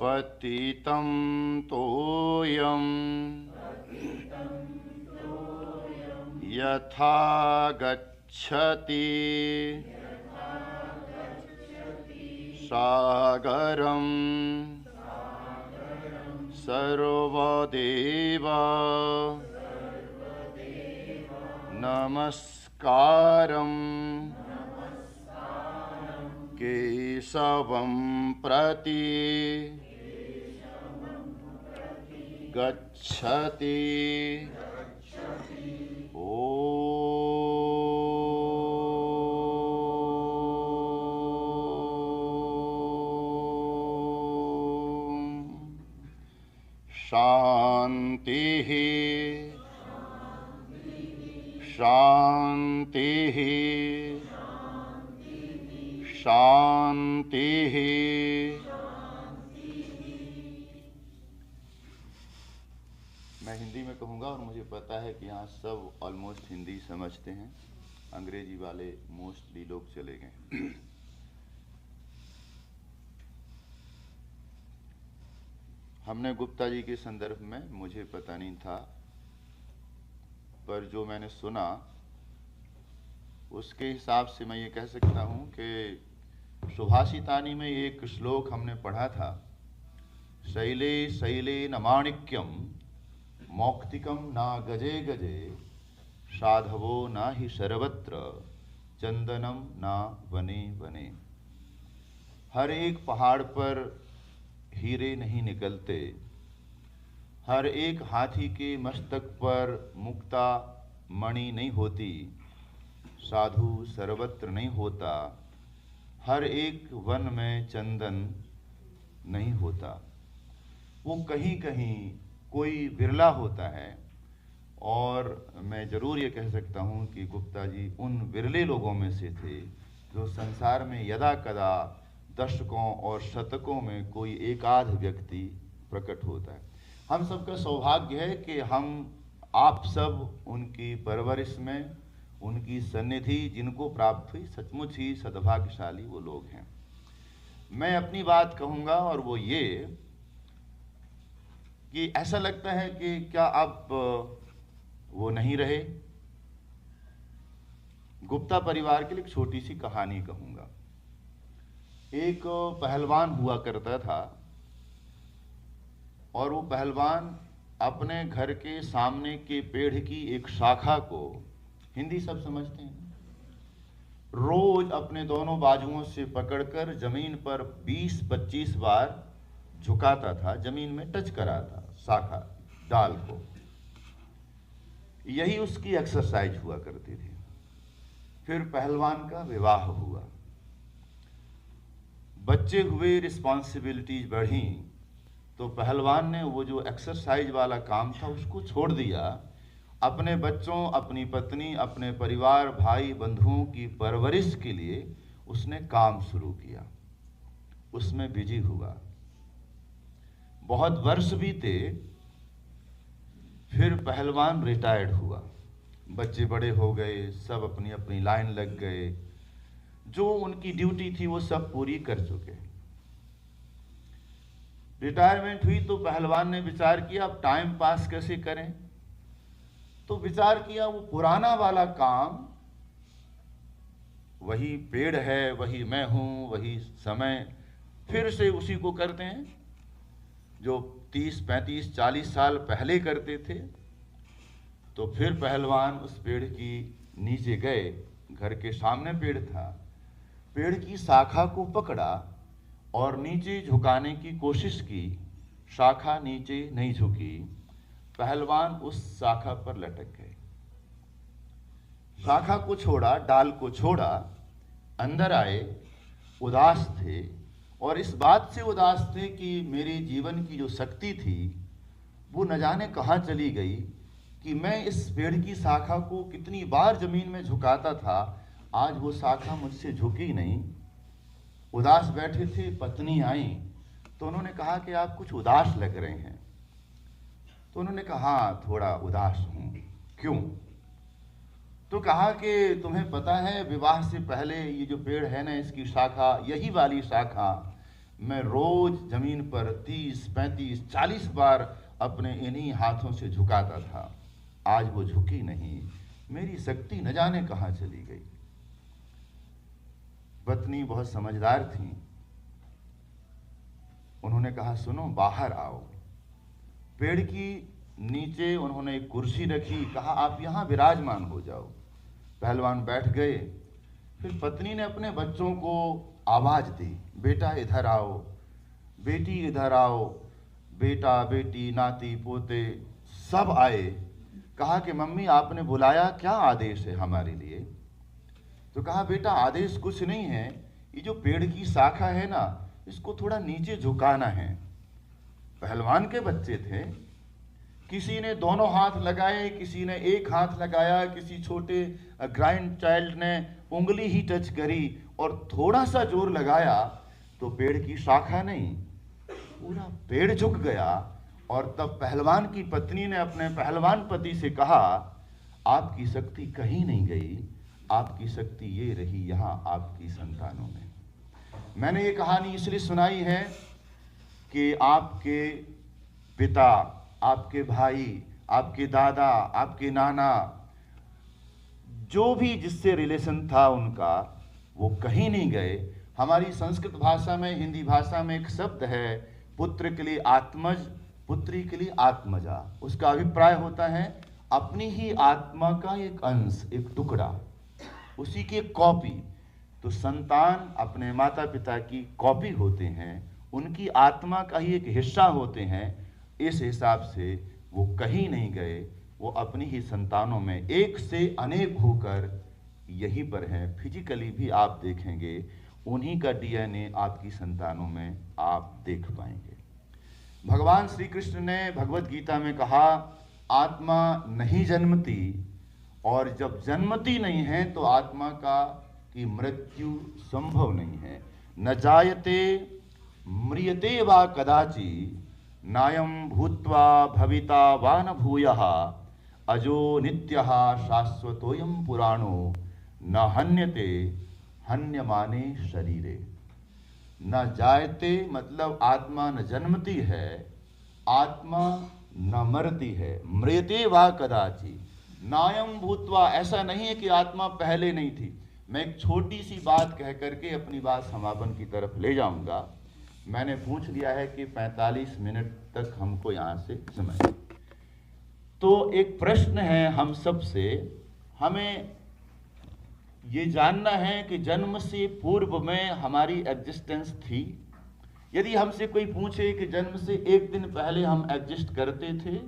पतितं तोयं यथा गच्छति सागरं सर्वदेव नमस्कारं केशवं प्रति गच्छति शान्तिः शान्तिः शान्तिः। मैं हिंदी में कहूँगा और मुझे पता है कि यहाँ सब ऑलमोस्ट हिंदी समझते हैं, अंग्रेजी वाले मोस्टली लोग चले गए। हमने गुप्ता जी के संदर्भ में, मुझे पता नहीं था, पर जो मैंने सुना उसके हिसाब से मैं ये कह सकता हूँ कि सुभाषितानी में एक श्लोक हमने पढ़ा था, शैले शैले न माणिक्यम मौक्तिकम ना गजे गजे साधवो ना ही सर्वत्र चंदनम ना वने वने। हर एक पहाड़ पर हीरे नहीं निकलते, हर एक हाथी के मस्तक पर मुक्ता मणि नहीं होती, साधु सर्वत्र नहीं होता, हर एक वन में चंदन नहीं होता, वो कहीं कहीं कोई विरला होता है। और मैं ज़रूर ये कह सकता हूँ कि गुप्ता जी उन विरले लोगों में से थे जो संसार में यदा कदा दशकों और शतकों में कोई एक आध व्यक्ति प्रकट होता है। हम सबका सौभाग्य है कि हम आप सब उनकी परवरिश में, उनकी सन्निधि जिनको प्राप्त हुई, सचमुच ही सद्भाग्यशाली वो लोग हैं। मैं अपनी बात कहूँगा और वो ये कि ऐसा लगता है कि क्या अब वो नहीं रहे। गुप्ता परिवार के लिए एक छोटी सी कहानी कहूँगा। एक पहलवान हुआ करता था और वो पहलवान अपने घर के सामने के पेड़ की एक शाखा को, हिंदी सब समझते हैं, रोज अपने दोनों बाजुओं से पकड़कर जमीन पर 20-25 बार झुकाता था, जमीन में टच कराता शाखा डाल को। यही उसकी एक्सरसाइज हुआ करती थी। फिर पहलवान का विवाह हुआ, बच्चे हुए, रिस्पॉन्सिबिलिटीज बढ़ी, तो पहलवान ने वो जो एक्सरसाइज वाला काम था उसको छोड़ दिया। अपने बच्चों, अपनी पत्नी, अपने परिवार, भाई बंधुओं की परवरिश के लिए उसने काम शुरू किया, उसमें बिजी हुआ। बहुत वर्ष बीते, फिर पहलवान रिटायर्ड हुआ, बच्चे बड़े हो गए, सब अपनी अपनी लाइन लग गए, जो उनकी ड्यूटी थी वो सब पूरी कर चुके। रिटायरमेंट हुई तो पहलवान ने विचार किया अब टाइम पास कैसे करें। तो विचार किया वो पुराना वाला काम, वही पेड़ है, वही मैं हूं, वही समय, फिर से उसी को करते हैं जो 30, 35, 40 साल पहले करते थे। तो फिर पहलवान उस पेड़ की नीचे गए, घर के सामने पेड़ था, पेड़ की शाखा को पकड़ा और नीचे झुकाने की कोशिश की, शाखा नीचे नहीं झुकी, पहलवान उस शाखा पर लटक गए। शाखा को छोड़ा, डाल को छोड़ा, अंदर आए, उदास थे और इस बात से उदास थे कि मेरे जीवन की जो शक्ति थी वो न जाने कहाँ चली गई, कि मैं इस पेड़ की शाखा को कितनी बार जमीन में झुकाता था, आज वो शाखा मुझसे झुकी नहीं। उदास बैठे थे, पत्नी आई तो उन्होंने कहा कि आप कुछ उदास लग रहे हैं। तो उन्होंने कहा हाँ थोड़ा उदास हूं। क्यों? तो कहा कि तुम्हें पता है विवाह से पहले ये जो पेड़ है ना, इसकी शाखा, यही वाली शाखा मैं रोज जमीन पर 30, 35, 40 बार अपने इन्हीं हाथों से झुकाता था, आज वो झुकी नहीं, मेरी शक्ति न जाने कहाँ चली गई। पत्नी बहुत समझदार थी, उन्होंने कहा सुनो बाहर आओ। पेड़ की नीचे उन्होंने एक कुर्सी रखी, कहा आप यहाँ विराजमान हो जाओ। पहलवान बैठ गए। फिर पत्नी ने अपने बच्चों को आवाज दी, बेटा इधर आओ, बेटी इधर आओ। बेटा, बेटी, नाती, पोते सब आए। कहा कि मम्मी आपने बुलाया, क्या आदेश है हमारे लिए? तो कहा बेटा आदेश कुछ नहीं है, ये जो पेड़ की शाखा है ना, इसको थोड़ा नीचे झुकाना है। पहलवान के बच्चे थे, किसी ने दोनों हाथ लगाए, किसी ने एक हाथ लगाया, किसी छोटे ग्राइंड चाइल्ड ने उंगली ही टच करी और थोड़ा सा जोर लगाया तो पेड़ की शाखा नहीं, पूरा पेड़ झुक गया। और तब पहलवान की पत्नी ने अपने पहलवान पति से कहा आपकी शक्ति कहीं नहीं गई, आपकी शक्ति ये रही यहाँ आपकी संतानों में। मैंने ये कहानी इसलिए सुनाई है कि आपके पिता, आपके भाई, आपके दादा, आपके नाना, जो भी जिससे रिलेशन था उनका, वो कहीं नहीं गए। हमारी संस्कृत भाषा में, हिंदी भाषा में एक शब्द है, पुत्र के लिए आत्मज, पुत्री के लिए आत्मजा। उसका अभिप्राय होता है अपनी ही आत्मा का एक अंश, एक टुकड़ा, उसी की एक कॉपी। तो संतान अपने माता पिता की कॉपी होते हैं, उनकी आत्मा का ही एक हिस्सा होते हैं। इस हिसाब से वो कहीं नहीं गए, वो अपनी ही संतानों में एक से अनेक होकर यहीं पर हैं। फिजिकली भी आप देखेंगे उन्हीं का डीएनए आपकी संतानों में आप देख पाएंगे। भगवान श्री कृष्ण ने भगवत गीता में कहा आत्मा नहीं जन्मती, और जब जन्मती नहीं है तो आत्मा का की मृत्यु संभव नहीं है। न जायते म्रियते वा कदाचि, नायम भूत्वा भविता वा न भूयः, अजो नित्यः शाश्वतोयम पुराणो, न हन्यते हन्यमाने शरीरे। न जायते मतलब आत्मा न जन्मती है, आत्मा न मरती है, मृते वा कदाचि नायम भूतवा। ऐसा नहीं है कि आत्मा पहले नहीं थी। मैं एक छोटी सी बात कह करके अपनी बात समापन की तरफ ले जाऊंगा। मैंने पूछ लिया है कि 45 मिनट तक हमको यहाँ से समय, तो एक प्रश्न है हम सब से, हमें ये जानना है कि जन्म से पूर्व में हमारी एग्जिस्टेंस थी। यदि हमसे कोई पूछे कि जन्म से एक दिन पहले हम एग्जिस्ट करते थे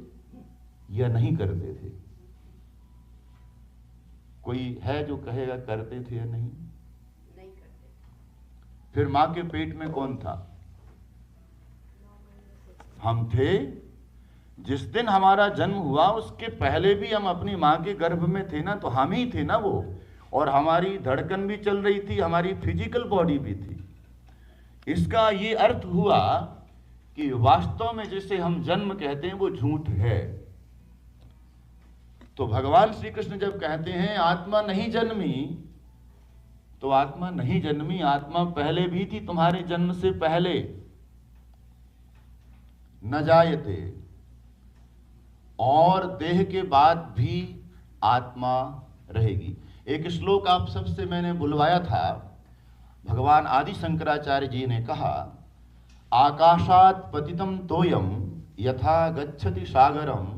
या नहीं करते थे, कोई है जो कहेगा करते थे या नहीं? नहीं करते। फिर मां के पेट में कौन था? हम थे। जिस दिन हमारा जन्म हुआ उसके पहले भी हम अपनी मां के गर्भ में थे ना, तो हम ही थे ना वो। और हमारी धड़कन भी चल रही थी, हमारी फिजिकल बॉडी भी थी। इसका ये अर्थ हुआ कि वास्तव में जिसे हम जन्म कहते हैं वो झूठ है। तो भगवान श्री कृष्ण जब कहते हैं आत्मा नहीं जन्मी, तो आत्मा नहीं जन्मी, आत्मा पहले भी थी, तुम्हारे जन्म से पहले। न जायते, और देह के बाद भी आत्मा रहेगी। एक श्लोक आप सबसे मैंने बुलवाया था। भगवान आदि शंकराचार्य जी ने कहा, आकाशात पतितम तोयम यथा गच्छति सागरम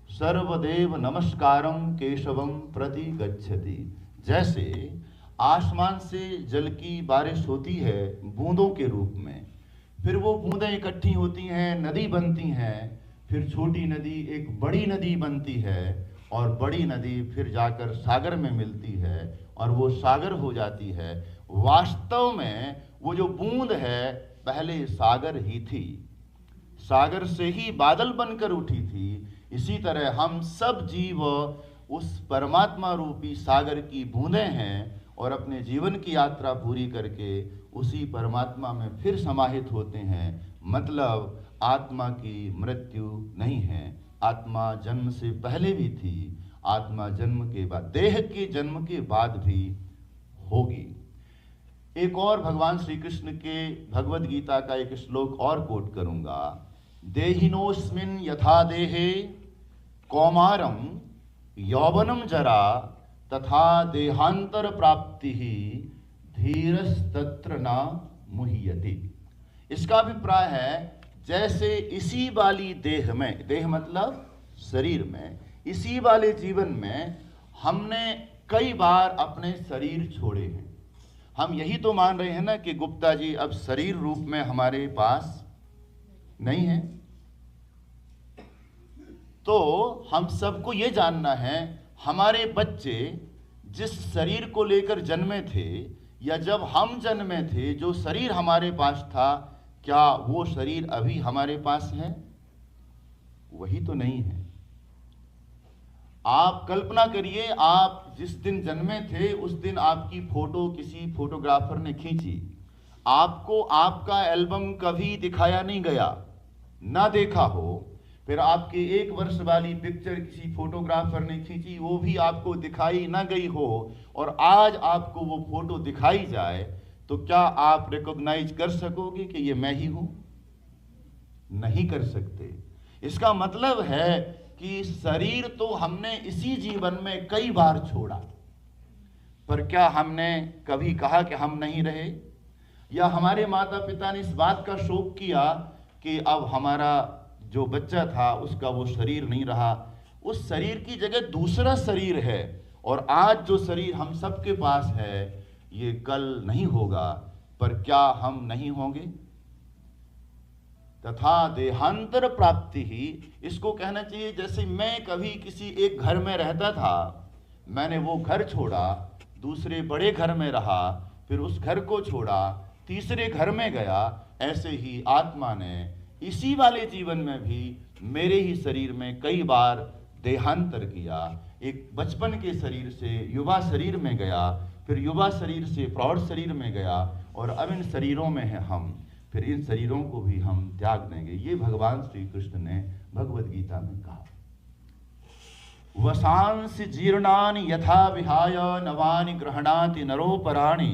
सर्वदेव नमस्कारम केशवम प्रति गच्छति। जैसे आसमान से जल की बारिश होती है बूंदों के रूप में, फिर वो बूंदें इकट्ठी होती हैं, नदी बनती हैं, फिर छोटी नदी एक बड़ी नदी बनती है, और बड़ी नदी फिर जाकर सागर में मिलती है और वो सागर हो जाती है। वास्तव में वो जो बूंद है पहले सागर ही थी, सागर से ही बादल बनकर उठी थी। इसी तरह हम सब जीव उस परमात्मा रूपी सागर की बूंदें हैं, और अपने जीवन की यात्रा पूरी करके उसी परमात्मा में फिर समाहित होते हैं। मतलब आत्मा की मृत्यु नहीं है। आत्मा जन्म से पहले भी थी, आत्मा जन्म के बाद, देह के जन्म के बाद भी होगी। एक और भगवान श्री कृष्ण के भगवद गीता का एक श्लोक और कोट करूंगा। देहिनोस्मिन यथा देहे कौमारम यौवनम जरा तथा देहांतर प्राप्ति ही धीरस्तत्र न मुह्यति। इसका अभिप्राय है जैसे इसी वाली देह में, देह मतलब शरीर में, इसी वाले जीवन में हमने कई बार अपने शरीर छोड़े हैं। हम यही तो मान रहे हैं ना कि गुप्ता जी अब शरीर रूप में हमारे पास नहीं है। तो हम सबको ये जानना है, हमारे बच्चे जिस शरीर को लेकर जन्मे थे, या जब हम जन्मे थे जो शरीर हमारे पास था, क्या वो शरीर अभी हमारे पास है? वही तो नहीं है। आप कल्पना करिए, आप जिस दिन जन्मे थे उस दिन आपकी फोटो किसी फोटोग्राफर ने खींची, आपको आपका एल्बम कभी दिखाया नहीं गया, ना देखा हो। फिर आपके 1 वर्ष वाली पिक्चर किसी फोटोग्राफर ने खींची, वो भी आपको दिखाई ना गई हो, और आज आपको वो फोटो दिखाई जाए, तो क्या आप रिकॉग्नाइज कर सकोगे कि ये मैं ही हूं? नहीं कर सकते। इसका मतलब है कि शरीर तो हमने इसी जीवन में कई बार छोड़ा, पर क्या हमने कभी कहा कि हम नहीं रहे? या हमारे माता पिता ने इस बात का शोक किया कि अब हमारा जो बच्चा था उसका वो शरीर नहीं रहा, उस शरीर की जगह दूसरा शरीर है, और आज जो शरीर हम सबके पास है ये कल नहीं होगा, पर क्या हम नहीं होंगे? तथा देहांतर प्राप्ति ही, इसको कहना चाहिए जैसे मैं कभी किसी एक घर में रहता था, मैंने वो घर छोड़ा, दूसरे बड़े घर में रहा, फिर उस घर को छोड़ा, तीसरे घर में गया। ऐसे ही आत्मा ने इसी वाले जीवन में भी मेरे ही शरीर में कई बार देहांतर किया। एक बचपन के शरीर से युवा शरीर में गया, फिर युवा शरीर से प्रौढ़ शरीर में गया, और अब इन शरीरों में हैं हम, फिर इन शरीरों को भी हम त्याग देंगे। ये भगवान श्री कृष्ण ने भगवद गीता में कहा। वसांसि जीर्णानि यथा विहाय नवानि गृह्णाति नरोपराणि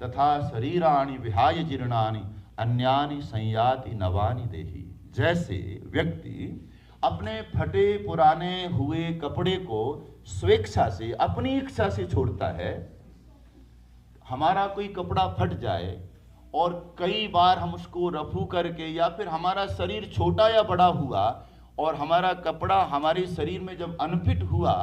तथा शरीराणि विहाय जीर्णानि अन्यानि संयाति नवानि देहि। जैसे व्यक्ति अपने फटे पुराने हुए कपड़े को स्वेच्छा से, अपनी इच्छा से छोड़ता है। हमारा कोई कपड़ा फट जाए और कई बार हम उसको रफू करके, या फिर हमारा शरीर छोटा या बड़ा हुआ और हमारा कपड़ा हमारे शरीर में जब अनफिट हुआ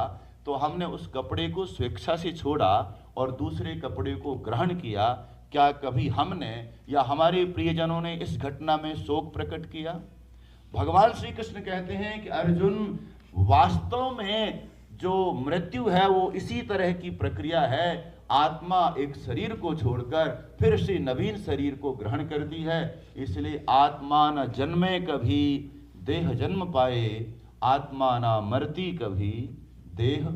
तो हमने उस कपड़े को स्वेच्छा से छोड़ा और दूसरे कपड़े को ग्रहण किया। क्या कभी हमने या हमारे प्रियजनों ने इस घटना में शोक प्रकट किया? भगवान श्री कृष्ण कहते हैं कि अर्जुन, वास्तव में जो मृत्यु है वो इसी तरह की प्रक्रिया है। आत्मा एक शरीर को छोड़कर फिर से नवीन शरीर को ग्रहण करती है। इसलिए आत्मा न जन्मे कभी देह जन्म पाए, आत्मा न मरती कभी देह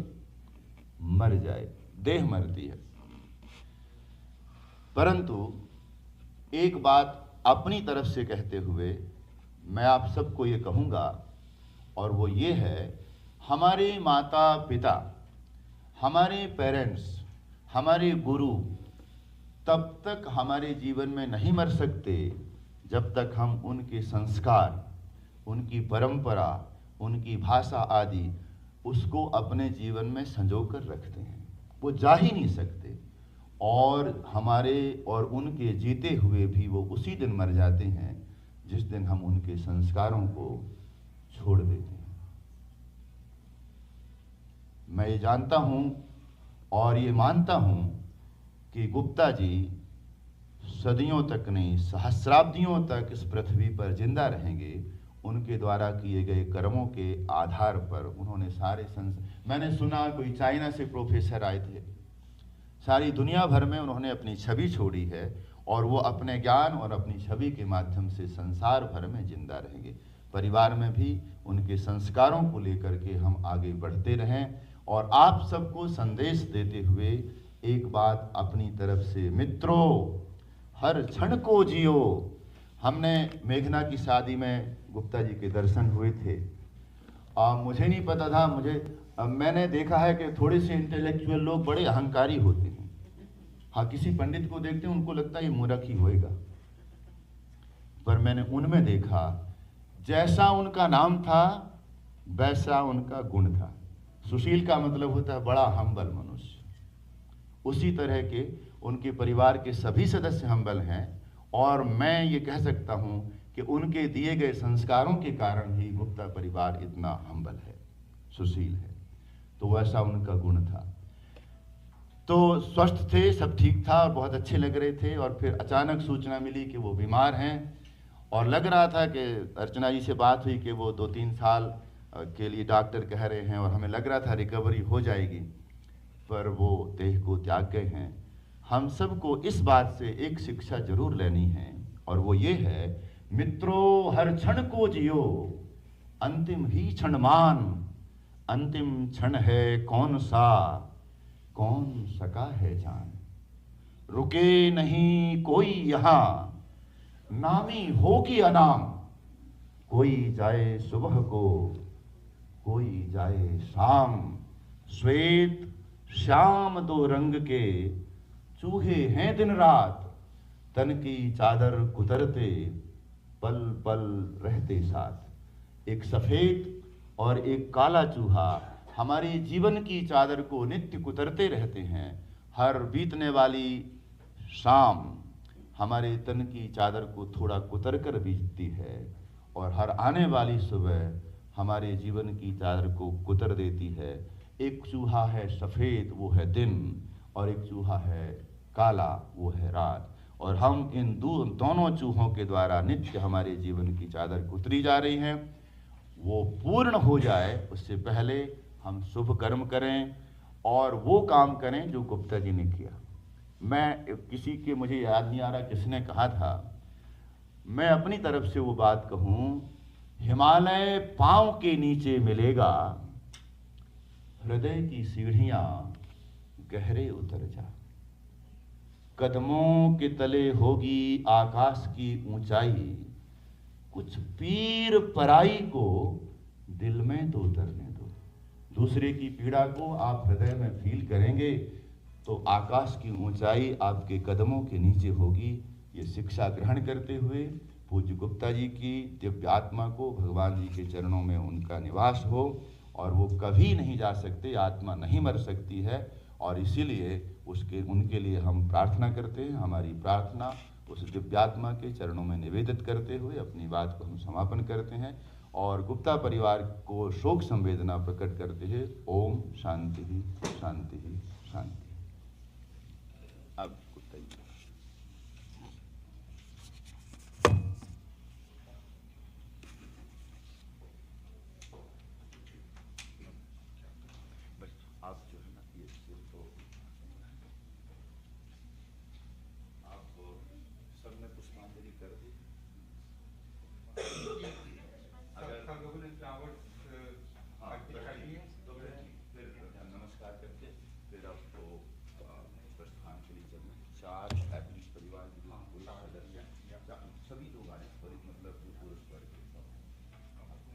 मर जाए। देह मरती है, परंतु एक बात अपनी तरफ से कहते हुए मैं आप सबको ये कहूँगा, और वो ये है, हमारे माता पिता, हमारे पेरेंट्स, हमारे गुरु तब तक हमारे जीवन में नहीं मर सकते जब तक हम उनके संस्कार, उनकी परंपरा, उनकी भाषा आदि उसको अपने जीवन में संजो कर रखते हैं। वो जा ही नहीं सकते, और हमारे और उनके जीते हुए भी वो उसी दिन मर जाते हैं जिस दिन हम उनके संस्कारों को छोड़ देते हैं। मैं ये जानता हूँ और ये मानता हूँ कि गुप्ता जी सदियों तक नहीं, सहस्राब्दियों तक इस पृथ्वी पर जिंदा रहेंगे। उनके द्वारा किए गए कर्मों के आधार पर उन्होंने सारे मैंने सुना कोई चाइना से प्रोफेसर आए थे, सारी दुनिया भर में उन्होंने अपनी छवि छोड़ी है और वो अपने ज्ञान और अपनी छवि के माध्यम से संसार भर में जिंदा रहेंगे। परिवार में भी उनके संस्कारों को लेकर के हम आगे बढ़ते रहें। और आप सबको संदेश देते हुए एक बात अपनी तरफ से, मित्रों हर क्षण को जियो। हमने मेघना की शादी में गुप्ता जी के दर्शन हुए थे। मुझे नहीं पता था, मैंने देखा है कि थोड़े से इंटेलेक्चुअल लोग बड़े अहंकारी होते हैं। हाँ, किसी पंडित को देखते हैं उनको लगता है ये मूर्ख ही होएगा, पर मैंने उनमें देखा जैसा उनका नाम था वैसा उनका गुण था। सुशील का मतलब होता है बड़ा हम्बल मनुष्य। उसी तरह के उनके परिवार के सभी सदस्य हम्बल हैं, और मैं ये कह सकता हूँ कि उनके दिए गए संस्कारों के कारण ही गुप्ता परिवार इतना हम्बल है, सुशील है। तो वैसा उनका गुण था। तो स्वस्थ थे, सब ठीक था और बहुत अच्छे लग रहे थे। और फिर अचानक सूचना मिली कि वो बीमार हैं, और लग रहा था कि अर्चना जी से बात हुई कि वो 2-3 साल के लिए डॉक्टर कह रहे हैं, और हमें लग रहा था रिकवरी हो जाएगी, पर वो देह को त्याग गए हैं। हम सबको इस बात से एक शिक्षा जरूर लेनी है, और वो ये है, मित्रों हर क्षण को जियो, अंतिम ही क्षण मान। अंतिम क्षण है कौन सा, कौन सका है जान। रुके नहीं कोई यहाँ, नामी हो कि अनाम। कोई जाए सुबह को, कोई जाए शाम। श्वेत श्याम दो रंग के, चूहे हैं दिन रात। तन की चादर कुतरते, पल पल रहते साथ। एक सफेद और एक काला चूहा हमारे जीवन की चादर को नित्य कुतरते रहते हैं। हर बीतने वाली शाम हमारे तन की चादर को थोड़ा कुतर कर बीतती है, और हर आने वाली सुबह हमारे जीवन की चादर को कुतर देती है। एक चूहा है सफ़ेद, वो है दिन, और एक चूहा है काला, वो है रात। और हम इन दोनों चूहों के द्वारा नित्य हमारे जीवन की चादर कुतरी जा रही हैं। वो पूर्ण हो जाए उससे पहले हम शुभ कर्म करें और वो काम करें जो गुप्ता जी ने किया। मैं किसी के, मुझे याद नहीं आ रहा किसने कहा था, मैं अपनी तरफ से वो बात कहूँ, हिमालय पांव के नीचे मिलेगा, हृदय की सीढ़ियां गहरे उतर जा। कदमों के तले होगी आकाश की ऊंचाई, कुछ पीर पराई को दिल में तो उतरने दो। दूसरे की पीड़ा को आप हृदय में फील करेंगे तो आकाश की ऊंचाई आपके कदमों के नीचे होगी। ये शिक्षा ग्रहण करते हुए पूज्य गुप्ता जी की दिव्य आत्मा को भगवान जी के चरणों में उनका निवास हो, और वो कभी नहीं जा सकते, आत्मा नहीं मर सकती है, और इसीलिए उनके लिए हम प्रार्थना करते हैं। हमारी प्रार्थना उस दिव्यात्मा के चरणों में निवेदित करते हुए अपनी बात को हम समापन करते हैं, और गुप्ता परिवार को शोक संवेदना प्रकट करते हुए ओम शांति ही शांति ही शांति। अब गुप्ता जी बस आप जो है ना ये सिर्फ तो आप सबने पुष्पांजलि कर दी। अगर तो फिर नमस्कार करके फिर आपको पुष्पांजलि चलना। 4 एथलीट परिवार के पूरे सदस्य सभी लोग आए, मतलब पुरुष वर्ग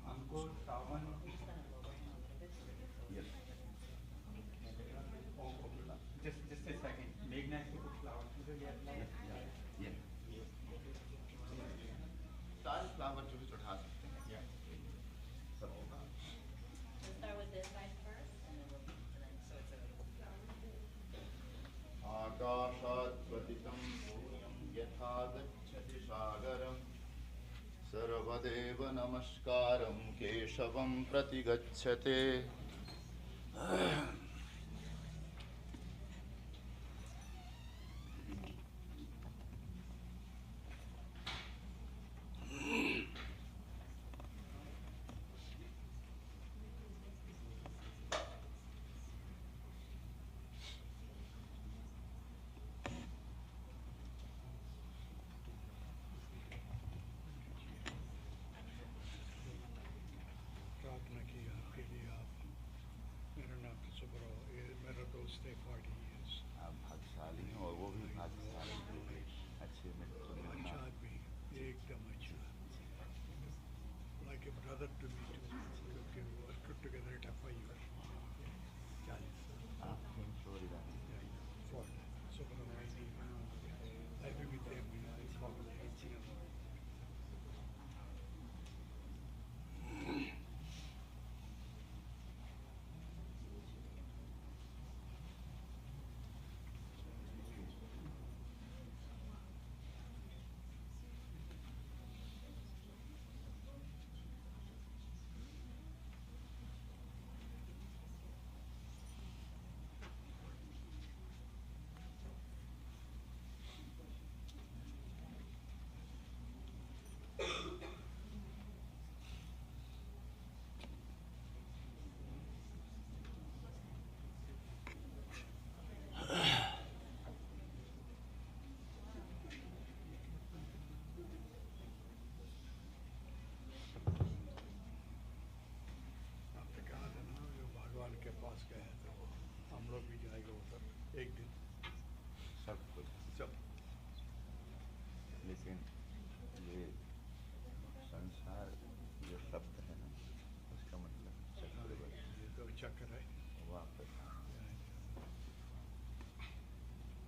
हमको सावन just a second. Meghna, if you put flowers to the सारे फ्लावर जो भी चढ़ा सकते हैं। सब होगा। We'll start with this side first, and then we'll move to the next. So it's a आकाशात् पतितं सूर्यं यथा गच्छति सागरं सर्वदेव नमस्कारं केशवं प्रति गच्छते। प्रार्थना की आपके लिए। आप मेरा नाम तो सुब्रह, मेरा दोस्त है 40 years। आप भाग्यशाली हैं, और वो भी भाग्यशाली हैं, अच्छे मित्र। अच्छा आदमी, एकदम अच्छा, like a brother to me too, क्योंकि we worked together at FIU। 40 सुब्रह I be with them, I follow them। भगवान के पास गए तो हम लोग भी जाएंगे उधर एक दिन। सब कुछ सब, लेकिन ये संसार जो शब्द है ना, उसका मतलब चक्र ये तो चक्र है, वापस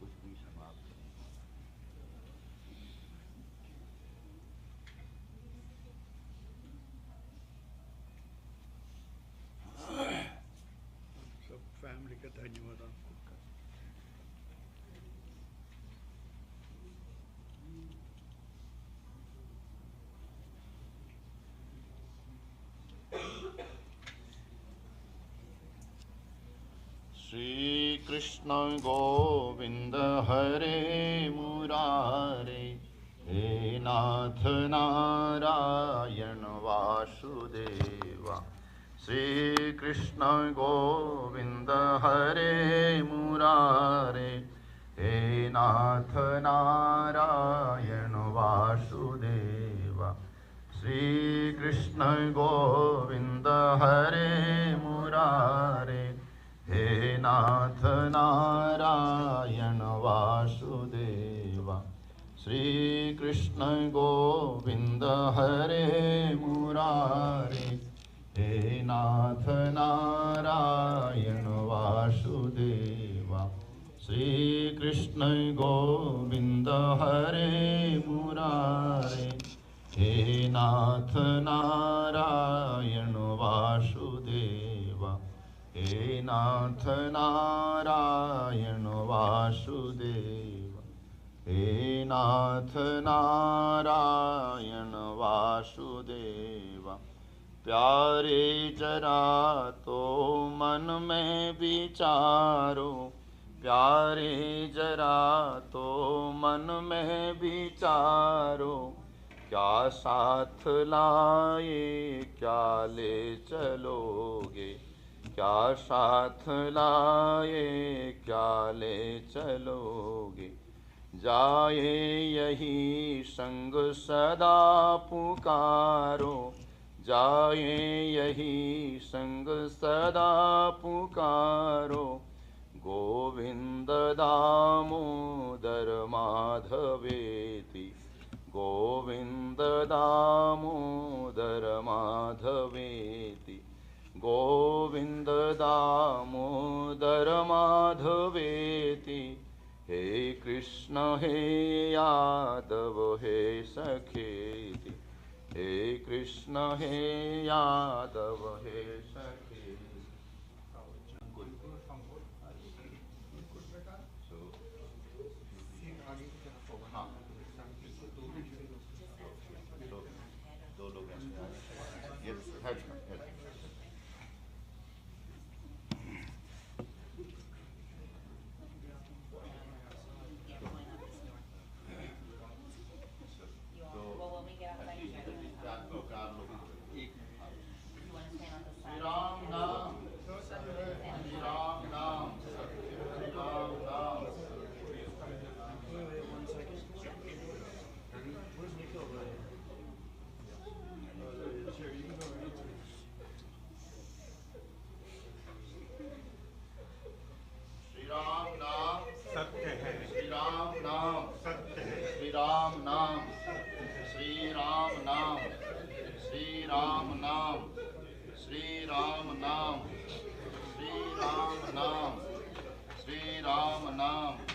कुछ भी समाप्त नहीं। सब फैमिली का धन्यवाद आपको। श्री कृष्ण गोविंद हरे मुरारे, हे नाथ नारायण वासुदेवा। श्री कृष्ण गोविंद हरे मुरारे, हे नाथ नारायण वासुदेवा। श्री कृष्ण गोविंद हरे मुरारे, हे नाथ नारायण वासुदेवा। श्री कृष्ण गोविंद हरे मुरारे, हे नाथ नारायण वासुदेवा। श्री कृष्ण गोविंद हरे मुरारे, हे नाथ नारायण वासुदेव, हे नाथ नारायण वासुदेव, हे नाथ नारायण वासुदेव। प्यारे जरा तो मन में विचारो, प्यारे जरा तो मन में विचारो, क्या साथ लाए क्या ले चलोगे, क्या साथ लाए क्या ले चलोगे। जाए यही संग सदा पुकारो, जाए यही संग सदा पुकारो। गोविंद दामोदर माधवेति, गोविंद दामोदर माधवेति, गोविंद दामोदर माधवेति। हे कृष्ण हे यादव हे सखेति, हे कृष्ण हे यादव हे सखेति। दो लोग ये हेड राम नाम, राम नाम, राम नाम। श्री राम नाम सत्य है, श्री राम नाम सत्य है, श्री राम नाम, श्री राम नाम, श्री राम नाम, श्री राम नाम, श्री राम नाम, श्री राम नाम।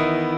Thank you.